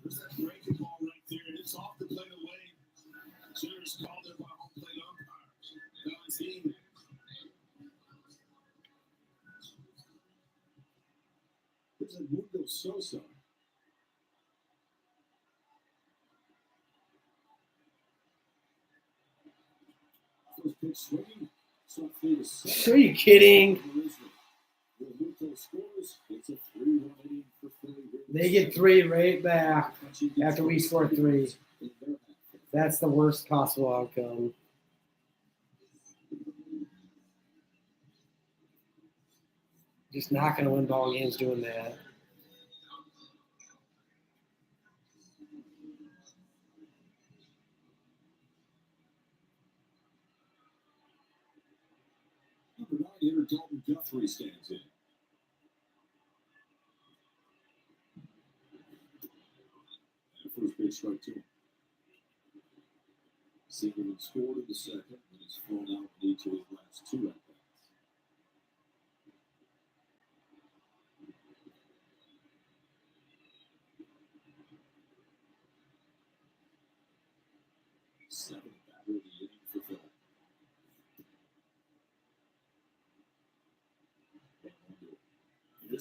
There's that breaking ball right there, and it's off the plate away. Jenners called it by home plate umpire. Valentine. There's a Mundo Sosa. First pitch swinging. Softly to center. Are you kidding? Mundo scores. It's a 3-1 inning for Philly. They get 3 right back after we score 3. That's the worst possible outcome. Just not going to win ball games doing that. Number 9 hitter Dalton Guthrie stands in. And first pitch strike 2. Singleton scored in the second, and he's thrown out in each of his last 2 at bats. Seventh batter of the inning for Philly. And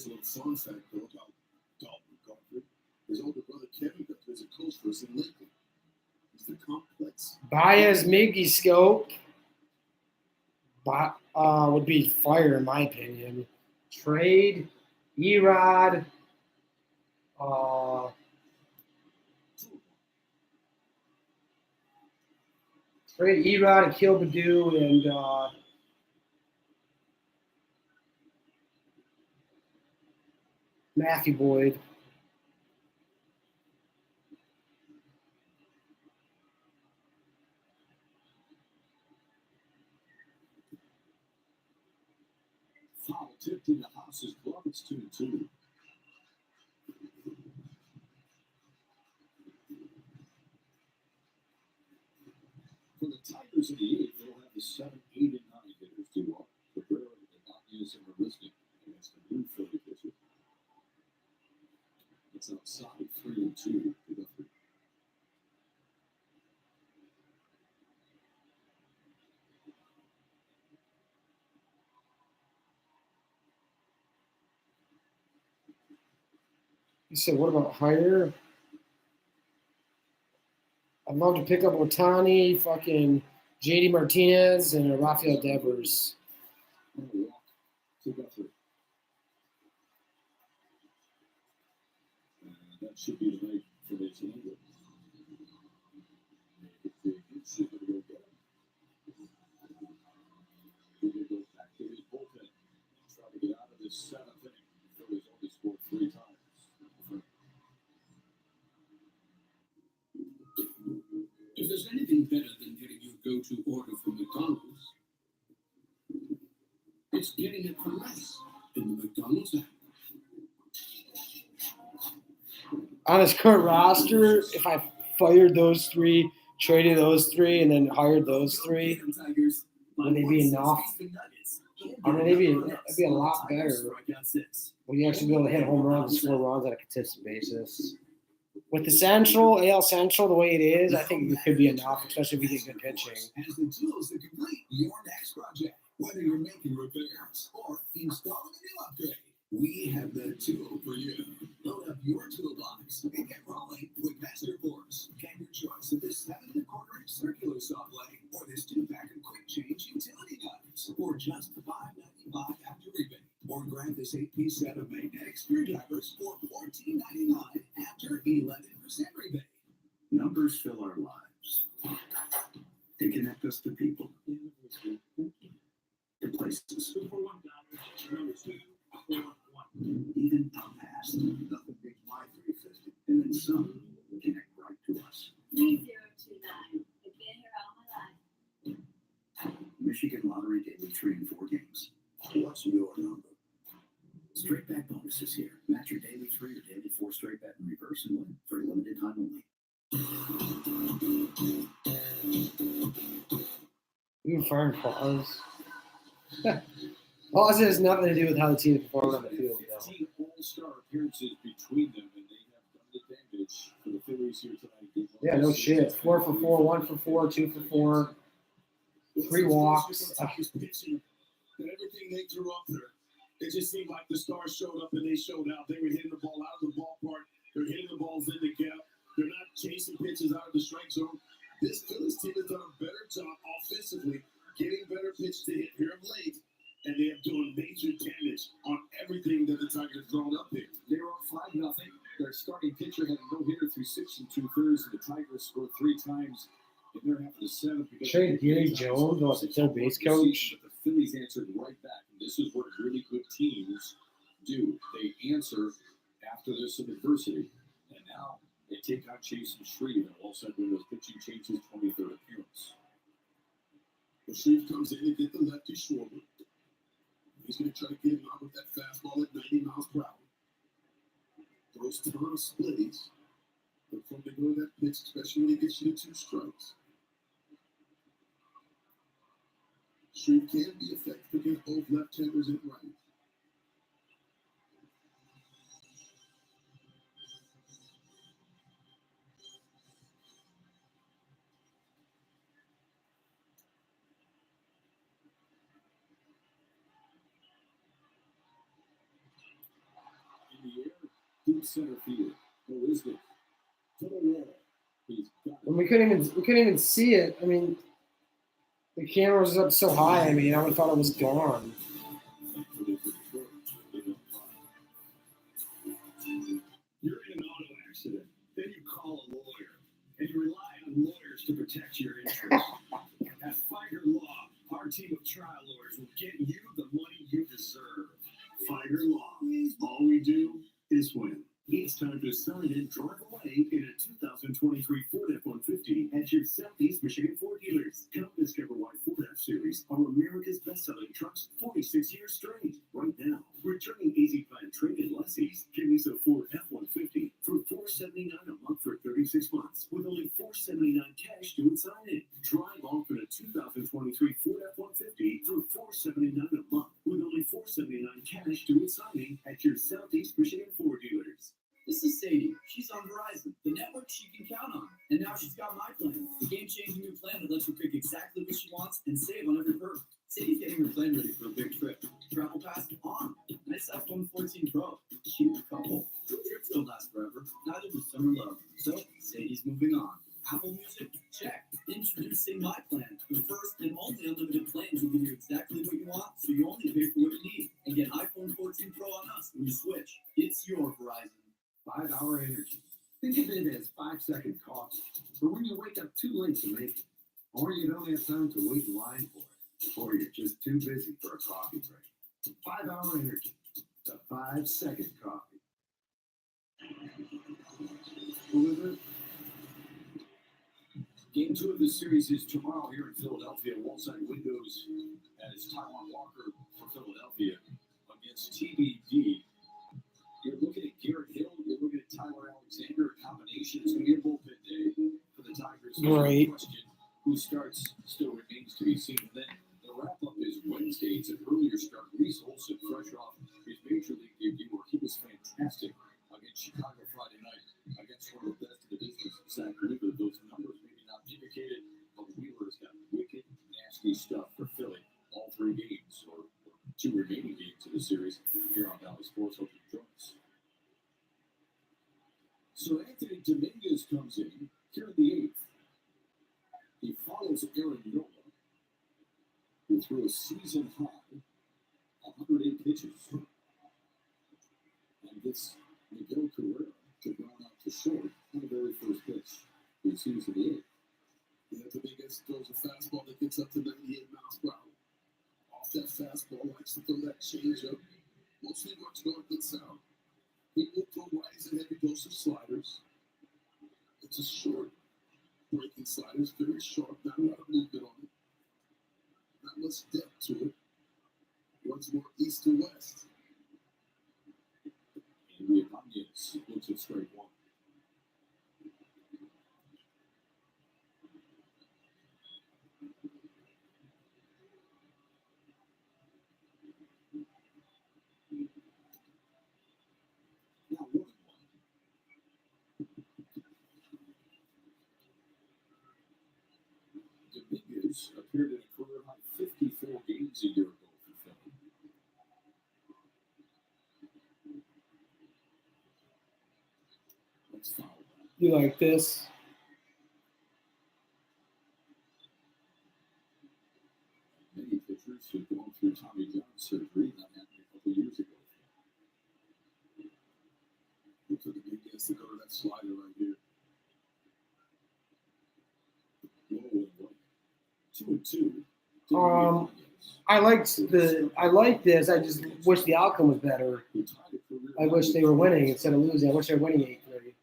a little fun fact, though, about Dalton Guthrie. His older brother, Kevin Guthrie, is a coach for us in Lakeland. He's the complex. Baez Miggy Scope would be fire in my opinion. Trade Erod. Trade Erod and Kill Badu and Matthew Boyd. Foul tipped into Haas's glove. It's 2-2. For the Tigers in the eighth, they'll have the 7, 8, and 9 hitters due up. Cabrera, Ibanez, and Marisnik against the new Philly pitcher. It's outside 3-2 to Guthrie. You said, what about higher? I'd love to pick up Otani, fucking JD Martinez, and Rafael Devers. Walk to Guthrie. That should be the night for the Angels. If they hit, should they go get him? He goes back to his bullpen. Try to get out of this 7th inning. The Phillies only scored 3 times. If there's anything better than getting your go-to order from McDonald's, it's getting it for less in the McDonald's app. On his current roster, if I fired those 3, traded those 3, and then hired those 3, would they be enough? I mean, it'd be a lot better. Would you actually be able to hit home runs and score runs on a consistent basis? With the Central, AL Central, the way it is, I think it could be enough, especially if we get good pitching. Has the tools to complete your next project. Whether you're making repairs or installing a new upgrade, we have the tool for you. Load up your toolbox and get rolling with Master Force. Get your choice of this 7 1/4-inch circular saw blade or this 2-pack of quick change utility knives for just $5.95 after rebate. Or grab this 8-piece set of magnetic screwdrivers for $14.99 after 11% rebate. Numbers fill our lives. They connect us to people, to places, even our past. Nothing beats my 350, and then some connect right to us. 3029. I've been here all my life. Michigan Lottery Daily 3 and 4 games. What's your number? Straight bet bonuses here. Match your daily 3 or daily 4 straight bet in reverse and win for a limited time only. You can find pause. Pause has nothing to do with how the team performed on the field, though. 15 all-star appearances between them, and they have done the damage for the Phillies here tonight. Yeah, no shit. 4 for 4, 1 for 4, 2 for 4, 3 walks. And everything they threw up there, it just seemed like the stars showed up and they showed out. They were hitting the ball out of the ballpark. They're hitting the balls in the gap. They're not chasing pitches out of the strike zone. This Phillies team has done a better job offensively, getting better pitches to hit here of late, and they have done major damage on everything that the Tigers have thrown up there. They were up 5-0. Their starting pitcher had a no-hitter through 6 2/3, and the Tigers scored 3 times in their half of the 7th. Trade Gary Jones was the third base coach. But the Phillies answered right back, and this is what really good teams do. They answer after there's some adversity, and now they take on Chase and Shreve, and all of a sudden those pitching changes 23rd appearance. Well, Shreve comes in and get the lefty Schwarber. He's going to try to get him out with that fastball at 90 miles per hour. Throws a ton of splitties. But from the go to that pitch, especially when he gets you to 2 strikes. Shreve can be effective against both left-handers and right. deep center field. Ballistic to the wall. He's got And we couldn't even see it. I mean, the camera was up so high. I mean, I would have thought it was gone. You're in an auto accident. Then you call a lawyer. And you rely on lawyers to protect your interests. At Figer Law, our team of trial lawyers will get you the money you deserve. Figer Law. All we do is win. It's time to sign and drive away in a 2023 Ford F-150 at your Southeast Michigan Ford dealers. Come discover why Ford F-Series are America's best-selling trucks 46 years straight. Right now, returning Easy Plan trade-in lessees can lease a Ford F-150 for $479 a month for 36 months, with only $479 cash due at signing. Drive off in a 2023 Ford F-150 for $479 a month, with only $479 cash due at signing at your Southeast Michigan Ford dealers. This is Sadie. She's on Verizon, the network she can count on. And now she's got my plan, the game-changing new plan that lets her pick exactly what she wants and save on every perk. Sadie's getting her plan ready for a big trip. Travel pass on. Nice iPhone 14 Pro. Cute couple. Trips don't last forever. Neither does summer love. So Sadie's moving on. Apple Music? Check. Introducing my plan, the first and only unlimited plan to give you exactly what you want, so you only pay for what you need. And get iPhone 14 Pro on us when you switch. It's your Verizon. 5-hour energy. Think of it as 5-second coffee for when you wake up too late to make it, or you don't have time to wait in line for it, or you're just too busy for a coffee break. 5-hour energy. The 5-second coffee. Game 2 of the series is tomorrow here in Philadelphia. Wallside Windows as Taiwan Walker for Philadelphia against TBD. You're looking at Garrett Hill. You're looking at Tyler Alexander. A combination. It's going to be a bullpen day for the Tigers. Great. Question, who starts still remains to be seen. And then the wrap-up is Wednesday. It's an earlier start. Reese Olson, fresh off his major league debut, where he was fantastic against Chicago Friday night against one of the best in the business, Zach Wheeler. Those numbers maybe not indicated, but Wheeler's got wicked, nasty stuff for Philly. All 3 games, or 2 remaining games of the series here on Valley Sports. Hope you join us. So Anthony Dominguez comes in here in the 8th. He follows Aaron Nola, who threw a season high 108 pitches, and gets Miguel Cabrera to ground out to short on the very first pitch. He sees the 8th. Yeah, Dominguez throws a fastball that gets up to 98 miles per hour. Off that fastball, likes to throw that changeup. Mostly works north and south. He will throw righties and heavy dose of sliders. It's a short breaking slider. It's very sharp, not a lot of movement on it. Not much depth to it. Runs more east to west. And the Ibanez looks at strike 1. Now 1-1. Dominguez appeared in a career high 54 games a year ago for Philly. Let's follow that. You like this? Many pitchers have gone through Tommy John surgery. That happened a couple years ago. Look for Dominguez to go to that slider right here. Low and 2-2. I like this. I just wish the outcome was better. I wish they were winning instead of losing. I wish they were winning 8-3.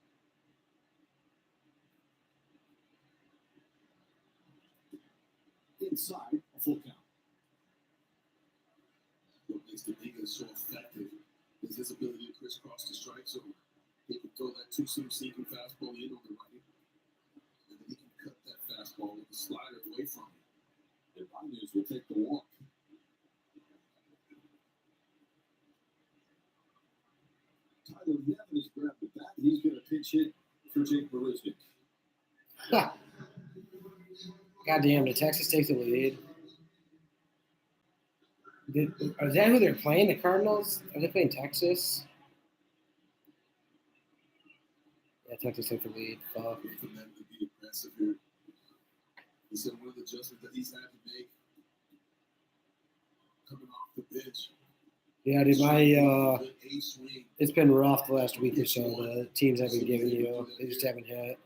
Inside, a full count. What makes Dominguez so effective is his ability to crisscross the strike zone. He can throw that 2-seam sinking fastball in on the righty, and then he can cut that fastball with the slider away from him. The Ibanez will take the walk. Tyler Nevin has grabbed the bat. He's going to pitch hit for Jake Marisnik. Goddamn, did Texas take the lead? Is that who they're playing? The Cardinals? Are they playing Texas? Yeah, Texas took the lead. Fuck. For them to be aggressive here. He said one of the adjustments that he's had to make coming off the bench. Yeah, dude, Good A swing. it's been rough the last week or so. The teams I've been giving you, they just haven't hit.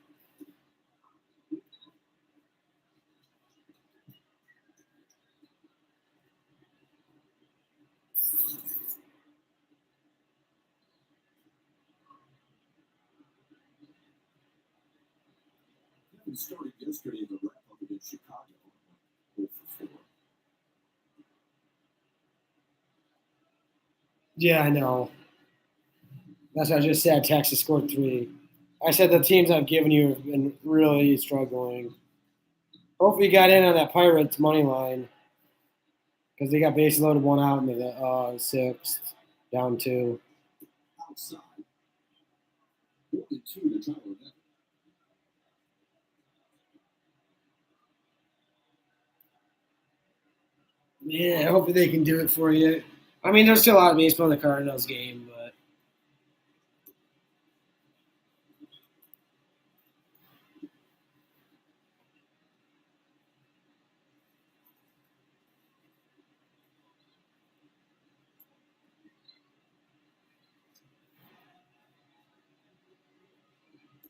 He started yesterday in the wrap up against Chicago. 0 for 4. Yeah, I know. That's what I just said. Texas scored 3. I said the teams I've given you have been really struggling. Hopefully you got in on that Pirates money line because they got base loaded 1 out in the 6th, down 2. Outside. 4 and 2 to Tyler Neville. Yeah, hopefully they can do it for you. I mean, there's still a lot of baseball in the Cardinals game, but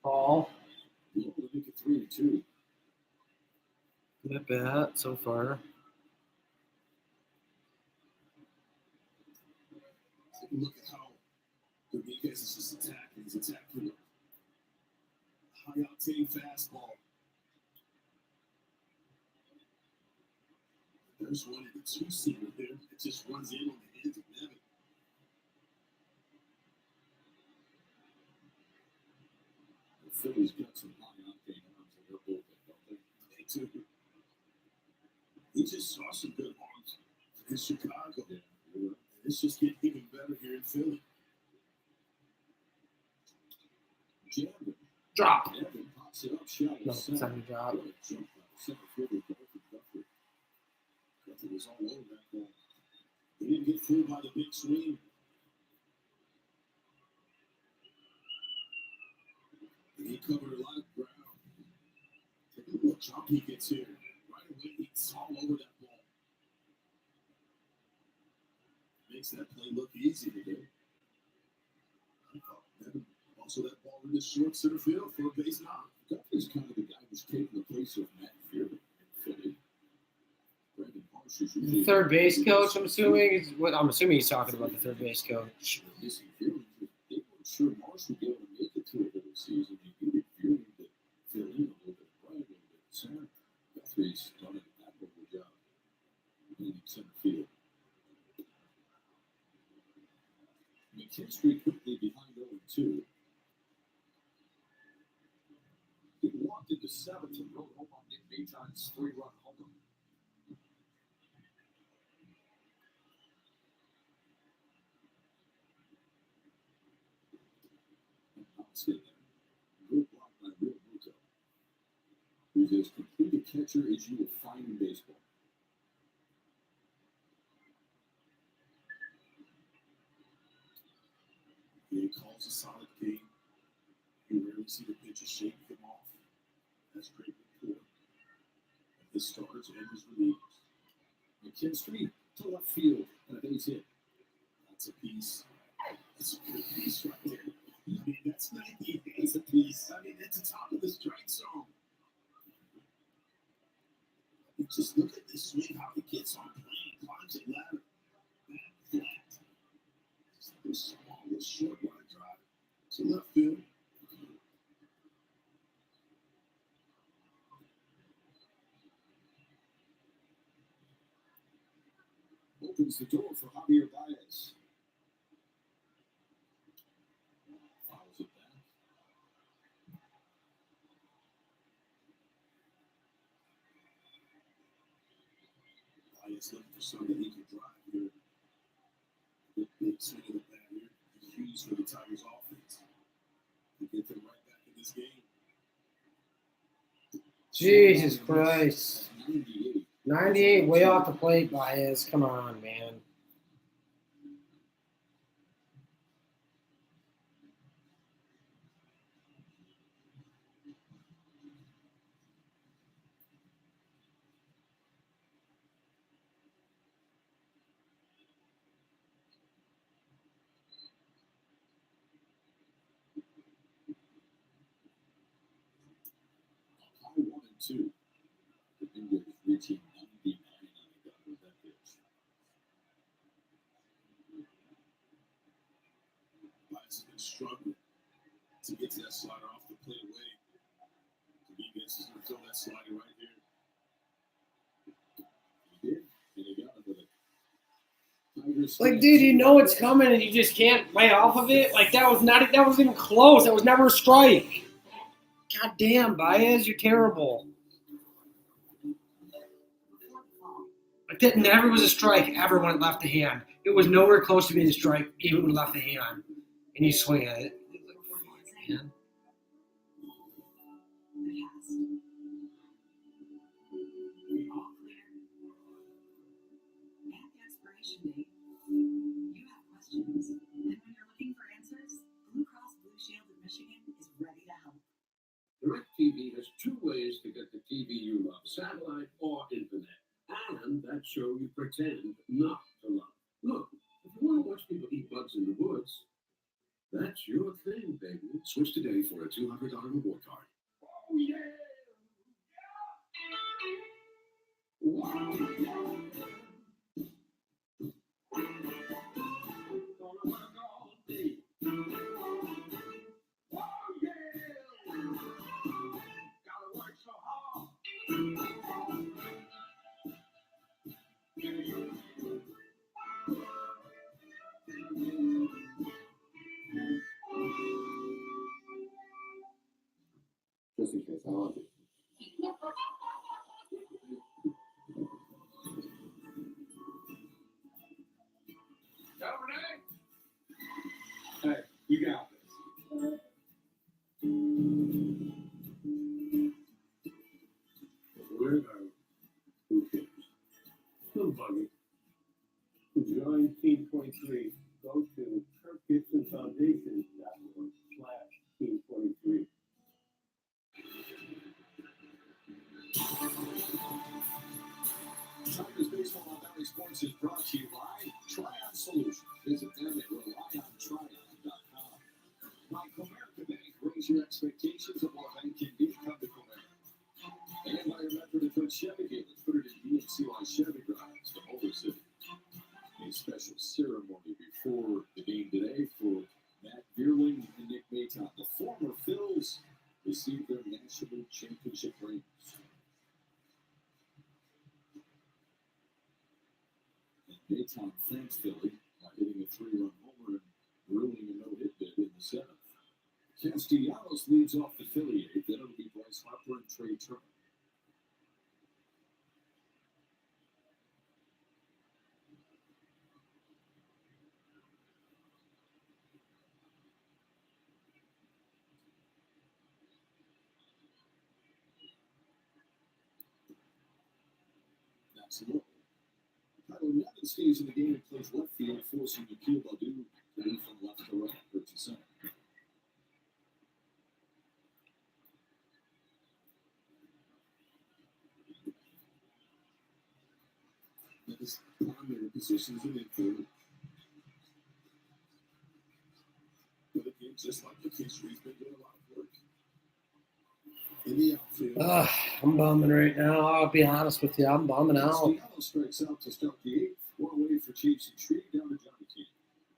Paul, Low to make it 3 and 2. not bad so far. Take a look at how Dominguez is just attacking. He's attacking a high octane fastball. There's one in the 2-seamer there. It just runs in on the hands of Neville. The Phillies got some high octane arms in their bullpen, don't they? They do. He just saw some good arms in Chicago. Yeah. And it's just getting even better here in Philly. Jam. Drop. Neville pops it up, shallow No, center. it's not a drop. What a jump by the center fielder, Guthrie. Guthrie was all over that ball. He didn't get fooled by the big swing. And he covered a lot of ground. Take a look what jump he gets here. Right away, he's all over that ball. Makes that play look easy today. Also, that ball in the short center field for a base knock. Guthrie's kind of the guy who's taking the place of Matt Fearman in Philly. Brandon Marsh is The usually third base coach, I'm assuming. I'm assuming he's talking about the third base coach. missing Fearman. They weren't sure Marsh would be able to make it to a whole season. They needed Fearman to fill in a little bit right, a little bit center. Guthrie's done an admirable job in center field. McKinstry quickly behind 0-2. He walked into 7th and rode home on Nick Maytime's 3-run homer. Good block by Real Muto, who's as complete a catcher as you will find in baseball. He calls a solid game. You rarely see the pitches shake him off. That's great rapport. His starters and his relievers. McKinstry to left field and a base hit. That's a piece. That's a good piece right there. I mean, that's 90 days a piece. I mean, it's the top of the strike zone. You just look at this swing, how he gets on plane, climbs the ladder. That flat. Just this small, this short line drive. To left field. Opens the door for Javier Baez. Fouls it back. Baez looking for something he can drive here. Big swing of the bat here. It's huge for the Tigers offense. To get them right back in this game. Jesus Christ. 98. 98 way off the plate by his. Come on, man. 1-2. The Fingers reaching 99 on the gun with that pitch. Bias has been struggling to get to that slider off the plate away. Dominguez is going to throw that slider right here. He did, and he got him with it. Tigers Like, dude, you know it's coming and you just can't lay off of it. Like, that wasn't even close. That was never a strike. God damn, Baez, you're terrible. Like, that never was a strike ever when it left the hand. It was nowhere close to being a strike, even when it left the hand. And you swing at it. Man. All clear. At the expiration date, you have questions. And when you're looking for answers, Blue Cross Blue Shield of Michigan is ready to help. DirecTV has two ways to get the TV you love, satellite or internet. And that show you pretend not to love. Look, if you want to watch people eat bugs in the woods, that's your thing, baby. Switch today for a $200 reward card. Oh, yeah! Wow. Gonna work all day. Oh, yeah! Gotta work so hard. Just in case I want it. Hey, you got this. Where are who cares? Still buggy. To join Team 23, go to KirkGibsonFoundation.org/Team 23. Tigers Baseball on Valley Sports is brought to you by Tryon Solutions. Visit them at RelyOnTryon.com. By Comerica Bank, raise your expectations of what bank can be. Come to Comerica. And by your Metro Detroit Chevy dealers, put it in DMCY Chevy drives to Motor City. A special ceremony before the game today for Matt Bierling and Nick Maton. The former Phillies received their national championship rings. Maton thanks Philly by hitting a 3-run homer and ruining a no-hit bid in the 7th. Castellanos leads off the Philly 8th. Then it'll be Bryce Harper and Trey Turner. That's low. Tyler Nevin stays in the game and plays left field, forcing Nikhil Badu to move from left to right or to center. That is primary positions in infield. But again, just like the case, he's been doing a lot of work in the outfield. I'm bumming right now. I'll be honest with you. I'm bumming out. Castellanos strikes out to start the 8th. One away for Chase and Tree down to Johnny King.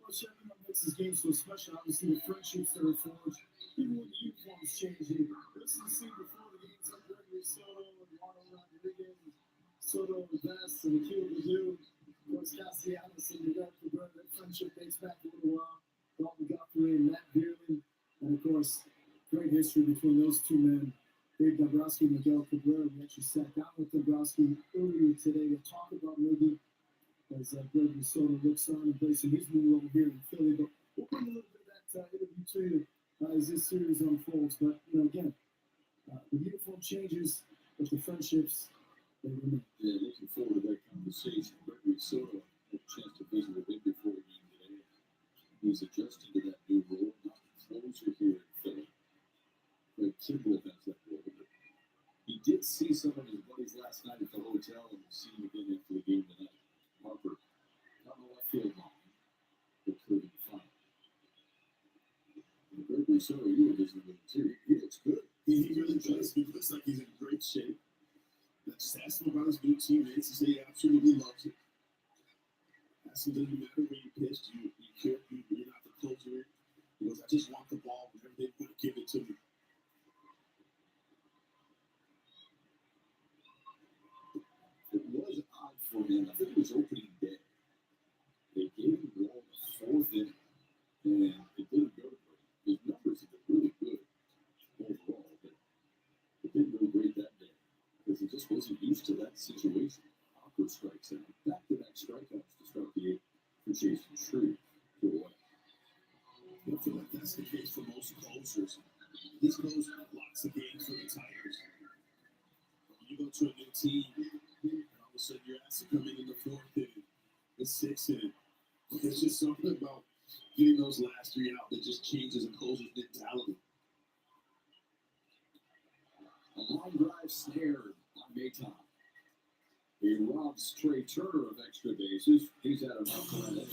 Well, Chevy, what makes this game so special, obviously, the friendships that are forged, even when the uniforms change. This is the scene before the games like Gregory Soto and Ronald Rodriguez, Soto and Vest, and Akil Badu. Of course, Castellanos and Miguel Cabrera. That friendship dates back a little while. Dalton Guthrie and Matt Bierling. And, of course, great history between those two men. Dave Dombrowski and Miguel Cabrera. We actually sat down with Dombrowski earlier today to talk about maybe as Gregory Soto looks on embracing his new role here in Philly. But we'll bring a little bit of that interview to you as this series unfolds. But, again, the uniform changes, but the friendships, they remain. Yeah, looking forward to that conversation. Gregory Soto had a chance to visit with him before the game today. He's adjusting to that new role, not closer here in Philly. But Kimball has that role. But he did see some of his buddies last night at the hotel, and we'll see him again after the game tonight. Harper, not in the left field line, but curving fine. And Gregory Soto, you were visiting with him too. He looks good. He really does. He looks like he's in great teammates and say he absolutely loves it. That's it doesn't matter when you pitched, you're not the closer. He goes, I just want the ball whenever they want to give it to me. It was odd for him. I think it was opening day. They gave him the ball in the fourth inning, and it didn't go great. His numbers have been really good overall, but it didn't go great that day because he just wasn't used to that situation. Hopper strikes out, back-to-back strikeouts to start the eighth for Jason Shreve. I feel like that's the case for most closers. He's closed lots of games for the Tigers. When you go to a new team, and all of a sudden you're asked to come in the fourth inning, the sixth inning. It's just something about getting those last three out that just changes a closer's mentality. A line drive snare on Mayton. He robs Trey Turner of extra bases. He's had enough of that.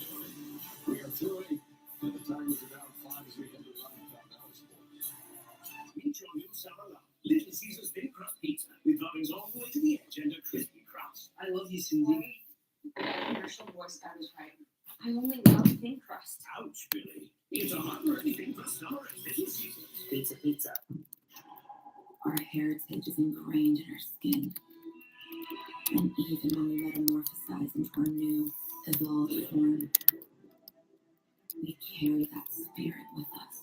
We are through it, and the Tigers are down 5 as we head to Rocky Top Valley Sports. Meet your new summer love. Little Caesar's thin crust pizza with toppings all the way to the edge and a crispy crust. I love you, Cindy. Commercial voice, that is right. I only love thin crust. Ouch, Billy. It's a hot-worthy thin crust summer at Little Caesar's. Pizza, pizza. Our heritage is ingrained in our skin. And even when we metamorphosize into our new, evolved form, we carry that spirit with us.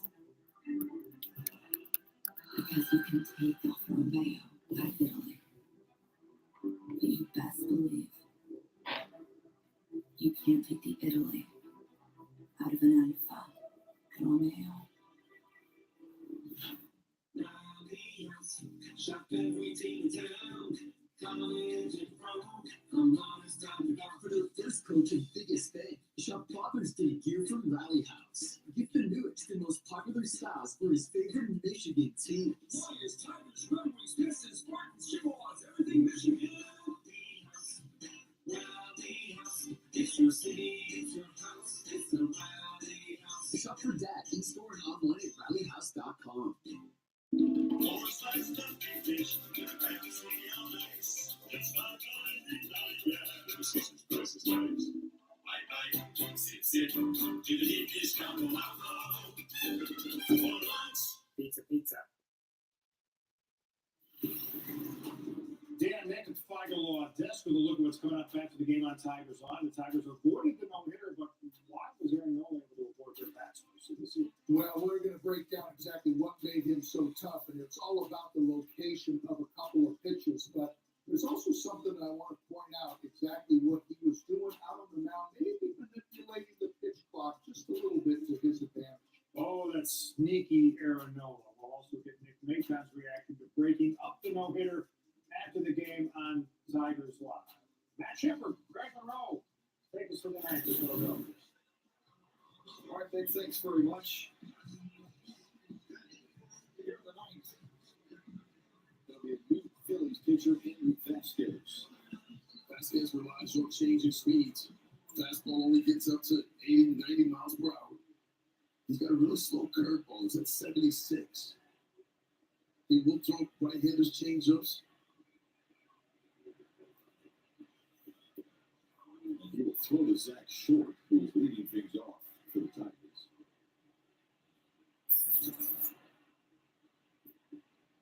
Because you can take Alfa Romeo out of Italy, but you best believe you can't take the Italy out of an Alfa Romeo. Shop everything in town. Come on in, come on, it's time to go for the first coach and biggest thing. Shop Father's Day gear from Rally House. Get the newest and most popular styles for his favorite Michigan teams. Warriors, Tigers, Red Wings, Pistons, Spartans, Chippewas, everything Michigan. Rally House. It's your city, it's your house, it's the Rally House. Shop for Dad in store and online at rallyhouse.com. Pizza, pizza. Dan Nick at Flagler Law Desk with a look at what's coming up after the game on Tigers Live. The Tigers avoided the no-hitter, but why was Aaron Nolan able to avoid their bats most of the season? Well, we're going to break down exactly what made him so tough, and it's all about the location of a couple of pitches. But there's also something I want to point out exactly what he was doing out on the mound, maybe manipulating the pitch clock just a little bit to his advantage. Oh, that sneaky Aaron Nola. We'll also get Nick Mayton's reaction to breaking up the no-hitter after the game on Tigers Live. Matt Shepard, Greg Monroe, take us for the night to Philadelphia. All right, Ben, thanks very much. Here are the ninth. There'll be a new Phillies pitcher in Vasquez. Vasquez relies on changing speeds. Fastball only gets up to 80, 90 miles per hour. He's got a really slow curveball. It's at 76. He will throw right-handers changeups. He will throw to Zach Short, who is leading things off for the Tigers.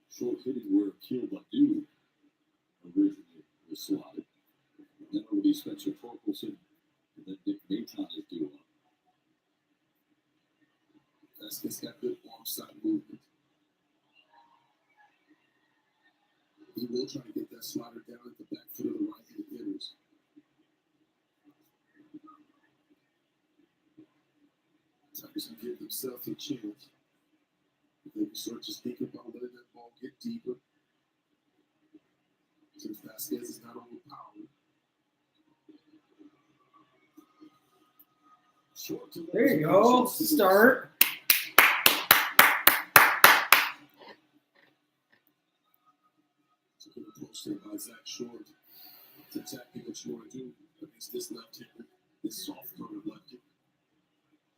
Short hitting where Akil Baddoo originally was slotted. Then it will be Spencer Torkelson, and then Nick Mayton is due up. Vasquez got good arm-side movement. He will try to get that slider down at the back foot of the right-handed hitters. Tigers can give themselves a chance. If they can start just thinking about letting that ball get deeper. Since Vasquez is not overpowered. Short to There you go. Start. It's a good approach there by Zach Short. It's exactly what you want to do against this left-hander, this soft-covered lefty.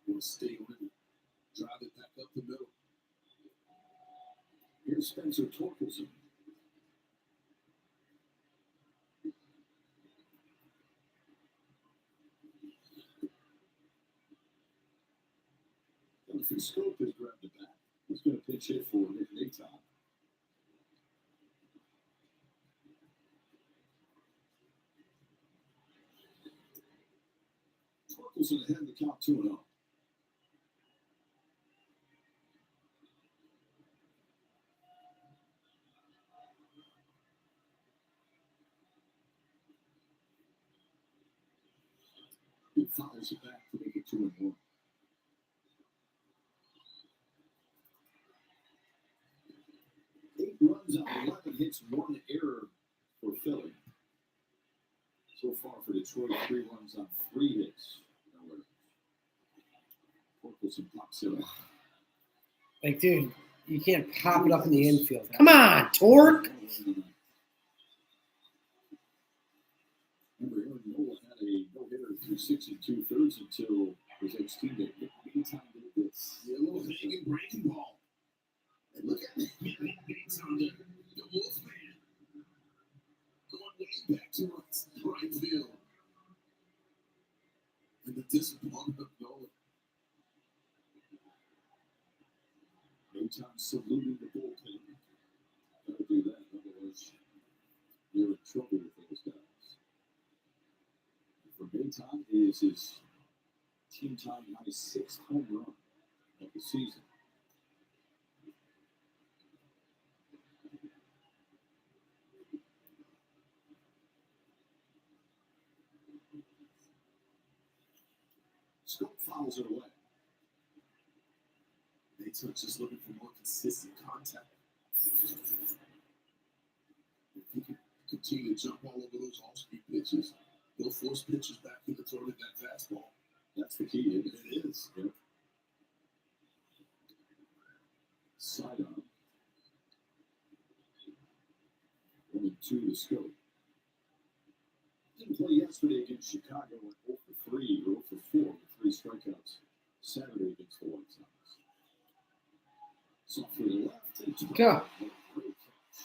You want to stay on it, drive it back up the middle. Here's Spencer Torkelson. Scope has grabbed the bat. He's going to pitch hit for Nick Naton. Torkelson ahead in the count 2-0. He fouls it back to make it 2-1. Eight runs on 11 hits, one error for Philly. So far for Detroit, 3 runs on 3 hits. No errors. Torkelson pops it up. Like, dude, you can't pop it up in the infield. Come on, Torque. Remember, Aaron Nola had a no-hitter through 6 2/3 until his ex-teammate Nick Naton did this. Yeah, a little hanging breaking ball. And look at Naton, the Wolfman. Going way back to right field. And the disappointment of Nola. Naton saluting the bullpen. Gotta do that, otherwise you're in trouble with those guys. For Naton is his team time high 6th home run of the season. Scope fouls it away. Naton's just looking for more consistent contact. If he can continue to jump all over those off-speed pitches, he'll force pitchers back into throwing that fastball. That's the key, isn't it? It is. Yep. Sidearm. 1-2 to Scope. Didn't play yesterday against Chicago, went 0 for 3 or 0 for 4 with 3 strikeouts Saturday against the White Sox. Soft to the left. And to the Go. right. Great catch.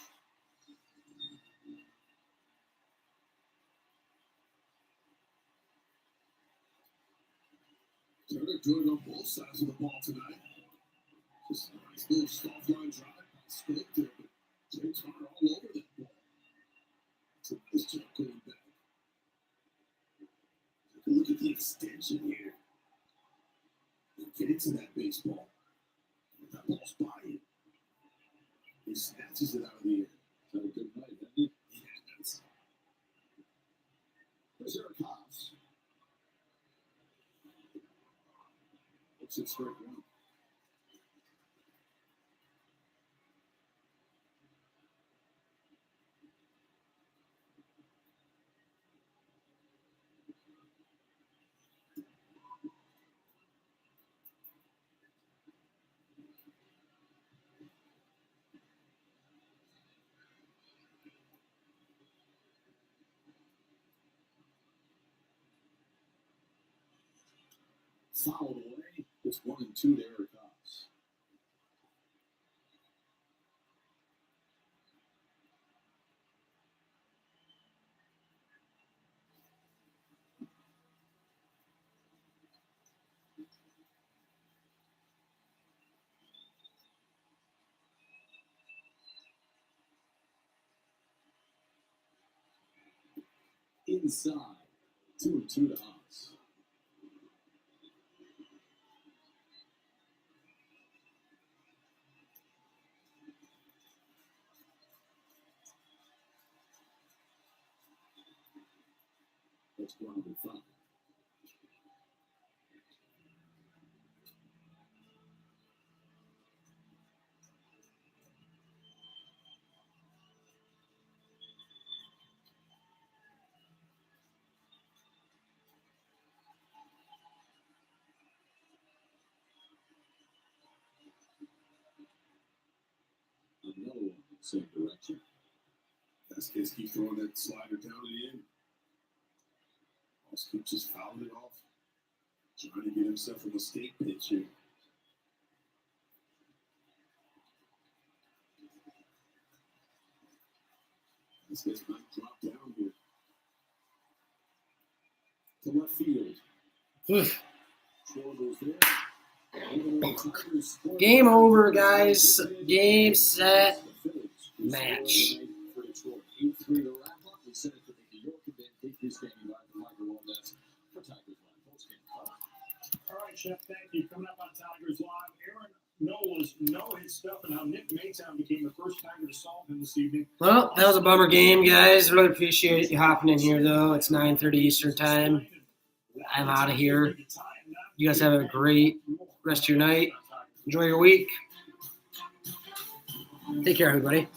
Turner doing it on both sides of the ball tonight. Just a nice little soft line drive by Scope there, but Jay Turner all over that ball. It's a nice job going back. Take a look at the extension here. And get into that baseball. With that ball's by him. He snatches it out of the air. Had a good night, didn't he? Yeah, that's There's Eric Haas. Looks at strike 1. Fouled away. It's 1-2 to Eric Haas. Inside. 2-2 to Haas. That's 105. Another one, same direction. Vasquez keeps throwing that slider down to the end. Oscar just fouled it off. Trying to get himself a mistake pitch here. Vasquez might drop down here. To left field. Oof. Throw goes there. Game over, guys. Game, set, match. All right, Chef, thank you. Coming up on Tigers Live, Aaron Nola's know his stuff and how Nick Maytown became the first Tiger to solve him this evening. Well, that was a bummer game, guys. Really appreciate you hopping in here, though. It's 9:30 Eastern time. I'm out of here. You guys have a great rest of your night. Enjoy your week. Take care, everybody.